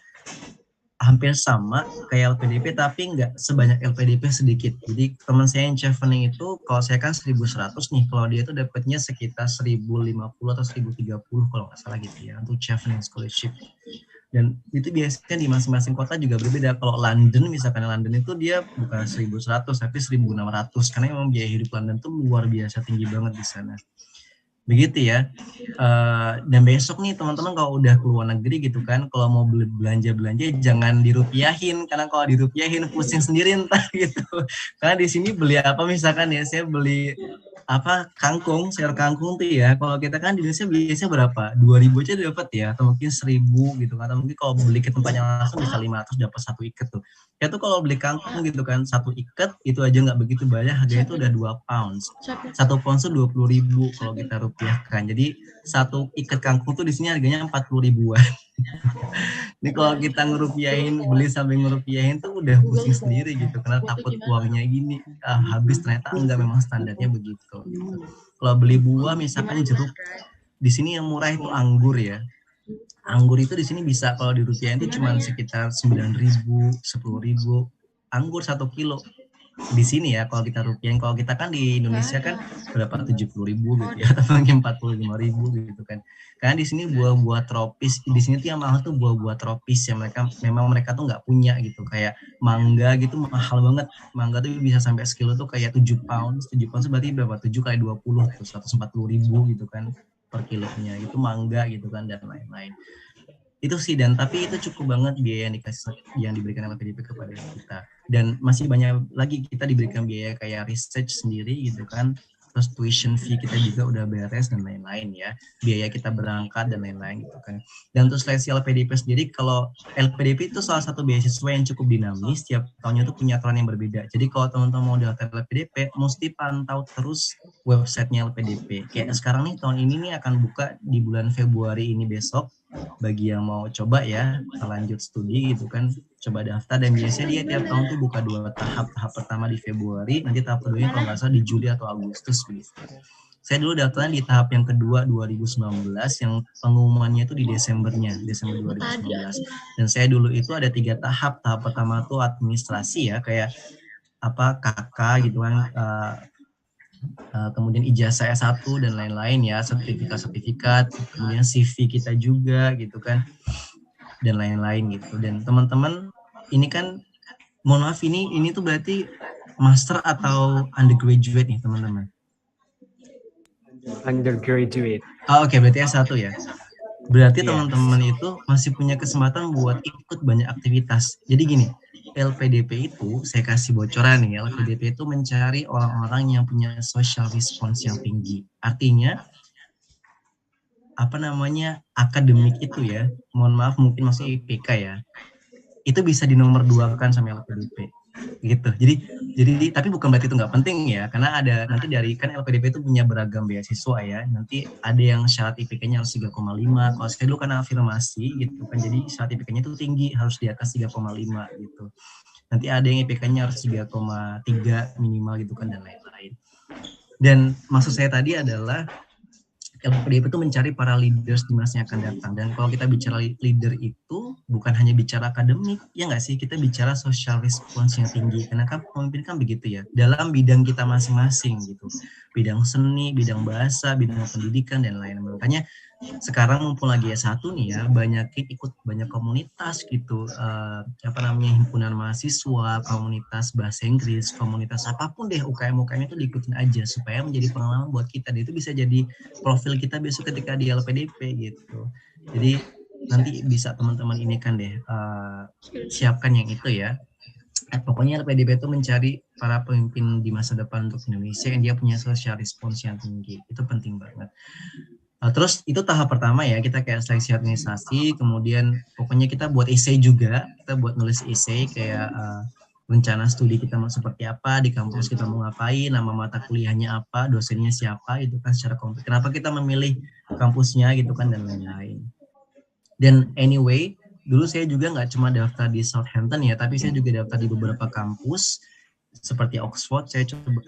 hampir sama kayak LPDP tapi nggak sebanyak LPDP, sedikit. Jadi teman saya yang chevening itu, kalau saya kan 1.100 nih, kalau dia tuh dapatnya sekitar 1.050 atau 1.030 kalau nggak salah gitu ya untuk chevening scholarship. Dan itu biasanya di masing-masing kota juga berbeda. Kalau London misalkan, London itu dia bukan 1.100 tapi 1.600 karena memang biaya hidup London tuh luar biasa tinggi banget di sana. Begitu ya. Dan besok nih teman-teman kalau udah keluar negeri gitu kan, kalau mau belanja jangan dirupiahin, karena kalau dirupiahin pusing sendiri entar gitu. Karena di sini beli apa misalkan ya, saya beli kangkung, sayur kangkung tuh ya, kalau kita kan di Indonesia biasanya berapa? 2.000 aja dapat ya, atau mungkin 1.000 gitu kan, atau mungkin kalau beli ke tempatnya langsung bisa 500 dapat 1 ikat tuh. Ya tuh kalau beli kangkung gitu kan, 1 ikat itu aja nggak begitu banyak, harganya itu udah 2 pounds. 1 pounds tuh 20.000 kalau kita rupiahkan. Jadi 1 ikat kangkung tuh di sini harganya 40 ribuan. Ini kalau kita ngerupiahin, beli sambil ngerupiahin tuh udah pusing sendiri gitu, karena takut uangnya gini habis, ternyata enggak, memang standarnya begitu. Kalau beli buah misalkan jeruk, di sini yang murah itu anggur ya. Anggur itu di sini bisa kalau dirupiahin itu cuma sekitar 9.000, 10.000. Anggur 1 kilo. Di sini ya kalau kita rupiahin, kalau kita kan di Indonesia kan berapa, 70.000 gitu ya, atau mungkin 45.000 gitu kan. Karena di sini buah-buah tropis, di sini tuh yang mahal tuh buah-buah tropis yang mereka tuh nggak punya gitu, kayak mangga gitu mahal banget. Mangga tuh bisa sampai sekilo tuh kayak 7 pounds. 7 pounds berarti berapa? 7 kali 20 tuh 140.000 gitu kan per kilonya. Itu mangga gitu kan, dan lain-lain. Itu sih, dan tapi itu cukup banget biaya yang diberikan LPDP kepada kita. Dan masih banyak lagi kita diberikan biaya kayak research sendiri gitu kan, terus tuition fee kita juga udah beres dan lain-lain ya, biaya kita berangkat dan lain-lain gitu kan. Dan untuk seleksi LPDP sendiri, kalau LPDP itu salah satu beasiswa yang cukup dinamis, setiap tahunnya itu punya aturan yang berbeda. Jadi kalau teman-teman mau daftar LPDP, mesti pantau terus websitenya LPDP. Kayak sekarang nih, tahun ini nih akan buka di bulan Februari ini besok. Bagi yang mau coba ya lanjut studi gitu kan, coba daftar, dan biasanya dia tiap tahun tuh buka 2 tahap. Tahap pertama di Februari, nanti tahap keduanya kalau nggak salah di Juli atau Agustus begitu. Saya dulu daftarnya di tahap yang kedua 2019, yang pengumumannya itu di Desember 2019. Dan saya dulu itu ada 3 tahap. Tahap pertama tuh administrasi ya, kayak apa KK gitu kan, kemudian ijazah S1 dan lain-lain ya, sertifikat, kemudian CV kita juga gitu kan, dan lain-lain gitu. Dan teman-teman ini kan, mohon maaf, ini tuh berarti master atau undergraduate nih teman-teman? Undergraduate. Oke, berarti S1 ya. Berarti teman-teman itu masih punya kesempatan buat ikut banyak aktivitas. Jadi gini, LPDP itu, saya kasih bocoran nih, LPDP itu mencari orang-orang yang punya social response yang tinggi. Artinya, akademik itu ya, mohon maaf mungkin maksudnya IPK ya, itu bisa dinomor 2-kan sama LPDP. Gitu. Jadi tapi bukan berarti itu nggak penting ya, karena ada nanti dari kan LPDP itu punya beragam beasiswa ya. Nanti ada yang syarat IPK-nya harus 3,5. Kalau saya dulu kan afirmasi gitu kan, jadi syarat IPK-nya itu tinggi, harus di atas 3,5 gitu. Nanti ada yang IPK-nya harus 3,3 minimal gitu kan, dan lain-lain. Dan maksud saya tadi adalah LPDP itu mencari para leaders di masa yang akan datang. Dan kalau kita bicara leader itu bukan hanya bicara akademik, ya nggak sih? Kita bicara social response yang tinggi. Karena kan pemimpin kan begitu ya, dalam bidang kita masing-masing gitu. Bidang seni, bidang bahasa, bidang pendidikan, dan lain-lain. Makanya sekarang mumpung lagi S1 nih ya, ikut banyak komunitas gitu, himpunan mahasiswa, komunitas bahasa Inggris, komunitas apapun deh, UKM itu diikutin aja supaya menjadi pengalaman buat kita. Dan itu bisa jadi profil kita besok ketika di LPDP gitu. Jadi nanti bisa teman-teman ini kan deh, siapkan yang itu ya. Pokoknya LPDP itu mencari para pemimpin di masa depan untuk Indonesia yang dia punya social response yang tinggi. Itu penting banget. Terus itu tahap pertama ya, kita kayak seleksi administrasi, kemudian pokoknya kita buat essay juga, kita buat nulis essay kayak rencana studi kita mau seperti apa, di kampus kita mau ngapain, nama mata kuliahnya apa, dosennya siapa, itu kan secara konkret. Kenapa kita memilih kampusnya gitu kan, dan lain-lain. Dan anyway, dulu saya juga nggak cuma daftar di Southampton ya, tapi saya juga daftar di beberapa kampus, seperti Oxford,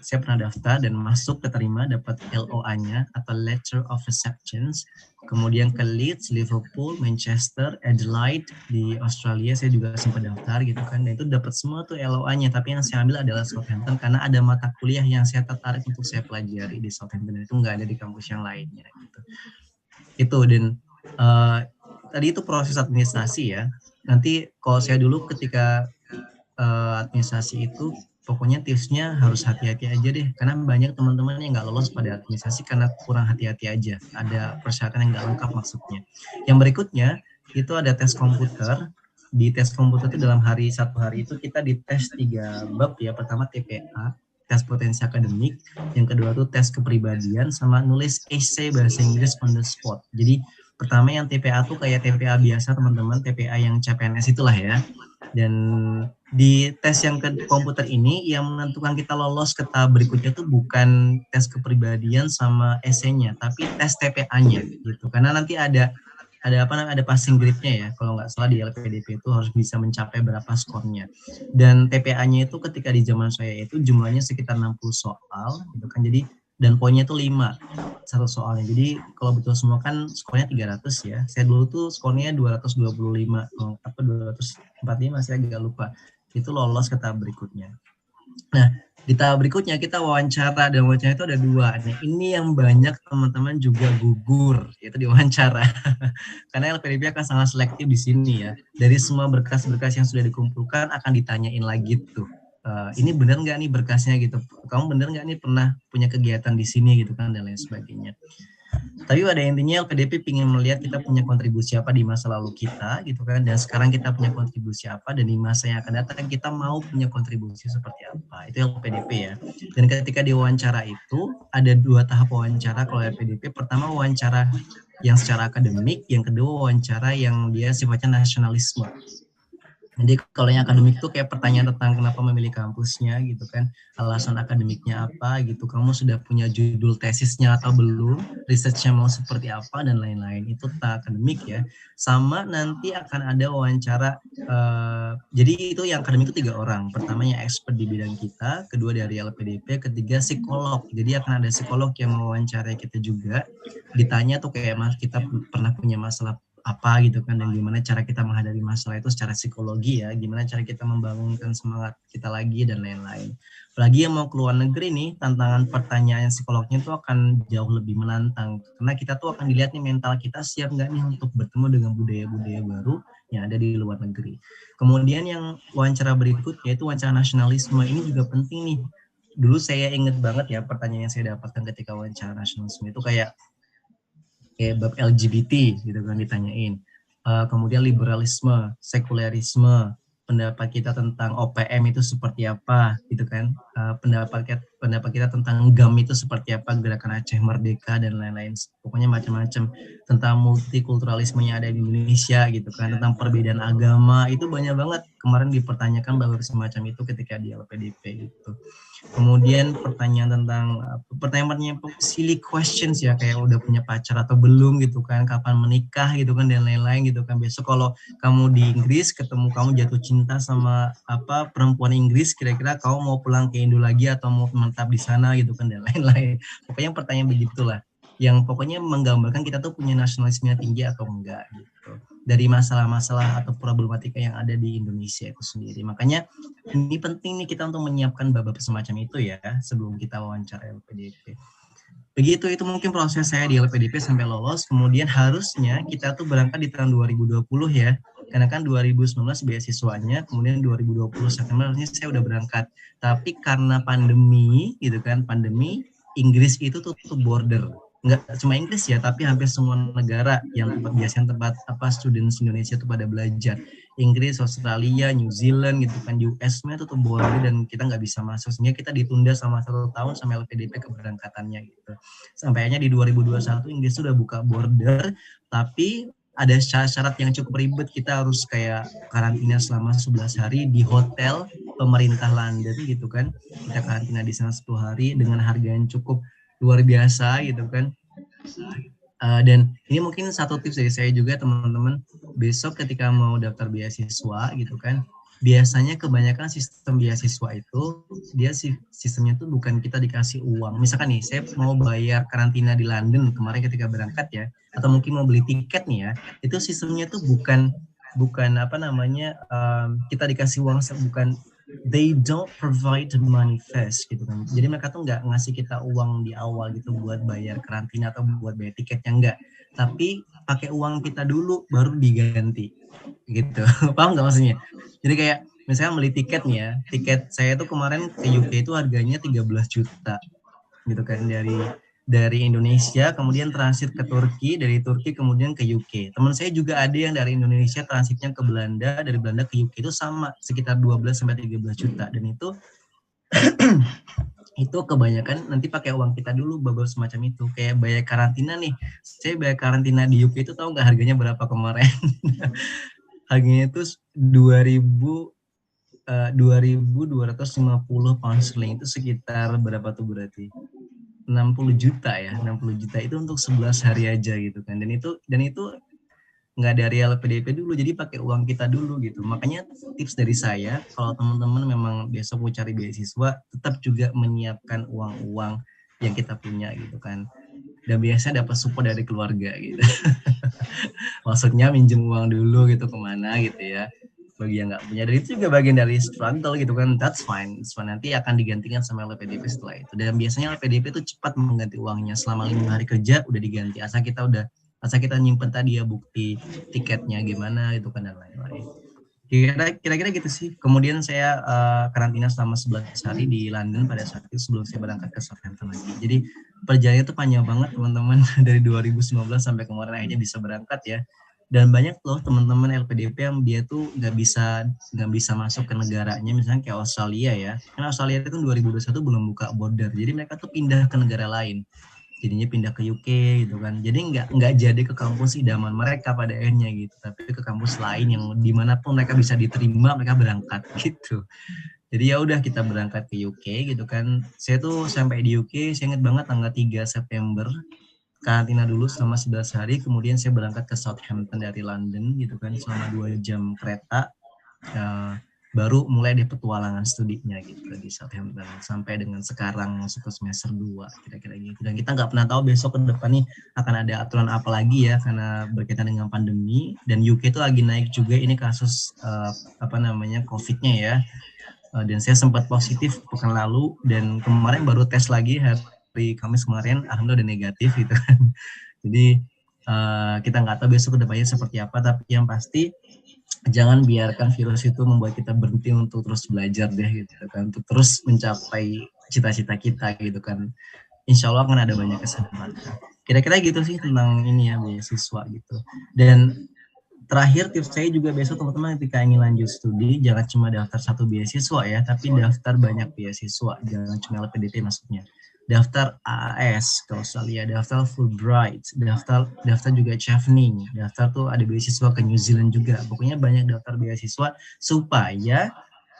saya pernah daftar dan masuk, keterima, dapat LOA-nya atau Letter of Acceptance. Kemudian ke Leeds, Liverpool, Manchester, Adelaide di Australia saya juga sempat daftar gitu kan. Dan itu dapat semua tuh LOA-nya, tapi yang saya ambil adalah Southampton karena ada mata kuliah yang saya tertarik untuk saya pelajari di Southampton, dan itu nggak ada di kampus yang lainnya gitu. Itu, dan tadi itu proses administrasi ya. Nanti kalau saya dulu ketika administrasi itu, pokoknya tipsnya harus hati-hati aja deh, karena banyak teman-teman yang nggak lolos pada administrasi karena kurang hati-hati aja. Ada persyaratan yang nggak lengkap maksudnya. Yang berikutnya itu ada tes komputer. Di tes komputer itu dalam satu hari itu kita dites 3 bab ya. Pertama TPA, tes potensi akademik. Yang kedua tuh tes kepribadian, sama nulis essay bahasa Inggris on the spot. Jadi pertama yang TPA tuh kayak TPA biasa teman-teman, TPA yang CPNS itulah ya. Dan di tes yang ke komputer ini yang menentukan kita lolos ke tahap berikutnya tuh bukan tes kepribadian sama essay-nya, tapi tes TPA-nya gitu. Karena nanti ada passing grade-nya ya. Kalau nggak salah di LPDP itu harus bisa mencapai berapa skornya. Dan TPA-nya itu ketika di zaman saya itu jumlahnya sekitar 60 soal gitu kan. Jadi dan poinnya itu 5 satu soalnya. Jadi kalau betul semua kan skornya 300 ya. Saya dulu tuh skornya 225 atau 245, saya agak lupa. Itu lolos ke tahap berikutnya. Nah, di tahap berikutnya kita wawancara, dan wawancara itu ada 2. Nah, ini yang banyak teman-teman juga gugur, yaitu di wawancara. Karena LPDP akan sangat selektif di sini ya. Dari semua berkas-berkas yang sudah dikumpulkan akan ditanyain lagi tuh. Ini benar nggak nih berkasnya gitu, kamu benar nggak nih pernah punya kegiatan di sini gitu kan, dan lain sebagainya. Tapi pada intinya LPDP ingin melihat kita punya kontribusi apa di masa lalu kita gitu kan, dan sekarang kita punya kontribusi apa, dan di masa yang akan datang kita mau punya kontribusi seperti apa. Itu LPDP ya. Dan ketika di wawancara itu ada 2 tahap wawancara kalau LPDP. Pertama wawancara yang secara akademik, yang kedua wawancara yang dia sifatnya nasionalisme. Jadi kalau yang akademik tuh kayak pertanyaan tentang kenapa memilih kampusnya gitu kan, alasan akademiknya apa gitu, kamu sudah punya judul tesisnya atau belum, researchnya mau seperti apa dan lain-lain, itu tentang akademik ya. Sama nanti akan ada wawancara, jadi itu yang akademik itu 3 orang, pertama yang expert di bidang kita, kedua dari LPDP, ketiga psikolog, jadi akan ada psikolog yang mewawancarai kita juga, ditanya tuh kayak kita pernah punya masalah apa gitu kan, dan gimana cara kita menghadapi masalah itu secara psikologi ya, gimana cara kita membangunkan semangat kita lagi dan lain-lain. Apalagi yang mau keluar negeri nih, tantangan pertanyaan psikolognya itu akan jauh lebih menantang, karena kita tuh akan dilihat nih mental kita siap nggak nih untuk bertemu dengan budaya-budaya baru yang ada di luar negeri. Kemudian yang wawancara berikutnya itu wawancara nasionalisme, ini juga penting nih. Dulu saya inget banget ya pertanyaan yang saya dapatkan ketika wawancara nasionalisme itu kayak bab LGBT gitu kan ditanyain. Kemudian liberalisme, sekulerisme, pendapat kita tentang OPM itu seperti apa gitu kan. Pendapat kita tentang GAM itu seperti apa, Gerakan Aceh Merdeka dan lain-lain. Pokoknya macam-macam tentang multikulturalisme yang ada di Indonesia gitu kan, tentang perbedaan agama, itu banyak banget kemarin dipertanyakan bahwa semacam itu ketika di LPDP gitu. Kemudian pertanyaan silly questions ya, kayak udah punya pacar atau belum gitu kan, kapan menikah gitu kan, dan lain-lain gitu kan. Besok kalau kamu di Inggris ketemu kamu jatuh cinta sama perempuan Inggris, kira-kira kamu mau pulang ke Indo lagi atau mau menetap di sana gitu kan, dan lain-lain. Pokoknya pertanyaan begitulah, yang pokoknya menggambarkan kita tuh punya nasionalisme tinggi atau enggak gitu, dari masalah-masalah atau problematika yang ada di Indonesia itu sendiri. Makanya ini penting nih kita untuk menyiapkan bab-bab semacam itu ya sebelum kita wawancara LPDP. Begitu, itu mungkin proses saya di LPDP sampai lolos. Kemudian harusnya kita tuh berangkat di tahun 2020 ya, karena kan 2019 beasiswanya, kemudian 2020 September harusnya saya udah berangkat. Tapi karena pandemi gitu kan, Inggris itu tutup border. Nggak cuma Inggris ya, tapi hampir semua negara yang biasanya tempat students Indonesia itu pada belajar. Inggris, Australia, New Zealand gitu kan, US-nya tutup border dan kita nggak bisa masuk, sehingga kita ditunda sama 1 tahun sampai LPDP keberangkatannya gitu. Sampainya di 2021 Inggris sudah buka border, tapi ada syarat yang cukup ribet, kita harus kayak karantina selama 11 hari di hotel pemerintah London gitu kan. Kita karantina di sana 10 hari dengan harga yang cukup luar biasa gitu kan. Dan ini mungkin satu tips dari saya juga teman-teman, besok ketika mau daftar beasiswa gitu kan, biasanya kebanyakan sistem beasiswa itu dia sistemnya tuh bukan kita dikasih uang. Misalkan nih saya mau bayar karantina di London kemarin ketika berangkat ya, atau mungkin mau beli tiket nih ya, itu sistemnya tuh bukan kita dikasih uang, bukan, they don't provide the money first gitu kan. Jadi mereka tuh nggak ngasih kita uang di awal gitu buat bayar karantina atau buat bayar tiketnya, enggak. Tapi pakai uang kita dulu baru diganti gitu. Paham nggak maksudnya? Jadi kayak misalnya beli tiket nih ya, tiket saya tuh kemarin ke UK itu harganya 13 juta gitu kan, dari Indonesia kemudian transit ke Turki, dari Turki kemudian ke UK. Teman saya juga ada yang dari Indonesia transitnya ke Belanda, dari Belanda ke UK itu sama sekitar 12 sampai 13 juta, dan itu itu kebanyakan nanti pakai uang kita dulu, babak semacam itu. Kayak bayar karantina nih, saya bayar karantina di UK itu tahu nggak harganya berapa kemarin? Harganya itu 2.250 pound sterling, itu sekitar berapa tuh berarti? 60 juta ya, 60 juta itu untuk 11 hari aja gitu kan. Dan itu nggak dari LPDP dulu, jadi pakai uang kita dulu gitu. Makanya tips dari saya, kalau teman-teman memang besok mau cari beasiswa, tetap juga menyiapkan uang-uang yang kita punya gitu kan. Dan biasanya dapat support dari keluarga gitu. Maksudnya minjem uang dulu gitu kemana gitu ya, bagi yang nggak punya. Dan itu juga bagian dari struggle gitu kan, that's fine. Nanti akan digantikan sama LPDP setelah itu. Dan biasanya LPDP itu cepat mengganti uangnya, selama 5 hari kerja udah diganti. Asal kita nyimpen tadi ya bukti tiketnya gimana gitu kan, dan lain-lain. Kira-kira gitu sih. Kemudian saya karantina selama 11 hari di London pada saat itu sebelum saya berangkat ke Southampton lagi. Jadi perjalanannya itu panjang banget teman-teman, dari 2019 sampai kemarin akhirnya bisa berangkat ya. Dan banyak loh teman-teman LPDP yang dia tuh nggak bisa masuk ke negaranya, misalnya kayak Australia ya. Karena Australia itu 2021 belum buka border, jadi mereka tuh pindah ke negara lain. jadinya pindah ke UK gitu kan. Jadi nggak jadi ke kampus idaman mereka pada akhirnya gitu, tapi ke kampus lain yang dimanapun mereka bisa diterima, mereka berangkat gitu. Jadi ya udah kita berangkat ke UK gitu kan. Saya tuh sampai di UK, saya ingat banget tanggal 3 September, karantina dulu selama 11 hari, kemudian saya berangkat ke Southampton dari London gitu kan, selama 2 jam kereta. Baru mulai deh petualangan studinya gitu di Southampton sampai dengan sekarang masuk ke semester 2 kira-kira gitu. Dan kita nggak pernah tahu besok ke depan nih akan ada aturan apa lagi ya, karena berkaitan dengan pandemi, dan UK itu lagi naik juga ini kasus COVID-nya ya. Dan saya sempat positif pekan lalu, dan kemarin baru tes lagi hari Kamis kemarin, alhamdulillah udah negatif gitu kan. Jadi kita nggak tahu besok ke depannya seperti apa, tapi yang pasti jangan biarkan virus itu membuat kita berhenti untuk terus belajar deh gitu kan, untuk terus mencapai cita-cita kita gitu kan. Insya Allah akan ada banyak kesempatan. Kira-kira gitu sih tentang ini ya, beasiswa gitu. Dan terakhir tips saya juga besok teman-teman ketika ingin lanjut studi, jangan cuma daftar satu beasiswa ya, tapi daftar banyak beasiswa, jangan cuma LPDP maksudnya. Daftar AAS ke Australia, daftar Fulbright, daftar juga Chevening, daftar tuh ada beasiswa ke New Zealand juga. Pokoknya banyak daftar beasiswa supaya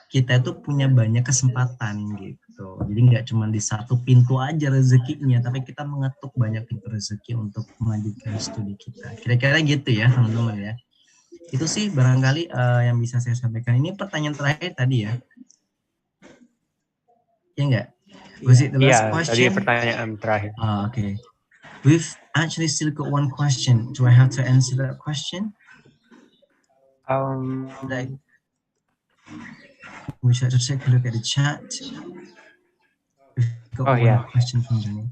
kita itu punya banyak kesempatan gitu. Jadi nggak cuma di satu pintu aja rezekinya, tapi kita mengetuk banyak pintu rezeki untuk melanjutkan studi kita. Kira-kira gitu ya teman-teman ya. Itu sih barangkali yang bisa saya sampaikan. Ini pertanyaan terakhir tadi ya. Ya enggak? Was it the last question? Tadi pertanyaan terakhir. Okay. We've actually still got one question. Do I have to answer that question? We should take a look at the chat. We've got one question from Jenny.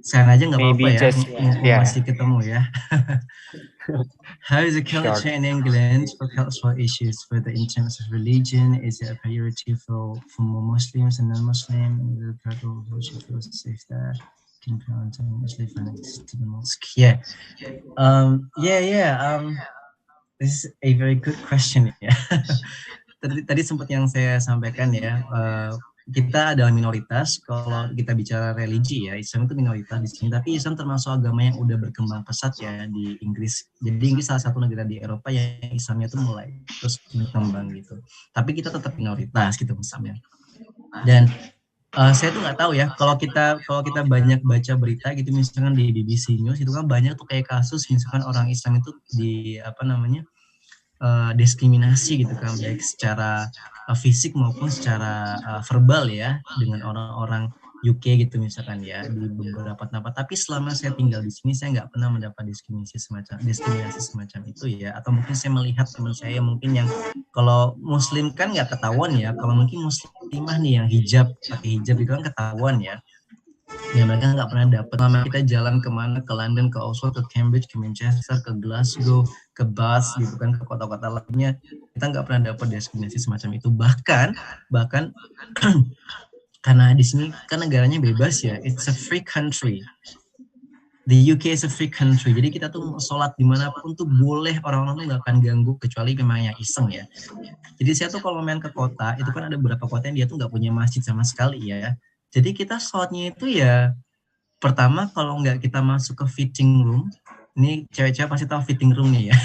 Sekarang aja nggak apa-apa ya, masih ketemu ya. How is the culture in England for cultural issues, whether in terms of religion? Is it a priority for more Muslims and non-Muslim? The people who should feel safe there can count on Muslim finance to the mosque. Yeah. This is a very good question ya. Tadi sempat yang saya sampaikan ya. Kita adalah minoritas kalau kita bicara religi ya, Islam itu minoritas di sini, tapi Islam termasuk agama yang udah berkembang pesat ya di Inggris. Jadi Inggris salah satu negara di Eropa yang Islamnya itu mulai terus berkembang gitu. Tapi kita tetap minoritas gitu misalnya. Dan saya tuh nggak tahu ya, kalau kita banyak baca berita gitu misalkan di BBC News itu kan banyak tuh kayak kasus misalkan orang Islam itu di diskriminasi gitu kan, baik secara fisik maupun secara verbal ya dengan orang-orang UK gitu misalkan ya di beberapa tempat. Tapi selama saya tinggal di sini saya nggak pernah mendapat diskriminasi semacam itu ya. Atau mungkin saya melihat teman saya mungkin yang kalau Muslim kan nggak ketahuan ya, kalau mungkin Muslimah nih yang pakai hijab itu kan ketahuan ya. Ya mereka nggak pernah dapat. Selama kita jalan kemana, ke London, ke Oxford, ke Cambridge, ke Manchester, ke Glasgow, ke Bath gitu kan, ke kota-kota lainnya, kita nggak pernah dapat diskriminasi semacam itu. Bahkan karena di sini kan negaranya bebas ya, it's a free country. The UK is a free country, jadi kita tuh sholat dimanapun tuh boleh, orang-orang tuh nggak akan ganggu kecuali memang yang iseng ya. Jadi saya tuh kalau main ke kota, itu kan ada beberapa kota yang dia tuh nggak punya masjid sama sekali ya. Jadi kita sholatnya itu ya, pertama kalau nggak kita masuk ke fitting room, ini cewek-cewek pasti tahu fitting room nih ya,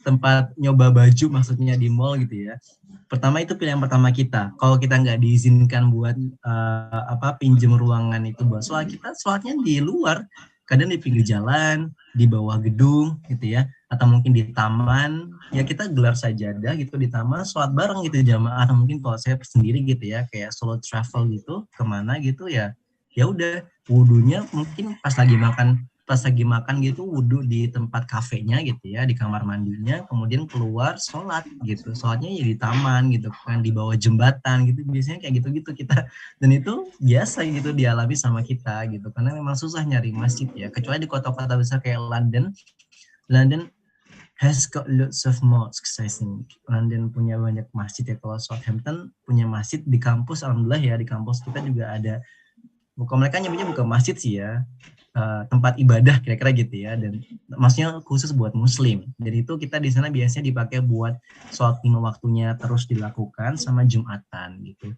tempat nyoba baju maksudnya di mall gitu ya. Pertama itu pilihan pertama kita. Kalau kita nggak diizinkan buat pinjem ruangan itu buat sholat, kita sholatnya di luar, kadang di pinggir jalan, di bawah gedung gitu ya, atau mungkin di taman. Ya kita gelar sajadah gitu di taman, sholat bareng gitu jamaah. Atau mungkin kalau saya sendiri gitu ya, kayak solo travel gitu kemana gitu ya, ya udah wudunya mungkin pas lagi makan gitu, wudu di tempat kafenya gitu ya, di kamar mandinya, kemudian keluar sholat gitu, sholatnya ya di taman gitu kan, di bawah jembatan gitu, biasanya kayak gitu-gitu kita. Dan itu biasa gitu dialami sama kita gitu, karena memang susah nyari masjid ya, kecuali di kota-kota besar kayak London has got lots of mosques. I think London punya banyak masjid ya. Kalau Southampton punya masjid di kampus, alhamdulillah ya, di kampus kita juga ada, bukan mereka nyebutnya bukan masjid sih ya, tempat ibadah kira-kira gitu ya, dan maksudnya khusus buat Muslim. Jadi itu kita di sana biasanya dipakai buat sholat 5 waktunya terus dilakukan sama Jumatan gitu.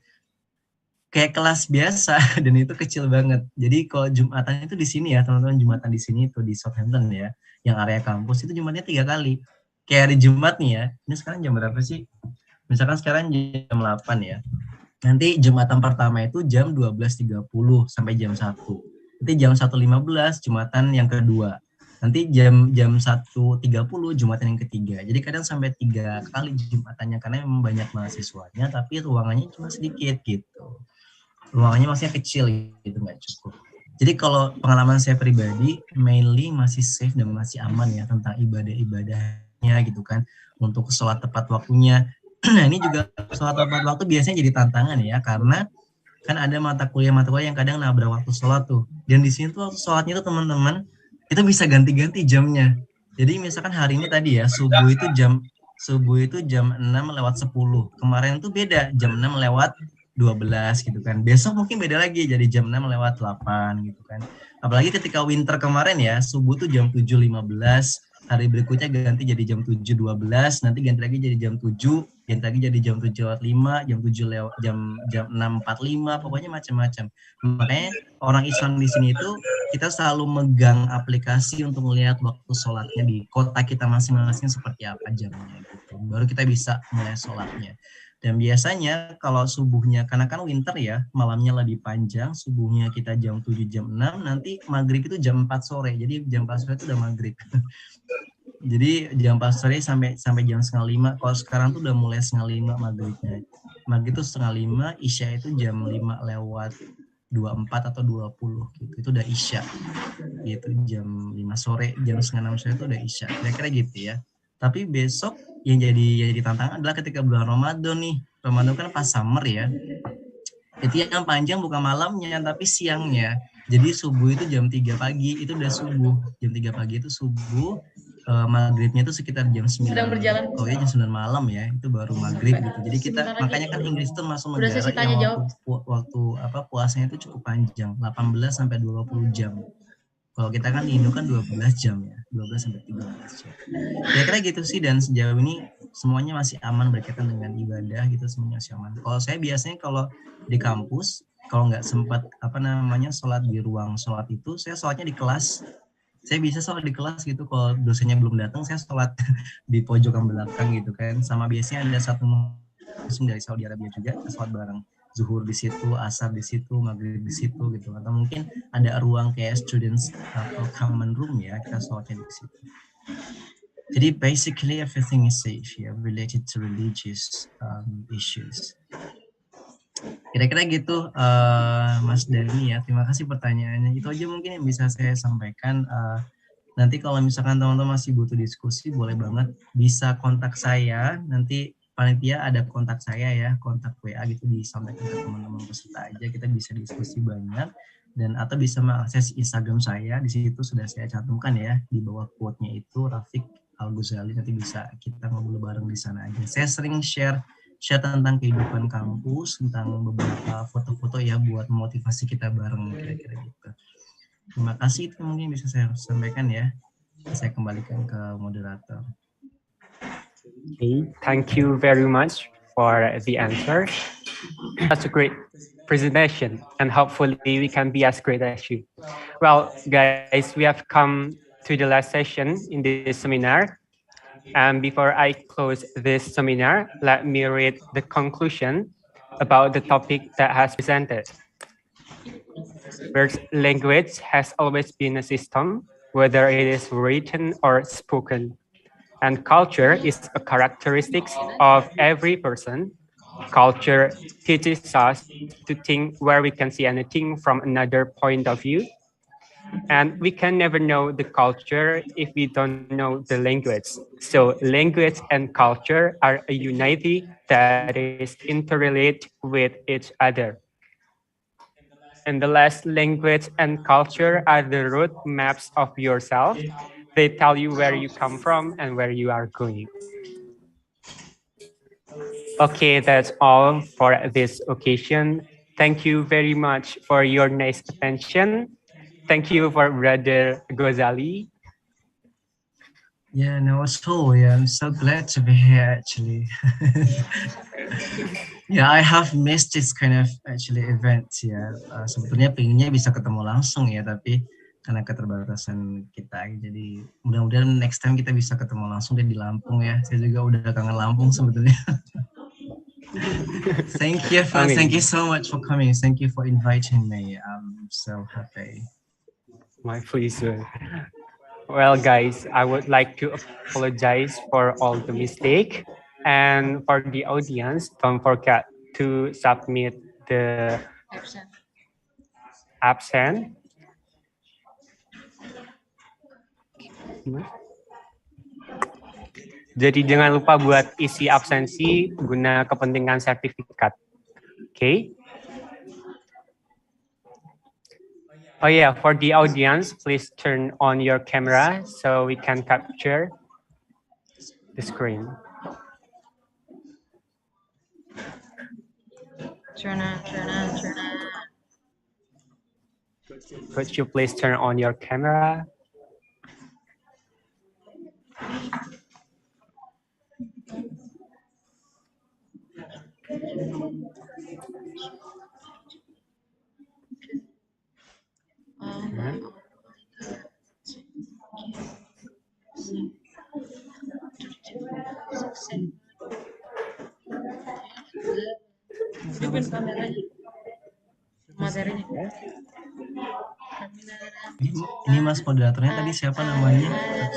kayak kelas biasa dan itu kecil banget. Jadi kalau Jumatan itu di sini ya teman-teman, Jumatan di sini itu di Southampton ya, yang area kampus itu Jumatnya 3 kali. Kayak hari Jumat nih ya, ini sekarang jam berapa sih? Misalkan sekarang jam 8 ya. Nanti Jumatan pertama itu jam 12.30 sampai jam 1. Nanti jam 1.15 Jumatan yang kedua. Nanti jam 1.30 Jumatan yang ketiga. Jadi kadang sampai 3 kali Jumatannya karena memang banyak mahasiswanya tapi ruangannya cuma sedikit gitu. Ruangannya maksudnya kecil gitu, nggak cukup. Jadi kalau pengalaman saya pribadi mainly masih safe dan masih aman ya tentang ibadah-ibadahnya gitu kan. Untuk sholat tepat waktunya. Nah ini juga sholat tepat waktu biasanya jadi tantangan ya karena kan ada mata kuliah yang kadang nabrak waktu sholat tuh. Dan di sini tuh waktu sholatnya tuh teman-teman itu bisa ganti-ganti jamnya. Jadi misalkan hari ini tadi ya subuh itu jam 6:10. Kemarin tuh beda jam 6:12 gitu kan. Besok mungkin beda lagi jadi jam 6:08 gitu kan. Apalagi ketika winter kemarin ya subuh tuh jam 7:15. Hari berikutnya ganti jadi jam 7:12, nanti ganti lagi jadi jam 7, ganti lagi jadi jam 7:05, jam 6:45, pokoknya macam-macam. Makanya orang Islam di sini itu kita selalu megang aplikasi untuk melihat waktu sholatnya di kota kita masing-masing seperti apa jamnya gitu. Baru kita bisa mulai sholatnya. Dan biasanya kalau subuhnya, karena kan winter ya, malamnya lebih panjang, subuhnya kita jam 7, jam 6, nanti maghrib itu jam 4 sore. Jadi jam 4 sore itu udah maghrib. Jadi jam 4 sore sampai jam 4:30. Kalau sekarang tuh udah mulai 4:30 maghribnya. Maghrib itu 4:30, isya itu jam 5:24 atau 20 gitu. Itu udah isya. Gitu jam 5 sore, jam 5:30 sore itu udah isya. Kira-kira gitu ya. Tapi besok yang jadi tantangan adalah ketika bulan Ramadan nih. Ramadan kan pas summer ya. Itu yang panjang bukan malamnya tapi siangnya. Jadi subuh itu jam 3 pagi itu udah subuh. Jam 3 pagi itu subuh. Maghribnya itu sekitar jam 9. Kalau ya jam 9 malam ya, itu baru maghrib gitu. Jadi kita makanya kan Inggris itu masuk negara yang waktu puasanya itu cukup panjang, 18 sampai 20 jam. Kalau kita kan di Indo kan 12 jam ya, 12 sampai 13 jam. Kira-kira gitu sih, dan sejauh ini semuanya masih aman berkaitan dengan ibadah gitu, semuanya masih aman. Kalau saya biasanya kalau di kampus, kalau nggak sempat sholat di ruang sholat itu, saya sholatnya di kelas. Saya bisa sholat di kelas gitu, kalau dosennya belum datang, saya sholat di pojokan belakang gitu kan. Sama biasanya ada satu muslim dari Saudi Arabia juga, kita sholat bareng. Zuhur di situ, asar di situ, maghrib di situ gitu. Atau mungkin ada ruang kayak students atau common room ya, kita sholatnya di situ. Jadi basically everything is safe ya, related to religious issues. Kira-kira gitu Mas Dani ya, terima kasih pertanyaannya. Itu aja mungkin yang bisa saya sampaikan. Nanti kalau misalkan teman-teman masih butuh diskusi, boleh banget bisa kontak saya. Nanti panitia ada kontak saya ya, kontak WA gitu, disampaikan ke teman-teman peserta aja, kita bisa diskusi banyak. Dan atau bisa mengakses Instagram saya, di situ sudah saya cantumkan ya, di bawah quote-nya itu Rafiq Al-Ghazali, nanti bisa kita ngobrol bareng di sana aja. Saya sering share tentang kehidupan kampus, tentang beberapa foto-foto ya buat motivasi kita bareng, kira-kira gitu. Terima kasih, itu mungkin bisa saya sampaikan ya. Saya kembalikan ke moderator. Okay, thank you very much for the answer. That's a great presentation, and hopefully we can be as great as you. Well, guys, we have come to the last session in this seminar. And before I close this seminar, let me read the conclusion about the topic that has presented. First, language has always been a system, whether it is written or spoken. And culture is a characteristic of every person. Culture teaches us to think where we can see anything from another point of view. And we can never know the culture if we don't know the language. So language and culture are a unity that is interrelated with each other. And the last, language and culture are the road maps of yourself. They tell you where you come from and where you are going. Okay, that's all for this occasion. Thank you very much for your nice attention. Thank you for Brother Ghazali. Yeah, no, it's cool. Yeah, I'm so glad to be here actually. Yeah, I have missed this kind of actually events ya. Sebetulnya pengennya bisa ketemu langsung ya, tapi karena keterbatasan kita, jadi mudah-mudahan next time kita bisa ketemu langsung di Lampung ya. Saya juga udah kangen Lampung sebetulnya. Thank you, Amin. thank you so much for coming. Thank you for inviting me. I'm so happy. My pleasure. Well, guys, I would like to apologize for all the mistake, and for the audience, don't forget to submit the absent. Jadi jangan lupa buat isi absensi guna kepentingan sertifikat. Okay? Oh yeah, for the audience, please turn on your camera so we can capture the screen. Turn on. Could you please turn on your camera? Hidupin kameranya. Materinya. Ini Mas moderatornya tadi siapa namanya?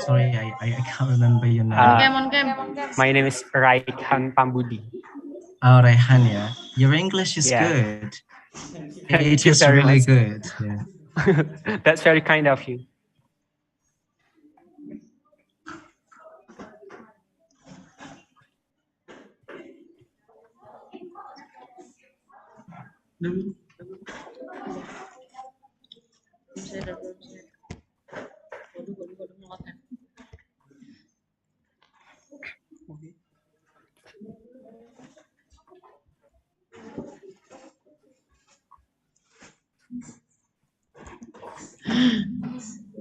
Sorry, I can't remember your name. On cam. My name is Raihan Pambudi. Oh, Raihan ya. Your English is Yeah. good. Thank It you is very really much. good. Yeah. That's very kind of you.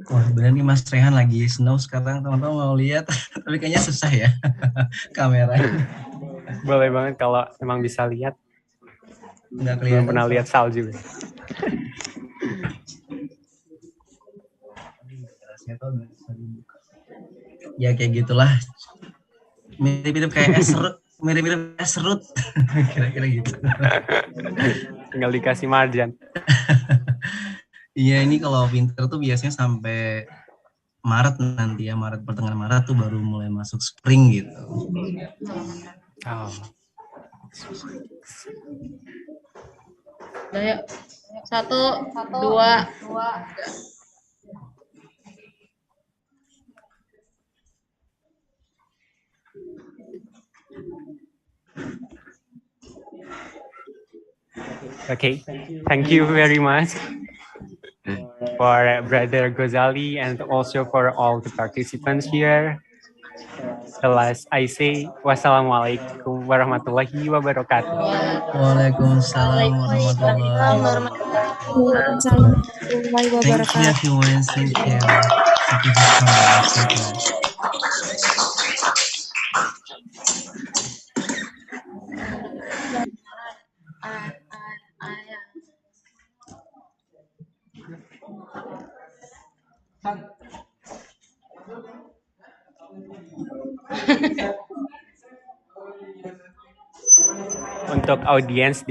Wah, bener nih Mas Rehan lagi snow sekarang, teman-teman mau lihat, tapi kayaknya susah ya kamera. Boleh banget kalau emang bisa lihat. Nggak Belum kelihatan. pernah lihat salju. Ya kayak gitulah. Mirip-mirip kayak es serut, mirip-mirip es serut. Kira-kira gitu. Tinggal dikasih marjan. Iya, ini kalau winter tuh biasanya sampai Maret nanti ya, pertengahan Maret tuh baru mulai masuk spring gitu. Oh. Udah yuk. 1, 2, 3. Okay, thank you very much for Brother Ghazali and also for all the participants here. The last I say, wassalamualaikum warahmatullahi wabarakatuh. Waalaikumsalam warahmatullahi wabarakatuh. Thank you everyone. Thank you. Thank you for coming. Thank you. Untuk audiens